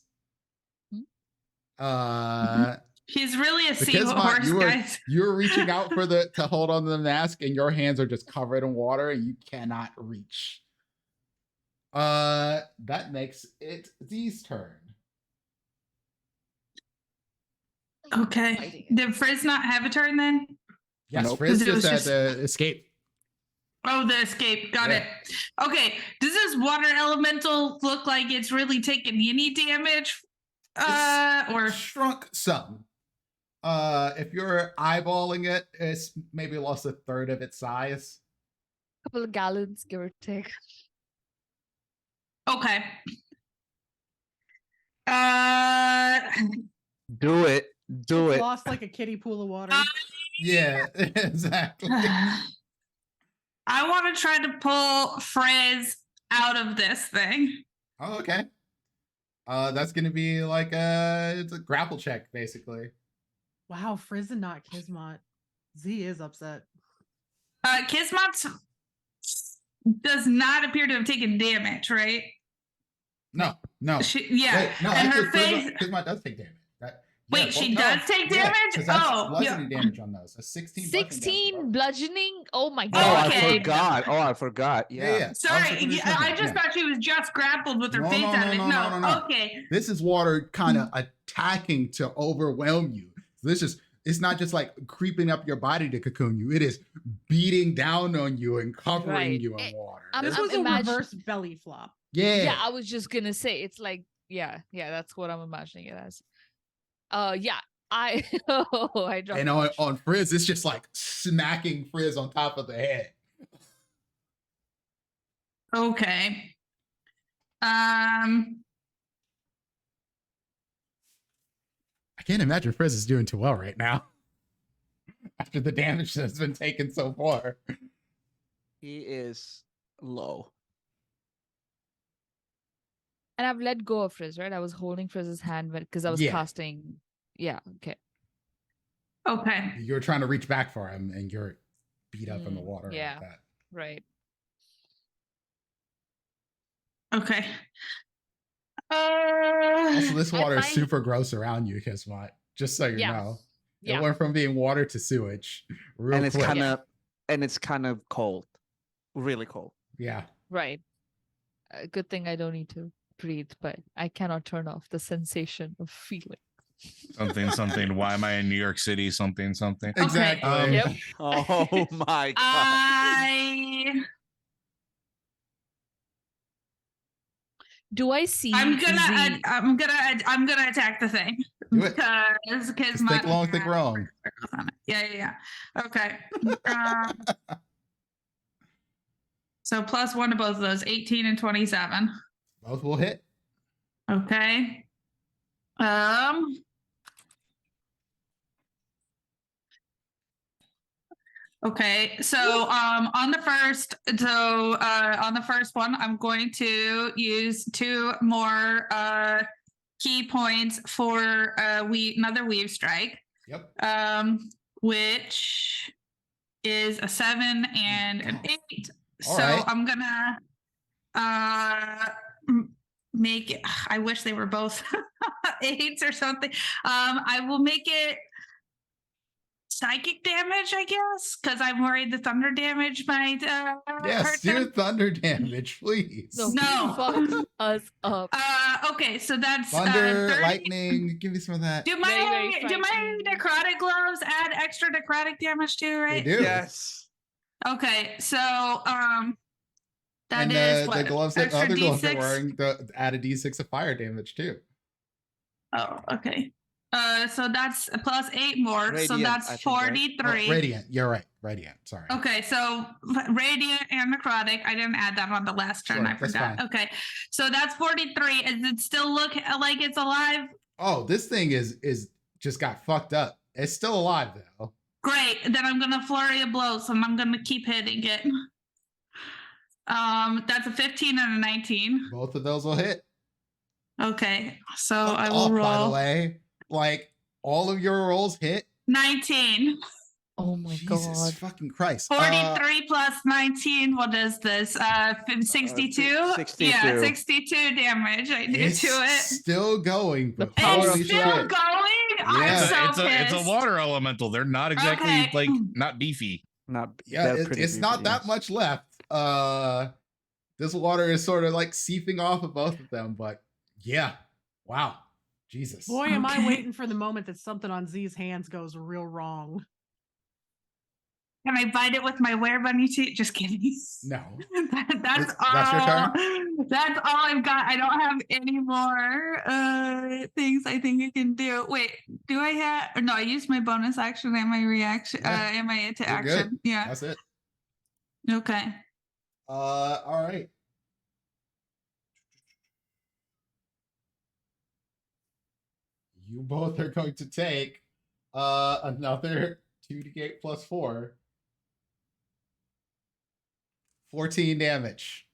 He's really a Because seahorse, guys. you were reaching out for to hold on to the mask, and your hands are just covered in water, and you cannot reach. That makes it Z's turn. Okay. Did Frizz not have a turn then? Yes, Nope. Frizz Because it just was had to escape. Oh, the escape. Got Yeah. it. Okay. Does this water elemental look like it's really taking any damage? Or Shrunk some. If you're eyeballing it, it's maybe lost a third of its size. Couple of gallons, give or take. okay. Do it. Do It's it. lost like a kiddie pool of water. Yeah, exactly. I want to try to pull Frizz out of this thing. Oh, okay. That's gonna be like it's a grapple check, basically. Wow, Frizz and not Kismet. Z is upset. Kismet does not appear to have taken damage, right? No. Yeah, Wait, no, and actually, her face. Charisma does take damage. Wait, she does take damage? Because that's Oh, bludgeoning damage on those. A 16 bludgeoning damage 16 above. bludgeoning. Oh my Oh, god. Okay. I forgot. Oh, I forgot. Yeah. Yeah. Sorry, Obstacle I resistance, just thought she was just grappled with her No, face no, on no, it. no, No, no, no. okay. This is water kind of attacking to overwhelm you. So it's not just like creeping up your body to cocoon you. It is beating down on you and covering Right. you in water. This I'm was a imagine- reverse belly flop. Yeah, I was just gonna say it's like yeah, that's what I'm imagining it as. Yeah, I I dropped. And on Frizz, it's just like smacking Frizz on top of the head. Okay. I can't imagine Frizz is doing too well right now. After the damage that's been taken so far. He is low. And I've let go of Frizz, right? I was holding Frizz's hand because I was Yeah. casting. Yeah, okay. Okay. You're trying to reach back for him and you're beat up in the Mm, water yeah. like that. Right. Okay. Also, this I water is find- super gross around you, Kismat. Just so you Yeah. know. Yeah. It went from being water to sewage. Real And it's quick. kind of cold. Really cold. Yeah. Right. Good thing I don't need to breathe, but I cannot turn off the sensation of feeling. Something. Why am I in New York City? Something. Exactly. Yep. Oh my god. Do I see? I'm gonna Z- attack the thing Do it. because Just think long, think wrong. Yeah. Okay. So +1 to both of those, 18 and 27. Both will hit. Okay. Okay, so on the first one, I'm going to use 2 more key points for another weave strike. Yep. Which is a 7 and an 8. All So right. I'm gonna make it. I wish they were both 8s or something. I will make it psychic damage, I guess, because I'm worried the thunder damage might Yes, hurt do them. thunder damage, please. No. Fuck us up. Okay, so that's Thunder, 30. lightning, give me some of that. Do Very, very my frightening. necrotic gloves add extra necrotic damage too, They right? do. Yes. Okay, so that And is the what, gloves that extra other gloves are D6? wearing add a D6 of fire damage too. Oh, okay. So that's +8 more, so Radiant, that's I think, right? 43. Oh, Radiant, you're right. Radiant, sorry. Okay, so radiant and necrotic. I didn't add that on the last turn. Sure, I that's forgot. fine. Okay, so that's 43. Does it still look like it's alive? Oh, this thing is just got fucked up. It's still alive though. Great. Then I'm gonna flurry of blows, and I'm gonna keep hitting it. That's a 15 and a 19. Both of those will hit. Okay, so Fuck I will off, by the roll way. Like all of your rolls hit. 19. Oh my Jesus god. fucking Christ. 43 plus 19. What is this? 62? 62. Yeah, 62 damage. I did It's to it. still going, The but power It's holy of still shit. going. I'm Yeah. so it's a pissed. water elemental. They're not exactly Okay. like not beefy. Not Yeah, they're pretty it's not beefy, that yes. much left. This water is sort of like seeping off of both of them, but yeah. Wow. Jesus. Boy, am I Okay. waiting for the moment that something on Z's hands goes real wrong. Can I bite it with my were bunny teeth? Just kidding. No. That's all. That's your turn? That's all I've got. I don't have any more things I think I can do. Wait, do I have? No, I used my bonus action and my reaction. Yeah, Am I into you're good. action? Yeah. That's it. Okay. All right. You both are going to take another 2d8 plus 4. 14 damage.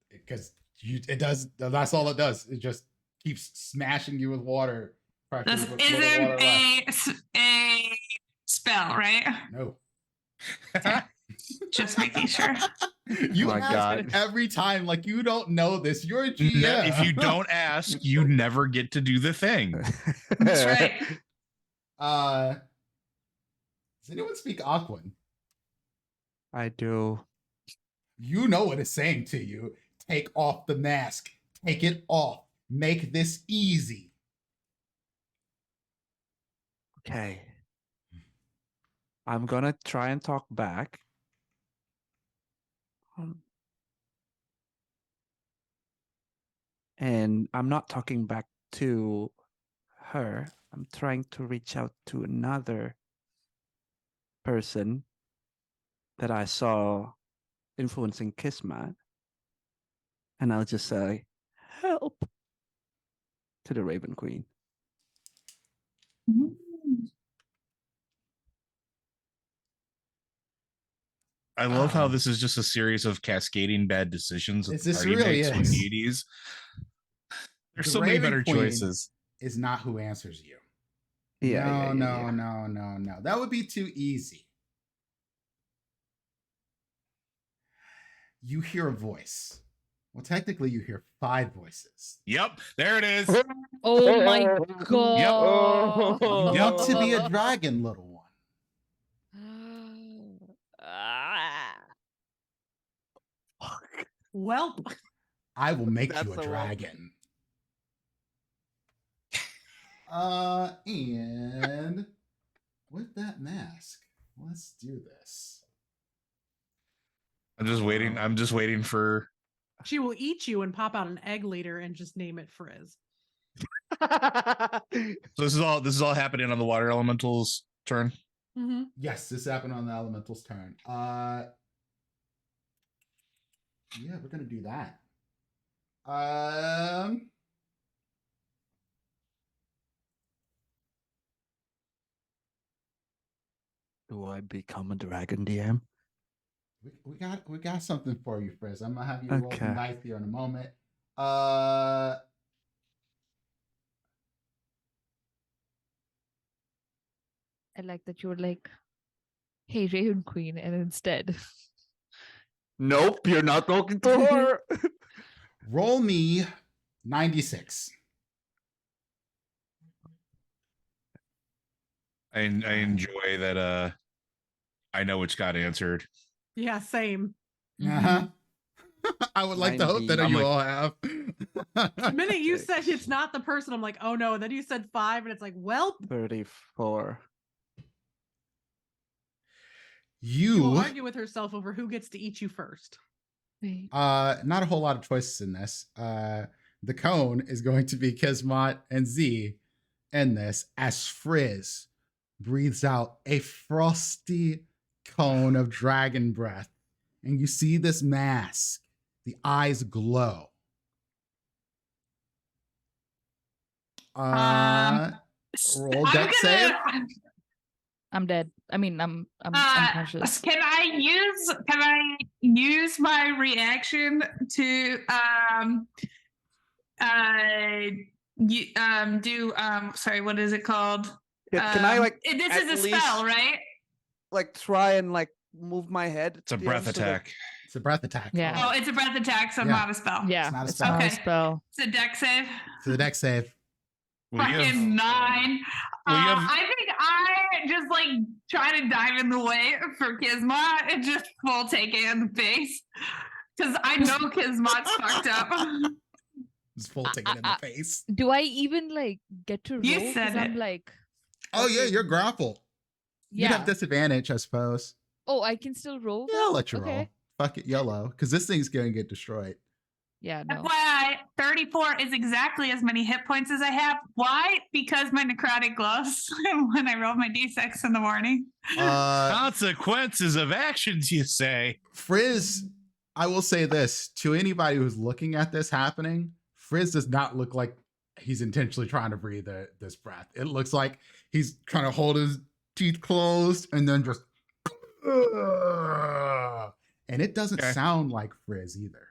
Because it does, that's all it does. It just keeps smashing you with water. pressure This with little isn't water left. a spell, right? No. Just making sure. You my ask God. every time like you don't know this. You're a GM. If you don't ask, you never get to do the thing. That's right. Does anyone speak Aquan? I do. You know what it's saying to you. Take off the mask. Take it off. Make this easy. Okay. I'm gonna try and talk back. And I'm not talking back to her. I'm trying to reach out to another person that I saw influencing Kismet. And I'll just say, help to the Raven Queen. Mm. I love how this is just a series of cascading bad decisions that the This party really makes when is. deities. There's The so many Raven better Queen choices. Is not who answers you. Yeah, No. That would be too easy. You hear a voice. Well, technically, you hear 5 voices. Yep, there it is. Oh my god. You want to be a dragon, little one. Well, I will make That's you a the one. dragon. And with that mask, let's do this. I'm just waiting. I'm just waiting for. she will eat you and pop out an egg later and just name it Frizz. So this is all happening on the water elemental's turn. Mm-hmm. Yes, this happened on the elemental's turn. Yeah, we're gonna do that. Do I become a dragon, DM? We got something for you, Frizz. I'm gonna have you roll some Okay. dice here in a moment. I like that you were like, hey, Raven Queen, and instead. Nope, you're not talking to her. Roll me 96. I enjoy that. I know which got answered. Yeah, same. Uh-huh. I would like to hope that 90. you I'm all have. The minute you said it's not the person, I'm like, oh no. And then you said 5, and it's like, well, 34. she will You argue with herself over who gets to eat you first. Wait. not a whole lot of choices in this. The cone is going to be Kismet and Z in this as Frizz breathes out a frosty cone of dragon breath. And you see this mask, the eyes glow. Roll I'm deck save. I'm dead. I mean, I'm unconscious. Can I use my reaction to do sorry, what is it called? Can I like this at is a least- spell, right? like try and like move my head? It's a DM, breath so that- attack. It's a breath attack. Yeah. Oh, it's a breath attack, so Yeah. not a spell. Yeah, not a it's spell. not a Okay. spell. It's a deck save. So the deck save. Well, you have- Fucking 9. well, you have- I think I just like try to dive in the way for Kismet and just full take it in the face. Because I know Kismet's fucked up. Just full ticket in the face. Do I even like get to roll? You 'Cause said I'm it. like, Oh yeah, you're grapple. You'd yeah. have disadvantage, I suppose. Oh, I can still roll. Yeah, I'll then? let you roll. Okay. Fuck it, YOLO. Because this thing's gonna get destroyed. Yeah, no. FYI, 34 is exactly as many hit points as I have. Why? Because my necrotic glows when I roll my d6 in the morning. Consequences of actions, you say? Frizz, I will say this to anybody who's looking at this happening, Frizz does not look like he's intentionally trying to breathe this breath. It looks like he's trying to hold his teeth closed and then just and it doesn't Okay. sound like Frizz either.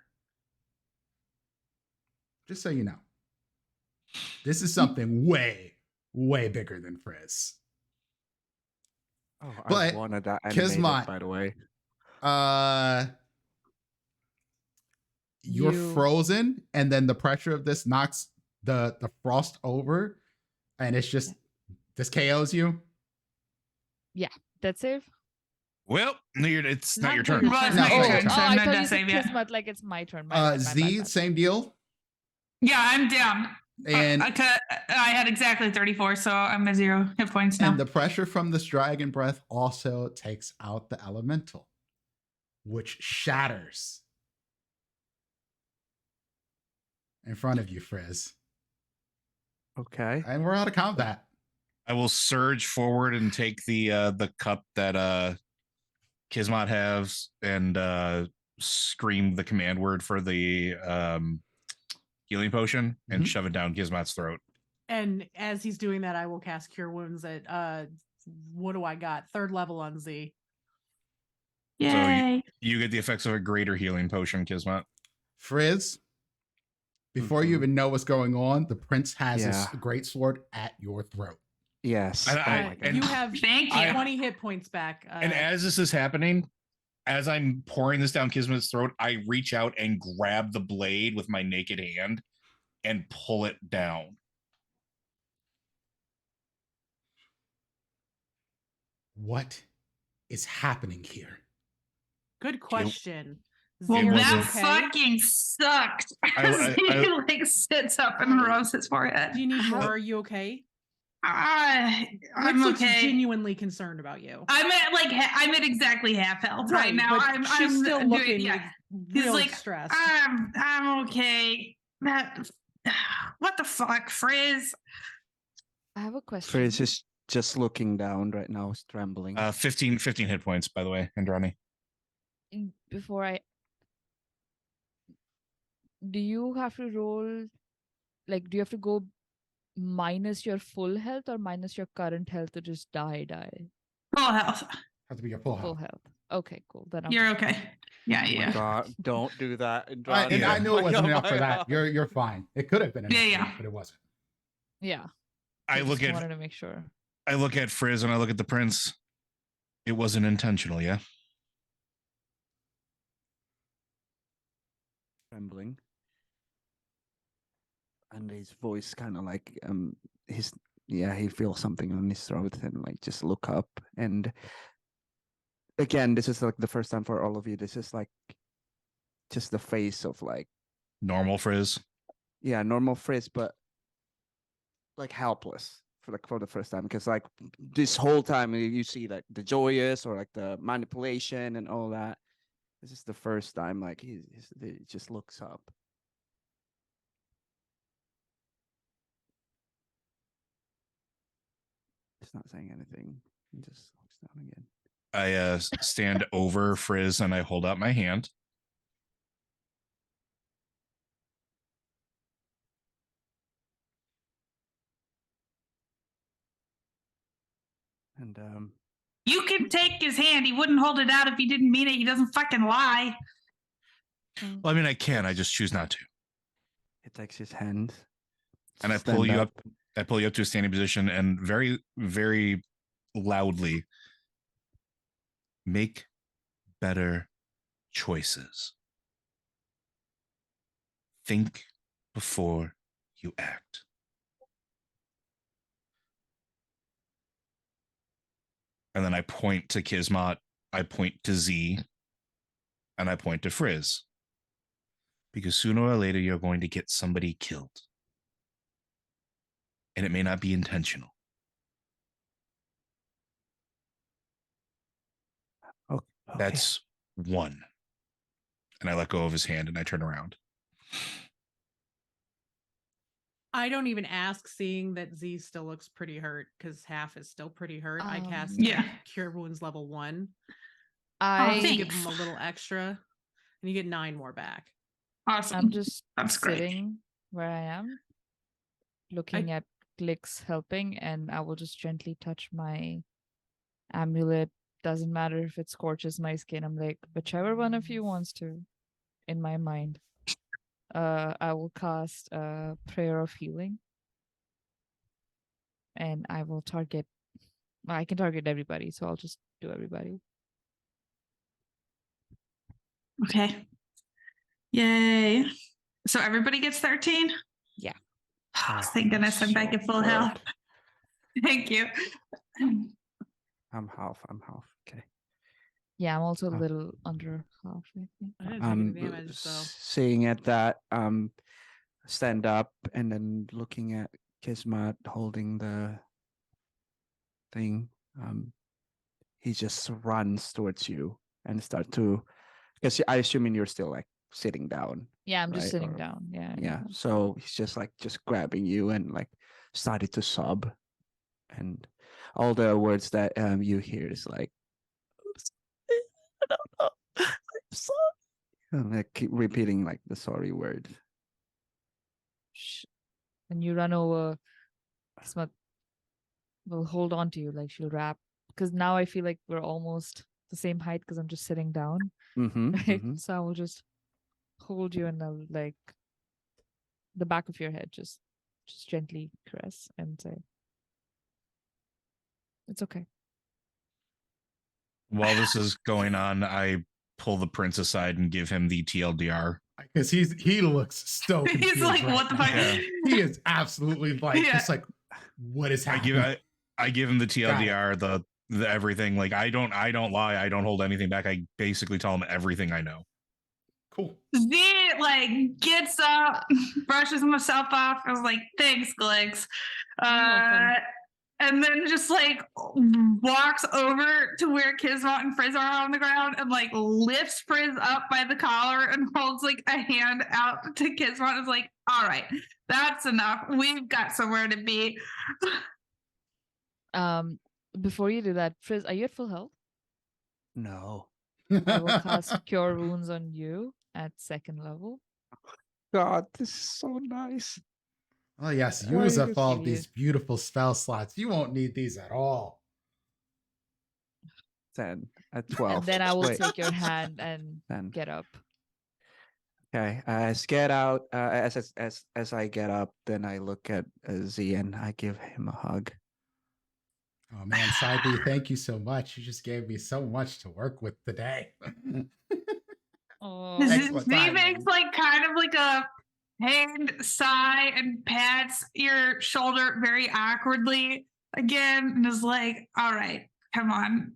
Just so you know. This is something way, way bigger than Frizz. Oh, But I wanted that animated, Kismet- by the way. you're You- frozen, and then the pressure of this knocks the frost over, and it's just this KOs you. Death save? Well, it's not Not your until turn. your Well, it's No, not it's your not your turn, turn. so I no thought death you said save yet. Kismet like it's my turn. My bad, my Z, bad, my bad. same deal. Yeah, I'm down. And I had exactly 34, so I'm at 0 hit points now. and the pressure from this dragon breath also takes out the elemental, which shatters in front of you, Frizz. Okay. And we're out of combat. I will surge forward and take the cup that Kismet has and scream the command word for the healing potion and Mhm. shove it down Kismet's throat. And as he's doing that, I will cast Cure Wounds at what do I got? 3rd level on Z. Yay. You get the effects of a greater healing potion, Kismet. Frizz, before you Mhm. even know what's going on, the prince has his Yeah. great sword at your throat. Yes. And Oh I- my and You God. have Thank you. 20 hit points back. And as this is happening, as I'm pouring this down Kismet's throat, I reach out and grab the blade with my naked hand and pull it down. What is happening here? Good question. Well, It Zero, that wasn't- fucking sucked. I- He like sits up and rubs his forehead. Do you need How- more? Are you okay? I'm Lex looks okay. genuinely concerned about you. I'm at like I'm at exactly half health right now. but I'm she's still doing, looking yeah. like He's real like, stressed. I'm okay. That what the fuck, Frizz? I have a question. Frizz is just looking down right now, is trembling. 15 hit points, by the way, Andrani. Before I do you have to roll, like, do you have to go minus your full health or minus your current health to just die? Full health. Have to be your full Full health. health. Okay, cool. Then I'm You're fine. okay. Yeah, Oh my yeah. God, don't do that. And Andrani. I knew it Oh wasn't my enough for that. God. You're fine. It could have been enough, Yeah, for yeah. you, but it wasn't. Yeah. I look just at wanted to make sure. I look at Frizz and I look at the prince. It wasn't intentional, yeah? Trembling. And his voice kind of like he feels something on his throat and like just look up. And again, this is like the first time for all of you. This is like just the face of like, Normal Frizz. yeah, normal Frizz, but like helpless for the first time, because like this whole time you see like the joyous or like the manipulation and all that. This is the first time like he just looks up. He's not saying anything. He just looks down again. I stand over Frizz and I hold out my hand. And You can take his hand. He wouldn't hold it out if he didn't mean it. He doesn't fucking lie. Well, I mean, I can. I just choose not to. he takes his hand. And I stand pull you up. I pull you up to a standing position and very, very loudly make better choices. Think before you act. And then I point to Kismet, I point to Z, and I point to Frizz. Because sooner or later, you're going to get somebody killed. And it may not be intentional. Okay. That's one. And I let go of his hand and I turn around. I don't even ask, seeing that Z still looks pretty hurt because half is still pretty hurt. I cast Yeah. Cure Wounds level 1. I You give thanks. him a little extra, and you get 9 more back. Awesome. I'm just That's great. sitting where I am, looking at Glix helping, and I will just gently touch my amulet. Doesn't matter if it scorches my skin. I'm like, whichever one of you wants to, in my mind. I will cast a prayer of healing. And I will target, well, I can target everybody, so I'll just do everybody. Okay. Yay. So everybody gets 13? Yeah. Oh, thank goodness I'm back at full health. Thank you. I'm half. Okay. Yeah, I'm also a Oh. little under half, I think. I didn't take any damage, so Seeing at that, stand up and then looking at Kismet holding the thing. He just runs towards you and start to, because I assuming you're still like sitting down. Yeah, I'm just Right, sitting or- down. Yeah. Yeah. So he's just grabbing you and like started to sob, and all the words that you hear is like, I don't know, I'm sorry. And like keep repeating like the sorry word. And you run over, Kismet will hold on to you, like she'll wrap. Because now I feel like we're almost the same height because I'm just sitting down. Mm-hmm, Right? So I will just hold you and I'll like the back of your head, just gently caress and say, it's okay. While this is going on, I pull the prince aside and give him the TLDR. Because he looks so confused. He's like, right what the now. fuck? Yeah. He is absolutely like Yeah. just like, what is I happening? give him the TLDR, the everything. Like I don't lie. I don't hold anything back. I basically tell him everything I know. Cool. Z like gets up, brushes himself off. I was like, thanks, Glex. welcome. And then just like walks over to where Kismet and Frizz are on the ground and like lifts Frizz up by the collar and holds like a hand out to Kismet and is like, all right, that's enough. We've got somewhere to be. Before you do that, Frizz, are you at full health? No. I will cast Cure Wounds on you at 2nd level. God, this is so nice. Oh yes, Oh, use you up can all see these beautiful spell slots. You won't need these at all. 10 at 12. And then I will Wait, take your hand and 10. get up. Okay, as I get up, then I look at Z and I give him a hug. Oh man, Sidley, thank you so much. You just gave me so much to work with today. Oh, Excellent Z timing. makes like kind of like a pained sigh and pats your shoulder very awkwardly again and is like, all right, come on.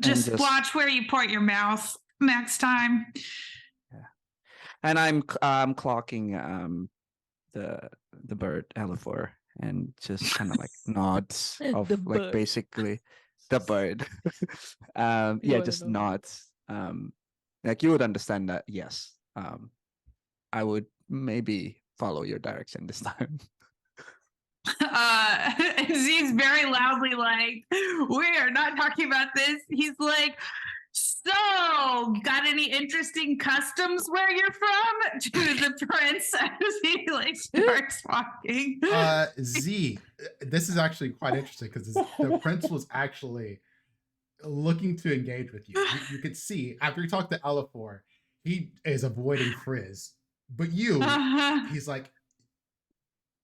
Just just- watch where you point your mouth next time. And I'm clocking the bird Elephor and just kind of like nods of The like bird. basically the bird. You Yeah, wanna just know? nods. Like you would understand that, yes. I would maybe follow your direction this time. Z's very loudly like, we are not talking about this. He's like, so got any interesting customs where you're from? To the prince as he like starts walking. Z, this is actually quite interesting because the prince was actually looking to engage with you. You could see after he talked to Elephor, he is avoiding Frizz. But you, he's like,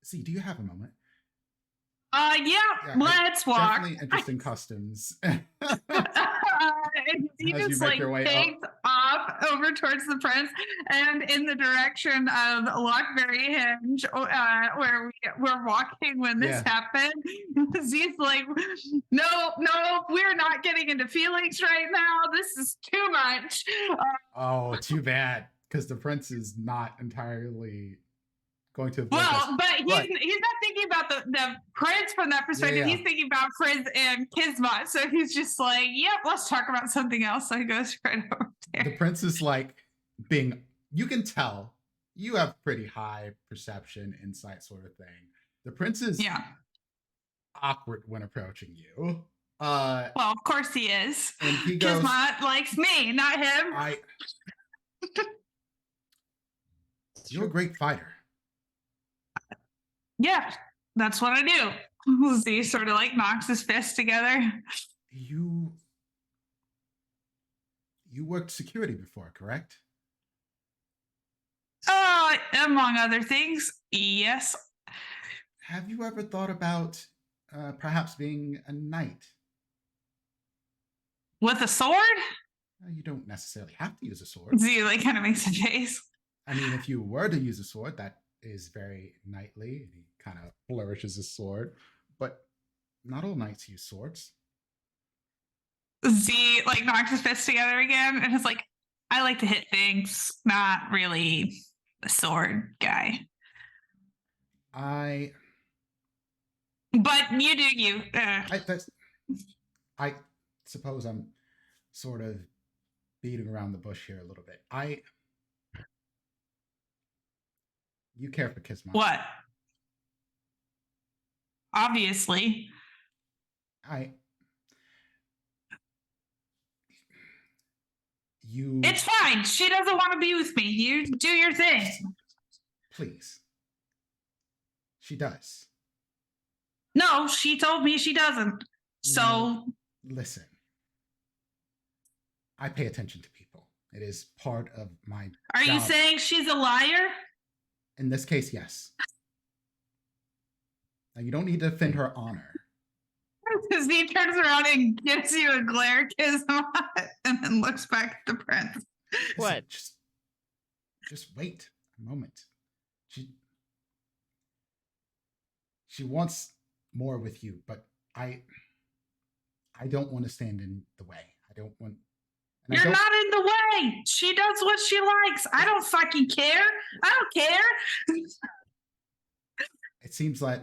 Z, do you have a moment? Yeah, let's walk. Definitely interesting customs. And he As you just make like your way takes off over towards the prince and in the direction of Lockberry Hinge, where we're walking when this happened. Z's like, no, we're not getting into feelings right now. This is too much. Oh, too bad, because the prince is not entirely going to avoid this. Well, but he's not thinking about the prince from that perspective. Yeah. He's thinking about Frizz and Kismet. So he's just like, yep, let's talk about something else. So he goes right over there. The prince is like you can tell you have pretty high perception, insight sort of thing. The prince is awkward when approaching you. Well, of course he is. And he goes, Kismet likes me, not him. You're a great fighter. Yeah, that's what I do. Z sort of like knocks his fist together. You worked security before, correct? Among other things, yes. Have you ever thought about perhaps being a knight? With a sword? You don't necessarily have to use a sword. Z like kind of makes a face. I mean, if you were to use a sword, that is very knightly. And he kind of flourishes his sword, but not all knights use swords. Z like knocks his fist together again and is like, I like to hit things, not really a sword guy. But you do you. I suppose I'm sort of beating around the bush here a little bit. You care for Kismet. What? Obviously. It's fine. She doesn't want to be with me. You do your thing. Please. She does. No, she told me she doesn't. So No, listen. I pay attention to people. It is part of my are you job. saying she's a liar? In this case, yes. Now, you don't need to defend her honor. Because he turns around and gives you a glare kiss and then looks back at the prince. Listen, What? Just wait a moment. She wants more with you, but I don't want to stand in the way. I don't want. You're not in the way. She does what she likes. I don't fucking care. I don't care. It seems like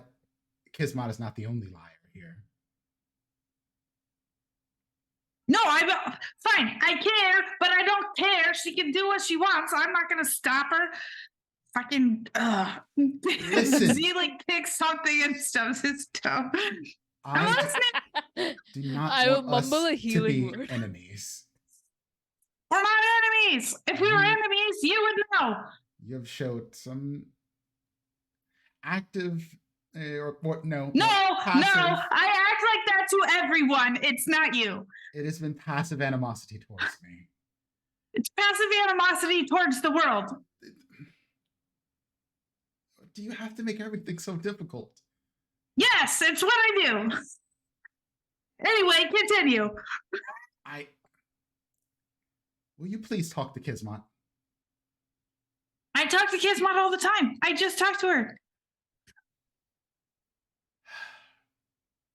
Kismet is not the only liar here. No, fine. I care, but I don't care. She can do what she wants. I'm not gonna stop her. Fucking Listen. Z like picks something and stubs his toe. I'm I listening. do not I will want us mumble a to healing be word. enemies. We're not enemies. If we were enemies, you would know. You have showed some active or what? No, No, passive. no. I act like that to everyone. It's not you. It has been passive animosity towards me. It's passive animosity towards the world. Do you have to make everything so difficult? Yes, it's what I do. Anyway, continue. Will you please talk to Kismet? I talk to Kismet all the time. I just talked to her.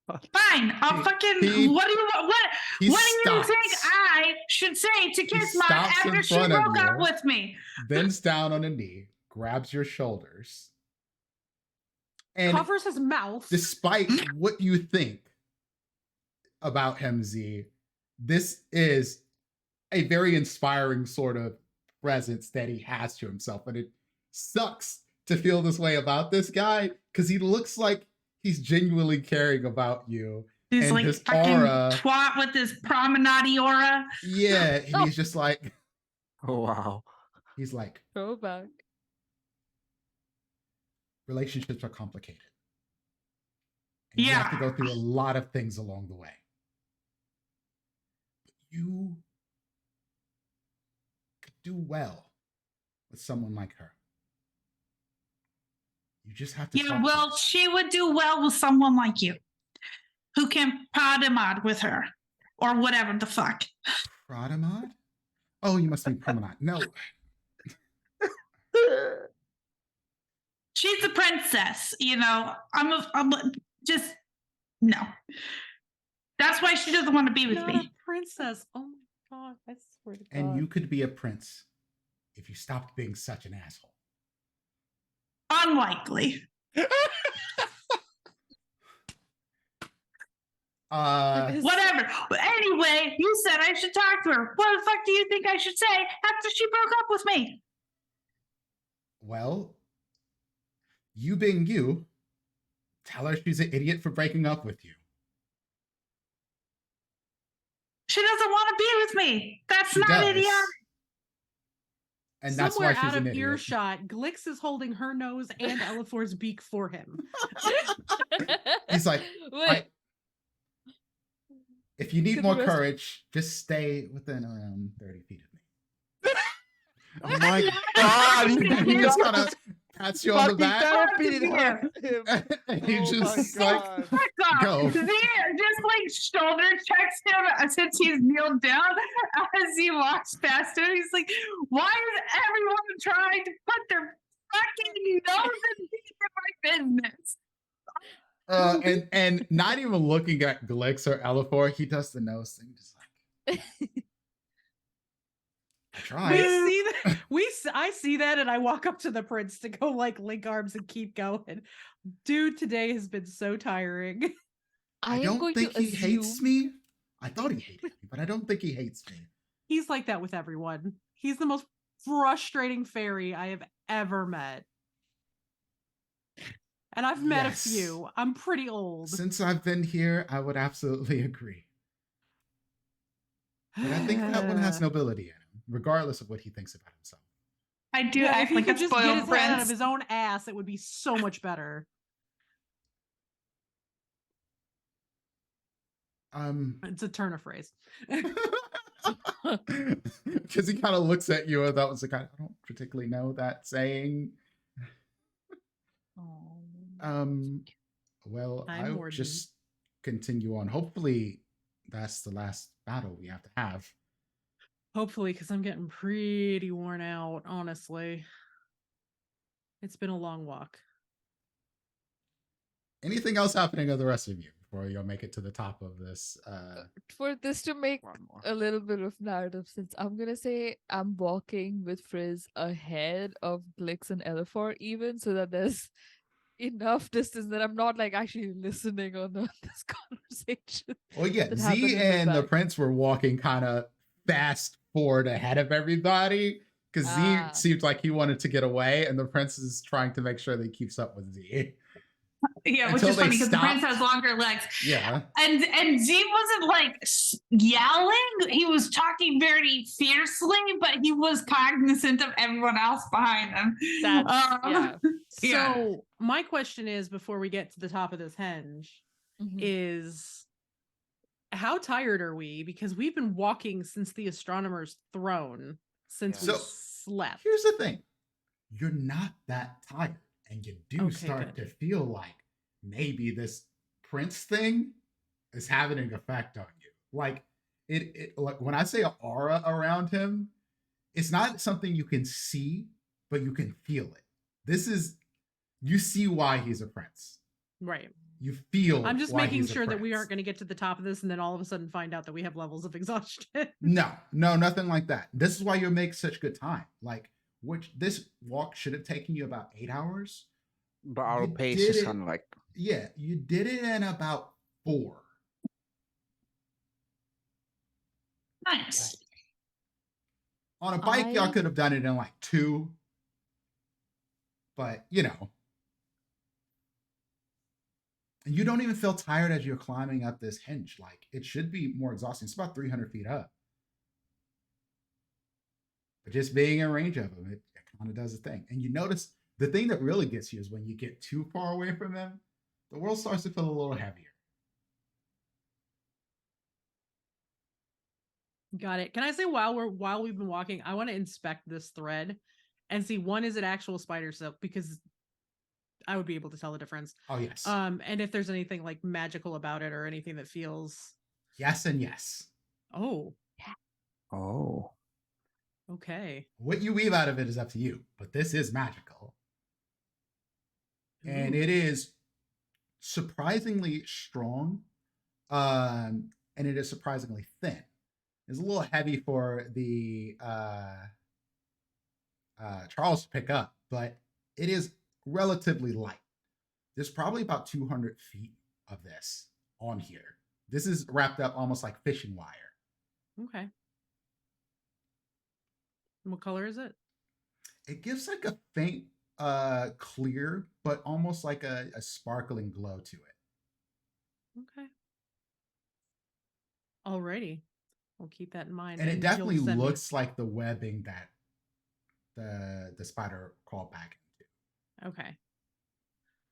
Fine. I'll what do you what do you think I should say to Kismet stops after in she front of broke up you. with me? Bends down on a knee, grabs your shoulders, and Covers his mouth. despite what you think about him, Z, this is a very inspiring sort of presence that he has to himself. And it sucks to feel this way about this guy because he looks like he's genuinely caring about you. He's and like his fucking aura, twat with his promenade aura. yeah, and he's just like, Oh wow. he's like, Throwback. relationships are complicated. And you have to Yeah. go through a lot of things along the way. But you could do well with someone like her. You just have to. Yeah, talk to well, her. she would do well with someone like you who can pradamad with her or whatever the fuck. Pradamad? Oh, you must mean promenade. No. She's a princess, you know. I'm just no. That's why she doesn't want to be with Not me. a princess. Oh my god, I swear to God. And you could be a prince if you stopped being such an asshole. Unlikely. Whatever. Anyway, you said I should talk to her. What the fuck do you think I should say after she broke up with me? Well, you being you, tell her she's an idiot for breaking up with you. She doesn't want to be with me. That's She not does. idiotic. And that's Somewhere why she's out an of idiot. earshot, Glix is holding her nose and Elafor's beak for him. He's like, Wait, if you need Could more rest- courage, just stay within around 30 feet of me. Oh my god. He just kind of pats you on the Fucking back. therapy Oh, dear. hurt him. And he Oh my just like, God. Fuck off. Go. Z just like shoulder checks him since he's kneeled down as he walks past him. He's like, why is everyone trying to put their fucking nose in my business? and not even looking at Glix or Elafor, he does the nose thing, just like I We tried. see that. I see that, and I walk up to the prince to go like link arms and keep going. Dude, today has been so tiring. I I am don't going think to he hates assume me. I thought he hated me, but I don't think he hates me. He's like that with everyone. He's the most frustrating fairy I have ever met. And I've met Yes. a few. I'm pretty old. Since I've been here, I would absolutely agree. But I think that one has nobility in him, regardless of what he thinks about himself. I do Yeah, if act he like could a just get spoiled his head out of prince. his own ass, it would be so much better. It's a turn of phrase. Because he kind of looks at you and that was like, I don't particularly know that saying. Well, I'm I'll Warden. just continue on. Hopefully that's the last battle we have to have. Hopefully, because I'm getting pretty worn out, honestly. It's been a long walk. Anything else happening to the rest of you before you'll make it to the top of this? for this to make One more. a little bit of narrative sense, I'm gonna say I'm walking with Frizz ahead of Glix and Elafor even, so that there's enough distance that I'm not like actually listening on this conversation. Well, yeah, that happened Z in the and the back. prince were walking kind of fast forward ahead of everybody because Ah. Z seemed like he wanted to get away, and the prince is trying to make sure that he keeps up with Z. Yeah, which Until is they funny because the prince stopped. has longer legs. Yeah. And Z wasn't like yelling. He was talking very fiercely, but he was cognizant of everyone else behind him. That's yeah. Yeah. So, my question is before we get to the top of this henge, Mhm. is how tired are we? Because we've been walking since the astronomer's throne, since Yeah. we So, slept. Here's the thing. You're not that tired, and you do Okay, start good. to feel like maybe this prince thing is having an effect on you. Like it like when I say an aura around him, it's not something you can see, but you can feel it. This is you see why he's a prince. Right. You feel I'm just why making he's a sure that we prince. aren't going to get to the top of this and then all of a sudden find out that we have levels of exhaustion. No, nothing like that. This is why you make such good time. Like, which this walk should have taken you about 8 hours. But our You pace did is it. kind of like Yeah, you did it in about 4. Nice. On a bike, y'all I- could have done it in like 2. But, you know. And you don't even feel tired as you're climbing up this hinge. Like, it should be more exhausting. It's about 300 feet up. But just being in range of him, it kind of does a thing. And you notice the thing that really gets you is when you get too far away from him, the world starts to feel a little heavier. Got it. Can I say while we've been walking, I want to inspect this thread and see, one, is it actual spider silk? Because I would be able to tell the difference. Oh, yes. And if there's anything like magical about it or anything that feels Yes and yes. oh, oh. okay. What you weave out of it is up to you, but this is magical. And Ooh. it is surprisingly strong, and it is surprisingly thin. It's a little heavy for the Charles to pick up, but it is relatively light. There's probably about 200 feet of this on here. This is wrapped up almost like fishing wire. Okay. What color is it? It gives like a faint clear, but almost like a sparkling glow to it. Okay. Alrighty. We'll keep that in mind. And it you'll definitely send me- looks like the webbing that the spider crawled back into. Okay.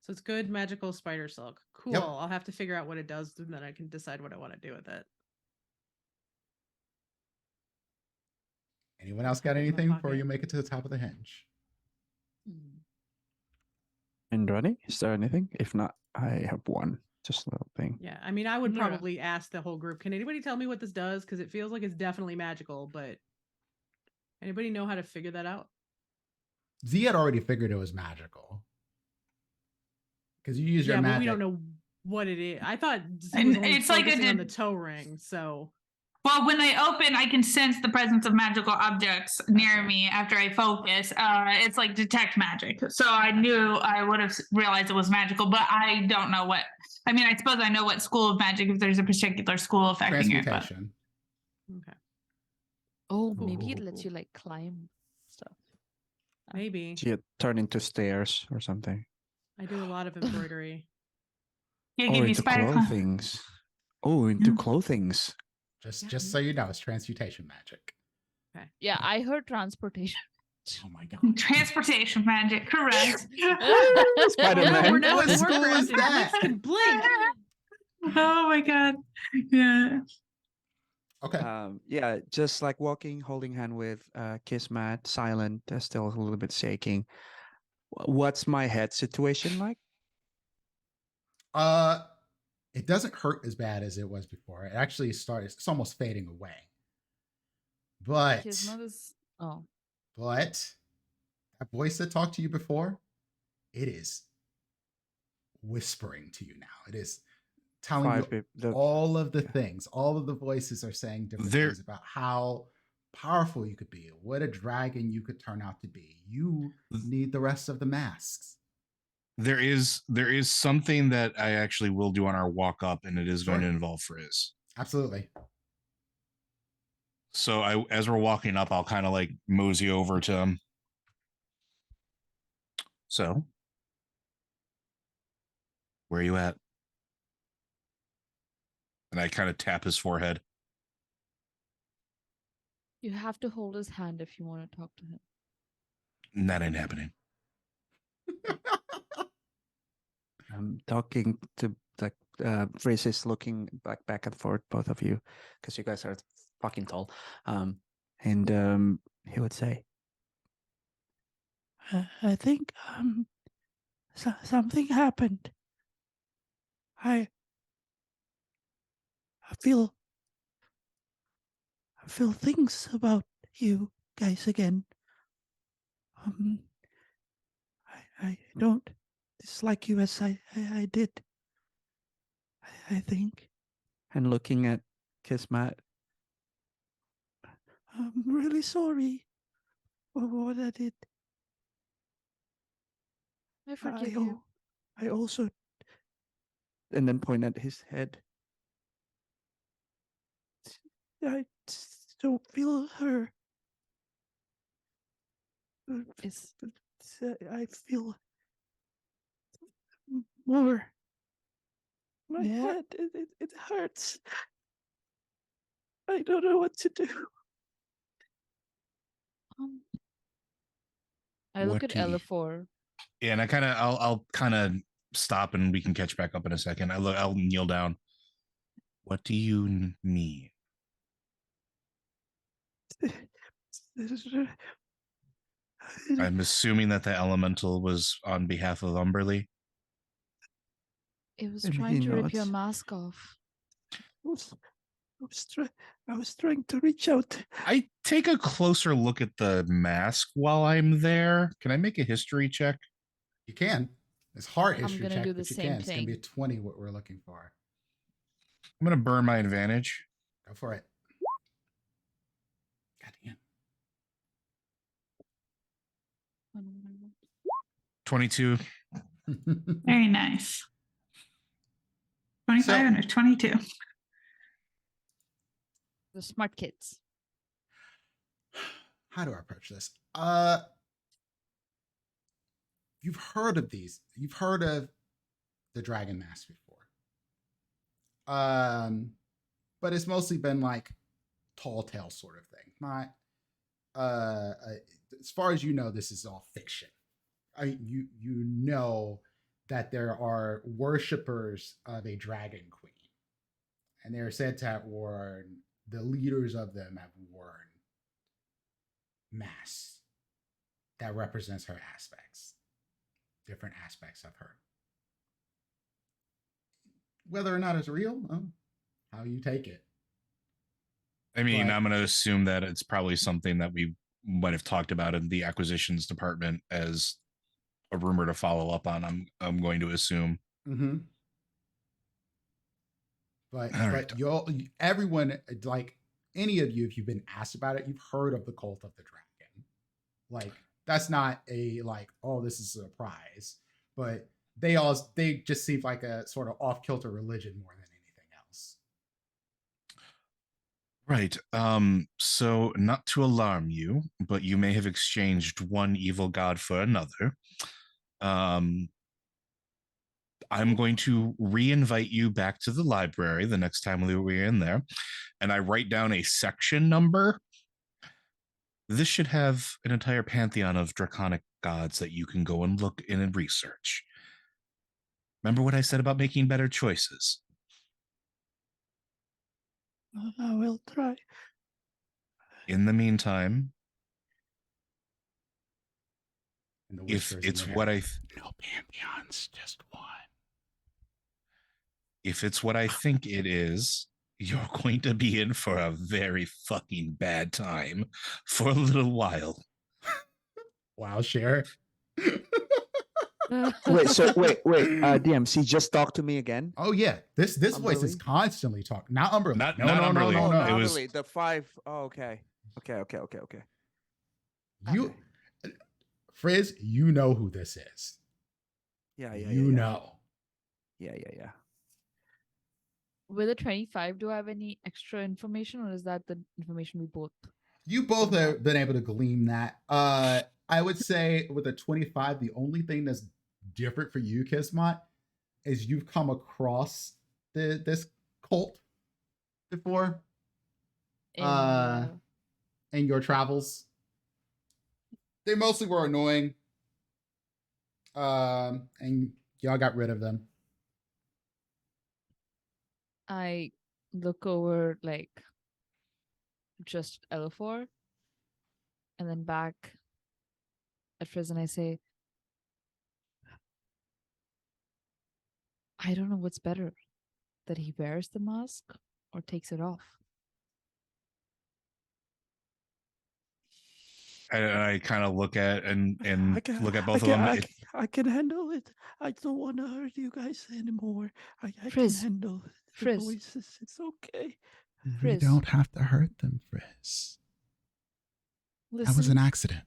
So it's good magical spider silk. Cool. Yep. I'll have to figure out what it does and then I can decide what I want to do with it. Anyone else got In my anything before pocket. you make it to the top of the hinge? Andrani, is there anything? If not, I have one. Just a little thing. Yeah, I mean, I would Nora. probably ask the whole group, can anybody tell me what this does? Because it feels like it's definitely magical, but anybody know how to figure that out? Z had already figured it was magical. Because you use your Yeah, but magic. we don't know what it is. I thought Z And was only it's like focusing on the did- toe ring, so Well, when I open, I can sense the presence of magical objects near Okay. me after I focus. It's like detect magic. So I knew I would have realized it was magical, but I don't know what. I mean, I suppose I know what school of magic, if there's a particular school affecting it. But Transmutation. okay, Oh, maybe it Ooh. lets you like climb stuff. maybe. So you turn into stairs or something. I do a lot of embroidery. yeah, Or give you into spider climb. clothings. Oh, into Yeah. clothings. Just so you know, it's transmutation magic. Yeah, I heard transportation. Oh my god. Transportation magic, correct. Spider-Man. Oh, we're now What in school Warcraft is and that? Glitch can blink. Oh my god. Yeah. Okay. Yeah, just like walking, holding hand with Kismet, silent, still a little bit shaking. What's my head situation like? It doesn't hurt as bad as it was before. It actually starts. It's almost fading away. But His mother's. Oh, that voice that talked to you before, it is whispering to you now. It is telling you all of the things. All of the voices are saying different There- things about how powerful you could be, what a dragon you could turn out to be. You need the rest of the masks. There is something that I actually will do on our walk up, and it is going to Sure. involve Frizz. Absolutely. So as we're walking up, I'll kind of like mosey over to him. So, where are you at? And I kind of tap his forehead. you have to hold his hand if you want to talk to him. That ain't happening. I'm talking to like Frizz is looking back and forth, both of you, because you guys are fucking tall. And he would say, I think something happened. I feel things about you guys again. I don't dislike you as I did. I think. And looking at Kismet, I'm really sorry for what I did. I forgive you. I also, and then point at his head. I don't feel her. Is I feel more. My More? head, it hurts. I don't know what to do. I look at What do you- Elafor. Yeah, and I'll kind of stop, and we can catch back up in a second. I'll kneel down. What do you mean? I'm assuming that the elemental was on behalf of Umberly. It was And trying he to rip your nods. mask off. I was trying to reach out. I take a closer look at the mask while I'm there. Can I make a history check? You can. It's hard I'm history gonna check, do but the you same can. It's gonna be a thing. 20 what we're looking for. I'm gonna burn my advantage. Go for it. God damn. 22. Very nice. 25 So- and a 22. The smart kids. How do I approach this? You've heard of these. You've heard of the dragon mask before. But it's mostly been like tall tale sort of thing. Not as far as you know, this is all fiction. You know that there are worshippers of a dragon queen, and they're said to have worn, the leaders of them have worn masks that represents her aspects. different aspects of her. Whether or not it's real, how you take it. I mean, But- I'm going to assume that it's probably something that we might have talked about in the acquisitions department as a rumor to follow up on. I'm going to assume. Mm-hmm. All But right. everyone, like any of you, if you've been asked about it, you've heard of the cult of the dragon. Like that's not a like, oh, this is a surprise. But they just seem like a sort of off-kilter religion more than anything else. Right. So not to alarm you, but you may have exchanged one evil god for another. I'm going to re-invite you back to the library the next time we're in there, and I write down a section number. This should have an entire pantheon of draconic gods that you can go and look in and research. Remember what I said about making better choices? I will try. In the meantime, And the if whispers in it's your what head. no pantheons, just one. If it's what I think it is, you're going to be in for a very fucking bad time for a little while. Wow, share. Wait, so wait. DMC, just talk to me again. Oh yeah, this voice is Umberly? constantly talking. Not Umberly. Not No. Oh, Umberly. not It was- really. The 5. Oh, okay. Okay. You, Frizz, you know who this is. Yeah. You know. Yeah. With a 25, do I have any extra information, or is that the information we both? You both have been able to glean that. I would say with a 25, the only thing that's different for you, Kismet, is you've come across this cult before in your travels. They mostly were annoying. And y'all got rid of them. I look over like just Elafor and then back at Frizz and I say, I don't know what's better, that he wears the mask or takes it off. I kind of look at and look at both of them. I can handle it. I don't want to hurt you guys anymore. I can Frizz. handle the Frizz. voices. It's okay. You Frizz. don't have to hurt them, Frizz. Listen, That was an accident.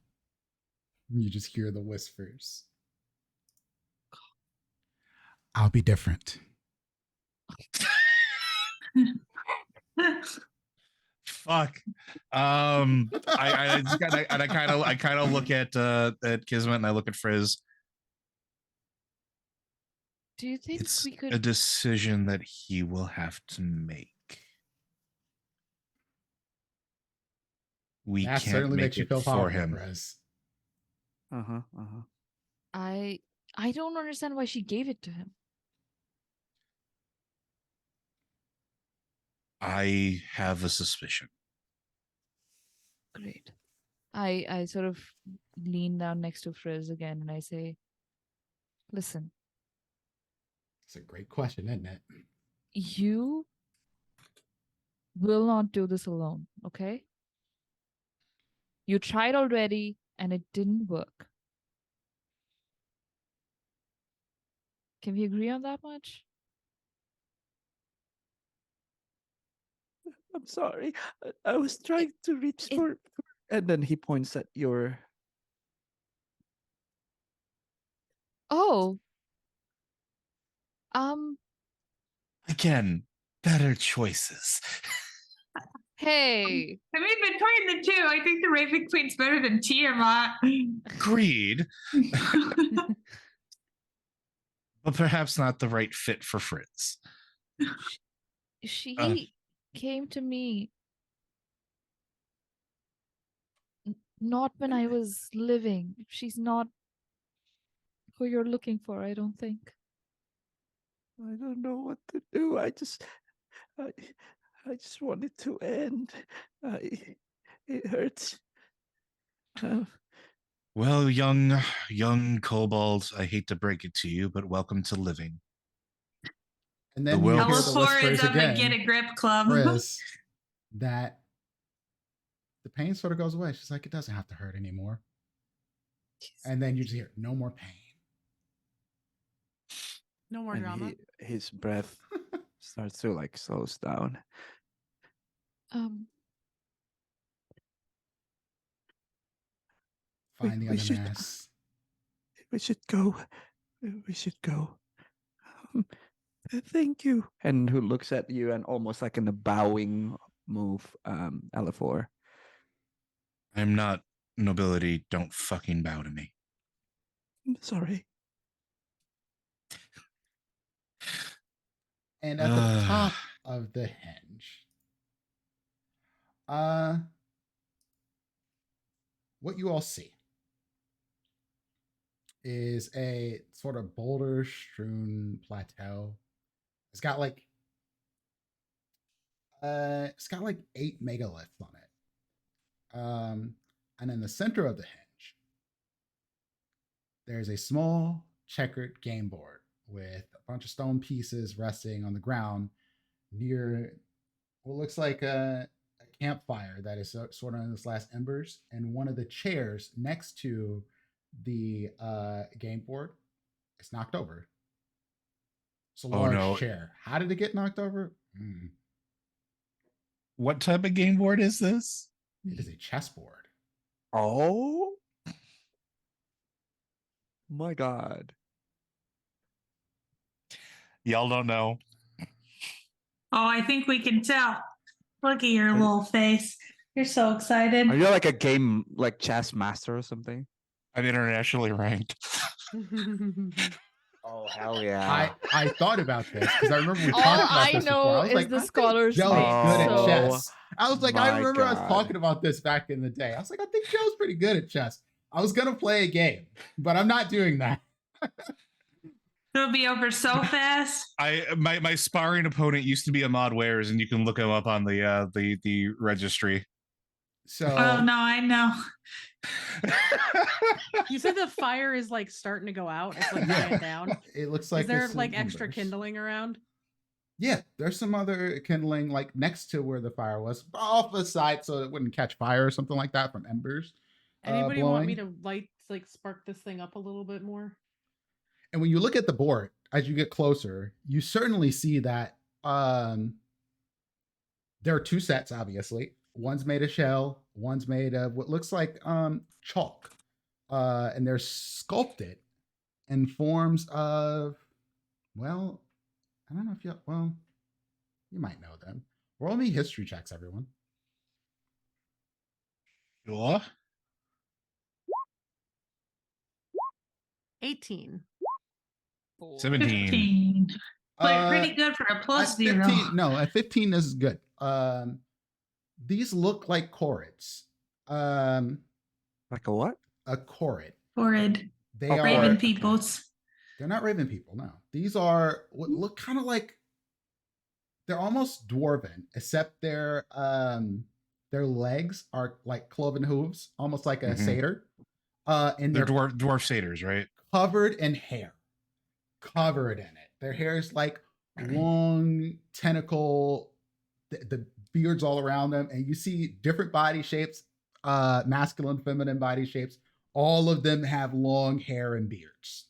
You just hear the whispers. I'll be different. Fuck. I just I kind of look at Kismet and I look at Frizz. do you think It's we could? a decision that he will have to make. We That can't certainly make makes you it feel for powerful, him. Frizz. I don't understand why she gave it to him. I have a suspicion. Great. I sort of lean down next to Frizz again and I say, listen, It's a great question, isn't it? you will not do this alone, okay? You tried already and it didn't work. Can we agree on that much? I'm sorry. I was trying to reach it- for. And then he points at your. Oh. Again, better choices. Hey. I mean, between the two, I think the Raven Queen's better than Tiamat. Agreed, but perhaps not the right fit for Fritz. She came to me not when I was living. She's not who you're looking for, I don't think. I don't know what to do. I just want it to end. It hurts. Well, young kobold, I hate to break it to you, but welcome to living. And The then you world- hear the Teleport whispers is on the again, Get a Grip Club. Chris, that the pain sort of goes away. She's like, it doesn't have to hurt anymore. And then you just hear, no more pain. No more And drama. his breath starts to like slows down. Find the we other should- mass. We should go. We should go. Thank you. And who looks at you and almost like in a bowing move, Elafor. I'm not nobility. Don't fucking bow to me. Sorry. And at the top of the henge, what you all see is a sort of boulder strewn plateau. It's got like 8 megaliths on it. And in the center of the henge, there's a small checkered game board with a bunch of stone pieces resting on the ground near what looks like a campfire that is sort of in its last embers. And one of the chairs next to the game board is knocked over. It's a large chair. How did it get knocked over? What type of game board is this? It is a chessboard. Oh my god. Y'all don't know. Oh, I think we can tell. Look at your Are you- little face. You're so excited. Are you like a game like chess master or something? I'm internationally ranked. Oh hell yeah. I thought about this because I remember we All talked about I this know before. I was is like, the I think scholar's Joe's name, good at so- chess. I was like, I My remember us God. talking about this back in the day. I was like, I think Joe's pretty good at chess. I was gonna play a game, but I'm not doing that. It'll be over so fast. My sparring opponent used to be Ahmad Wares, and you can look him up on the registry. So Oh no, I know. You said the fire is like starting to go out. It's like Yeah. dying down. it looks like Is there there's some like extra embers. kindling around? Yeah, there's some other kindling like next to where the fire was, off the side, so it wouldn't catch fire or something like that from embers. Anybody want me blowing. to spark this thing up a little bit more? And when you look at the board as you get closer, you certainly see that there are 2 sets, obviously. One's made of shell, one's made of what looks like chalk. And they're sculpted in forms of, well, I don't know if you might know them. Roll me history checks, everyone. Sure. 18. 17. 15. But pretty Uh, good for a plus At 0. 15, no, at 15 this is good. These look like Korreds. Like a what? A Korred. Horrid. They Oh, are Raven okay. peoples. They're not Raven people, no. These are what look kind of like they're almost dwarven, except their legs are like cloven hooves, almost like a Mhm. satyr. And They're they're dwarf satyrs, right? covered in hair. Covered in it. Their hair is like long tentacle, the beards all around them, and you see different body shapes, masculine, feminine body shapes. All of them have long hair and beards.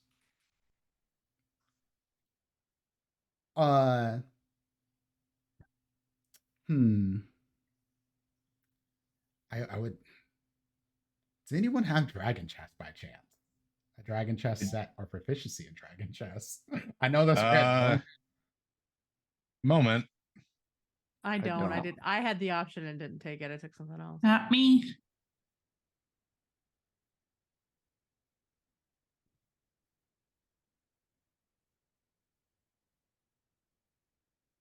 I would. Does anyone have dragon chess by chance? A dragon chess set or proficiency in dragon chess? I know that's random. Moment. I don't. don't. I had the option and didn't take it. I took something else. Not me.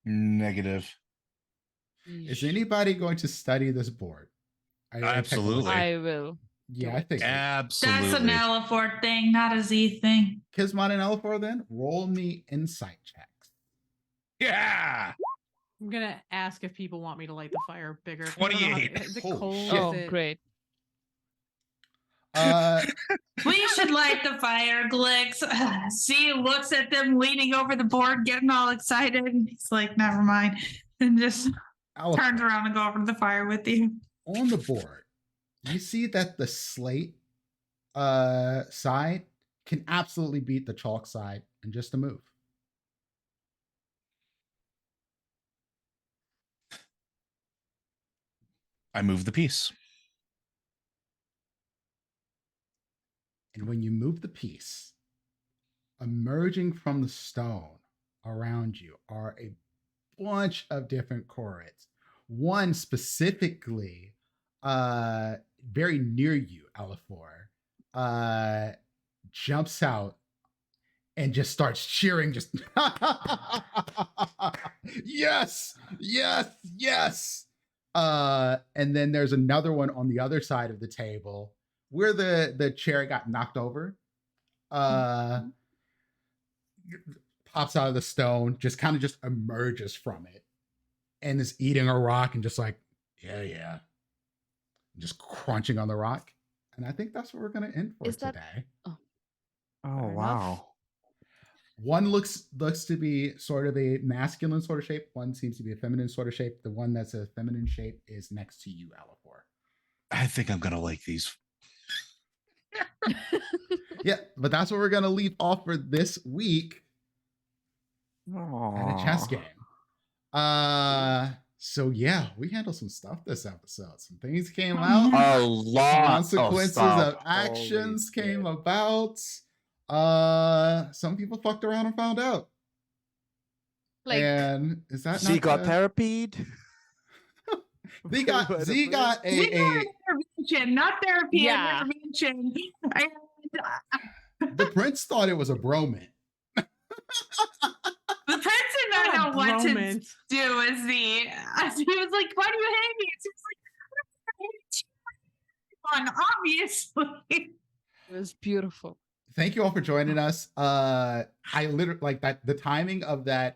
Negative. Is anybody going to study this board? I take a look. Absolutely. I will. Yeah, I think Absolutely. That's an Elefort thing, not a Z thing. Kismon and Elafor, then roll me insight checks. Yeah. I'm gonna ask if people want me to light the fire bigger. 'cause I don't know how- 28. Is it Holy cold? shit. Oh, Is it- great. We should light the fire, Glix. Z looks at them leaning over the board, getting all excited. And he's like, never mind. And just turns around and go over to the fire with you. On the board, you see that the slate side can absolutely beat the chalk side in just a move. I move the piece. And when you move the piece, emerging from the stone around you are a bunch of different Korreds. One specifically, very near you, Alifor, jumps out and just starts cheering, just yes, yes, yes. And then there's another one on the other side of the table where the chair got knocked over. Pops out of the stone, just kind of just emerges from it and is eating a rock and just like, yeah. Just crunching on the rock. And I think that's what we're going to end for today. Oh, Fair wow. enough. One looks to be sort of a masculine sort of shape. One seems to be a feminine sort of shape. The one that's a feminine shape is next to you, Alifor. I think I'm going to like these. Yeah, but that's what we're going to leave off for this week at a chess game. So yeah, we handled some stuff this episode. Some things came out. A lot Consequences of of stuff. actions came shit. about. Some people fucked around and found out. Like, And is that Z not got the- therapied. Z got a Intervention, not therapy. Yeah. Intervention. the prince thought it was a broman. The prince did not know what to do with Z. He was like, "Why do you hate me?" It's just like, obviously. it was beautiful. Thank you all for joining us. I literally like that. The timing of the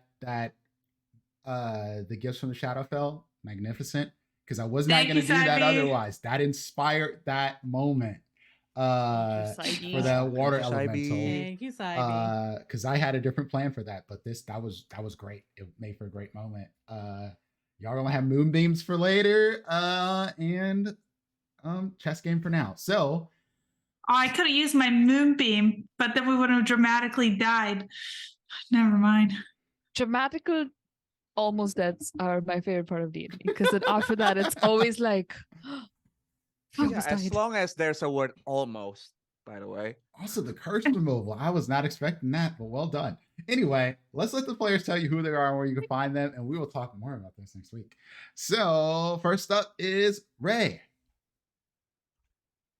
gifts from the Shadowfell, magnificent. Because I was not Thank going to you, do that Sabi. otherwise. That inspired that moment for Sabi. that water Thank you, Sabi. elemental. Thank you, Sabi. Because I had a different plan for that, but that was great. It made for a great moment. Y'all gonna have moonbeams for later, and chess game for now. So I could have used my moonbeam, but then we would have dramatically died. Never mind. Dramatical almost deaths are my favorite part of D&D because then after that it's always like Yeah, as long as there's a word almost, by the way. also the curse removal. I was not expecting that, but well done. Anyway, let's let the players tell you who they are and where you can find them, and we will talk more about this next week. So first up is Ray.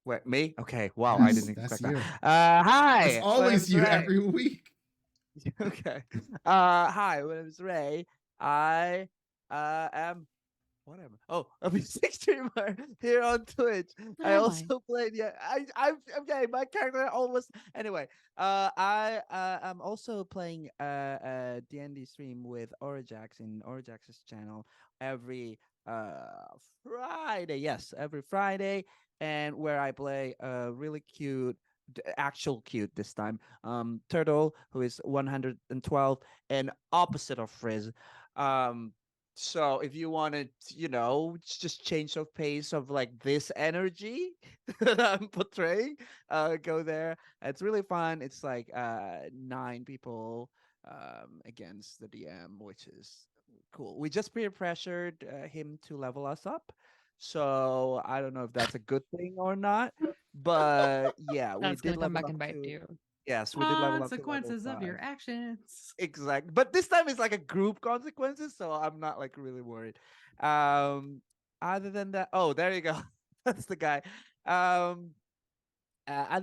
What, me? Okay. Wow, I Yes, didn't that's expect you. that. Hi. It's always you Ray. every week. Okay. Hi, my name is Ray. I am what am I? Oh, I'm a music streamer here on Twitch. I Oh my. also played. Yeah, I'm okay. My character almost. Anyway, I am also playing a D&D stream with Orijax in Orijax's channel every Friday. Yes, every Friday, and where I play a really cute, actual cute this time, Turtle, who is 112 and opposite of Frizz. So if you want to, just change of pace of like this energy that I'm portraying, go there. It's really fun. It's like 9 people against the DM, which is cool. We just peer pressured him to level us up. So I don't know if that's a good thing or not, but yeah, that's we gonna did come level back up and bite to, you. yes, we did level up to level Consequences of your 5. actions. Exactly. But this time it's like a group consequences, so I'm not like really worried. Other than that, oh, there you go. That's the guy. Other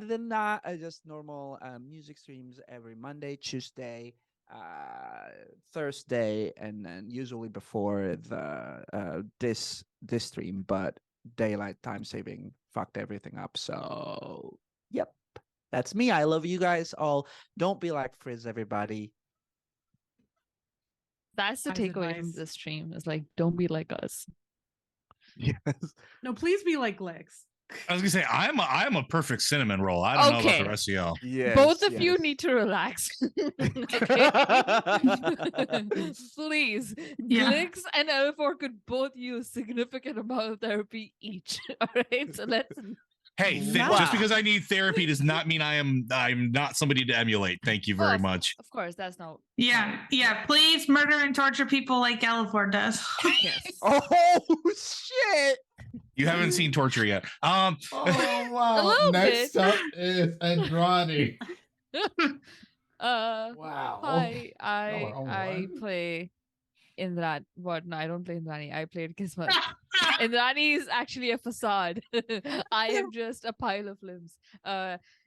than that, I just normal music streams every Monday, Tuesday, Thursday, and then usually before the this stream, but daylight time saving fucked everything up. So yep. That's me. I love you guys all. Don't be like Frizz, everybody. That's the Wise takeaway from advice. this stream is like, don't be like us. Yes. No, please be like Glix. I was gonna say I'm a perfect cinnamon roll. I don't know about Okay. the rest of y'all. Yes, Both of you yes. need to relax. Okay? Please. Yeah. Glix and L4 could both use significant amount of therapy each. All right. So let's Hey, Wow. just because I need therapy does not mean I'm not somebody to emulate. Thank you very much. Of course, that's not Yeah. Please murder and torture people like Galliford does. yes. Oh shit! You haven't seen torture yet. Oh wow! little Next bit. up is Andrade. Hi, Y'all are on I one. play Indra. What? No, I don't play Indrani. I played Kismet. Indrani is actually a facade. I am just a pile of limbs.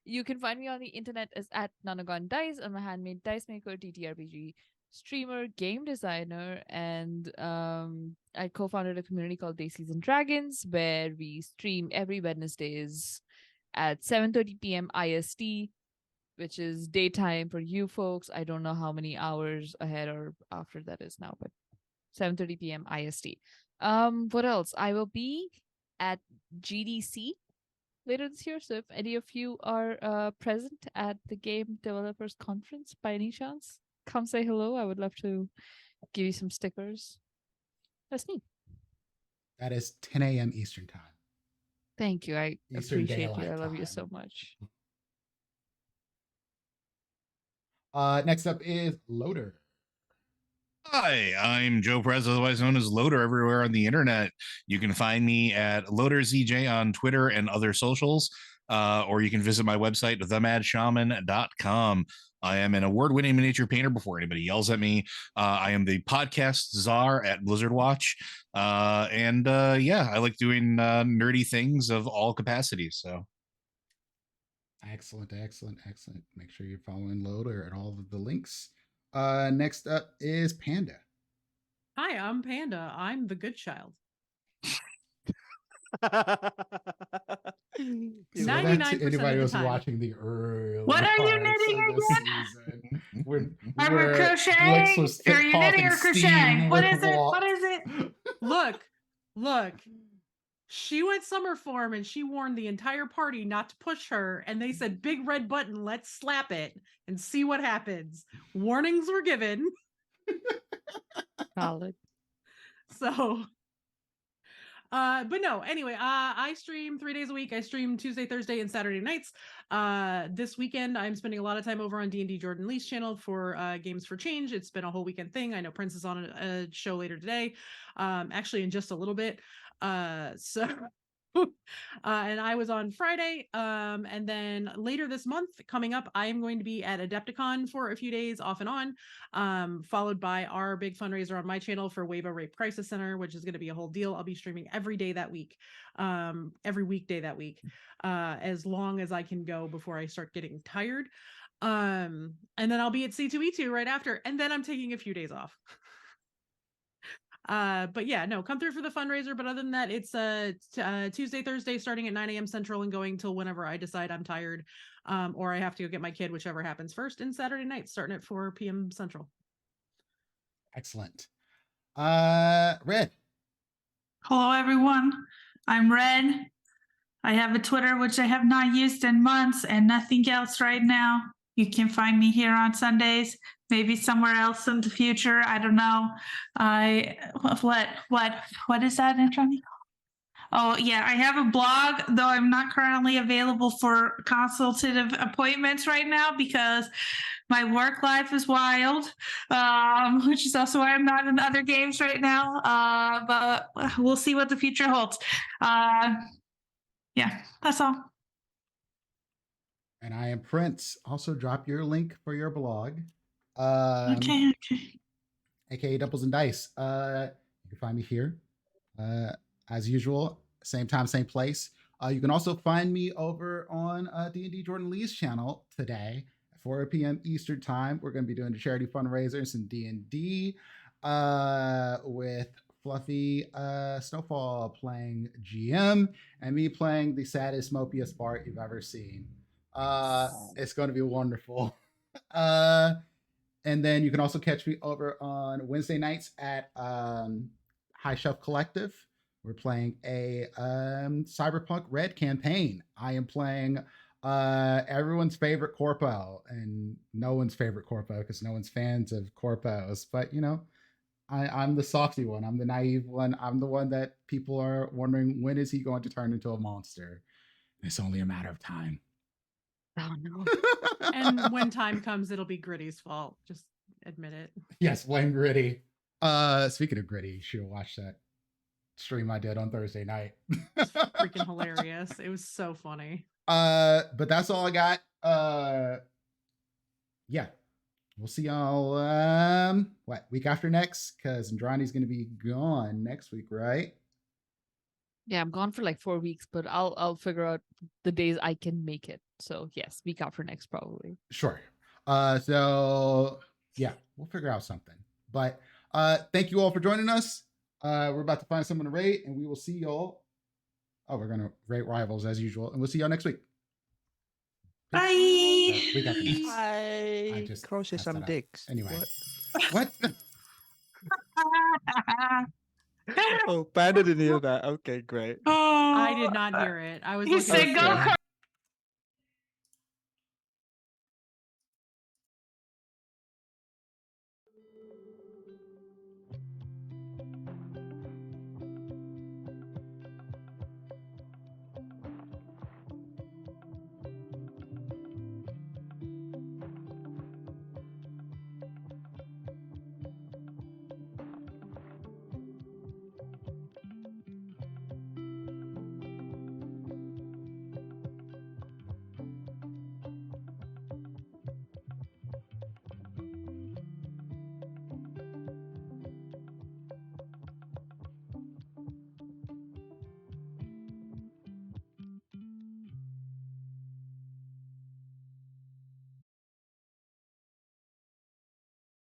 You can find me on the internet as at Nanagon Dice. I'm a handmade dice maker, TTRPG streamer, game designer, and I co-founded a community called Daisies and Dragons, where we stream every Wednesdays at 7:30 p.m. IST, which is daytime for you folks. I don't know how many hours ahead or after that is now, but 7:30 p.m. IST. What else? I will be at GDC later this year. So if any of you are present at the Game Developers Conference by any chance, come say hello. I would love to give you some stickers. That's me. That is 10 a.m. Eastern time. Thank you. I Eastern appreciate you. I Daylight love you Time. so much. Next up is Loader. Hi, I'm Joe Perez, otherwise known as Loader everywhere on the internet. You can find me at LoaderZJ on Twitter and other socials, or you can visit my website, themadshaman.com. I am an award-winning miniature painter before anybody yells at me. I am the podcast czar at Blizzard Watch. Yeah, I like doing nerdy things of all capacities. So Excellent. Make sure you're following Loader at all of the links. Next up is Panda. Hi, I'm Panda. I'm the good child. So 99% that's of the anybody who's time. watching the early What are you parts knitting of this again? season. When Are we Glix crocheting? was Are you knitting or coughing crocheting? steam What with is it? Walt. What is it? Look. She went summer form and she warned the entire party not to push her. And they said, big red button, let's slap it and see what happens. Warnings were given. Solid. So, but no, anyway, I stream 3 days a week. I stream Tuesday, Thursday, and Saturday nights. This weekend, I'm spending a lot of time over on D&D Jordan Lee's channel for Games for Change. It's been a whole weekend thing. I know Prince is on a show later today, actually in just a little bit. And I was on Friday. And then later this month coming up, I am going to be at Adepticon for a few days off and on, followed by our big fundraiser on my channel for Wayward Revelry Crisis Center, which is going to be a whole deal. I'll be streaming every day that week, every weekday that week, as long as I can go before I start getting tired. And then I'll be at C2E2 right after, and then I'm taking a few days off. But yeah, no, come through for the fundraiser. But other than that, it's Tuesday, Thursday, starting at 9 a.m. Central and going till whenever I decide I'm tired, or I have to go get my kid, whichever happens first. And Saturday night, starting at 4 p.m. Central. Excellent. Red. Hello, everyone. I'm Red. I have a Twitter, which I have not used in months, and nothing else right now. You can find me here on Sundays, maybe somewhere else in the future. I don't know. What is that, Anthony? Oh, yeah, I have a blog, though I'm not currently available for consultative appointments right now because my work life is wild, which is also why I'm not in other games right now. But we'll see what the future holds. Yeah, that's all. And I am Prince. Also drop your link for your blog. Okay. AKA Doubles and Dice. You can find me here. As usual, same time, same place. You can also find me over on D&D Jordan Lee's channel today at 4 p.m. Eastern time. We're going to be doing the charity fundraisers in D&D with Fluffy Snowfall playing GM and me playing the saddest, mopiest part you've ever seen. It's going to be wonderful. And then you can also catch me over on Wednesday nights at High Shelf Collective, We're playing a Cyberpunk Red campaign. I am playing everyone's favorite corpo and no one's favorite corpo because no one's fans of corpos. But you know, I'm the softy one. I'm the naive one. I'm the one that people are wondering when is he going to turn into a monster. It's only a matter of time. Oh no. And when time comes, it'll be Gritty's fault. Just admit it. Yes, blame Gritty. Speaking of Gritty, you should watch that stream I did on Thursday night. Freaking hilarious. It was so funny. But that's all I got. Yeah. We'll see y'all week after next? Because Andrani's gonna be gone next week, right? Yeah, I'm gone for like 4 weeks, but I'll figure out the days I can make it. So yes, week after next probably. Sure. So yeah, we'll figure out something. But thank you all for joining us. We're about to find someone to rate, and we will see y'all. Oh, we're gonna rate rivals as usual, and we'll see y'all next week. Bye. Week after next. I just crochet messed some that up. dicks. Anyway. What? What? Oh, Panda didn't hear that. Okay, great. Oh, I did not hear it. I was He looking said at go the-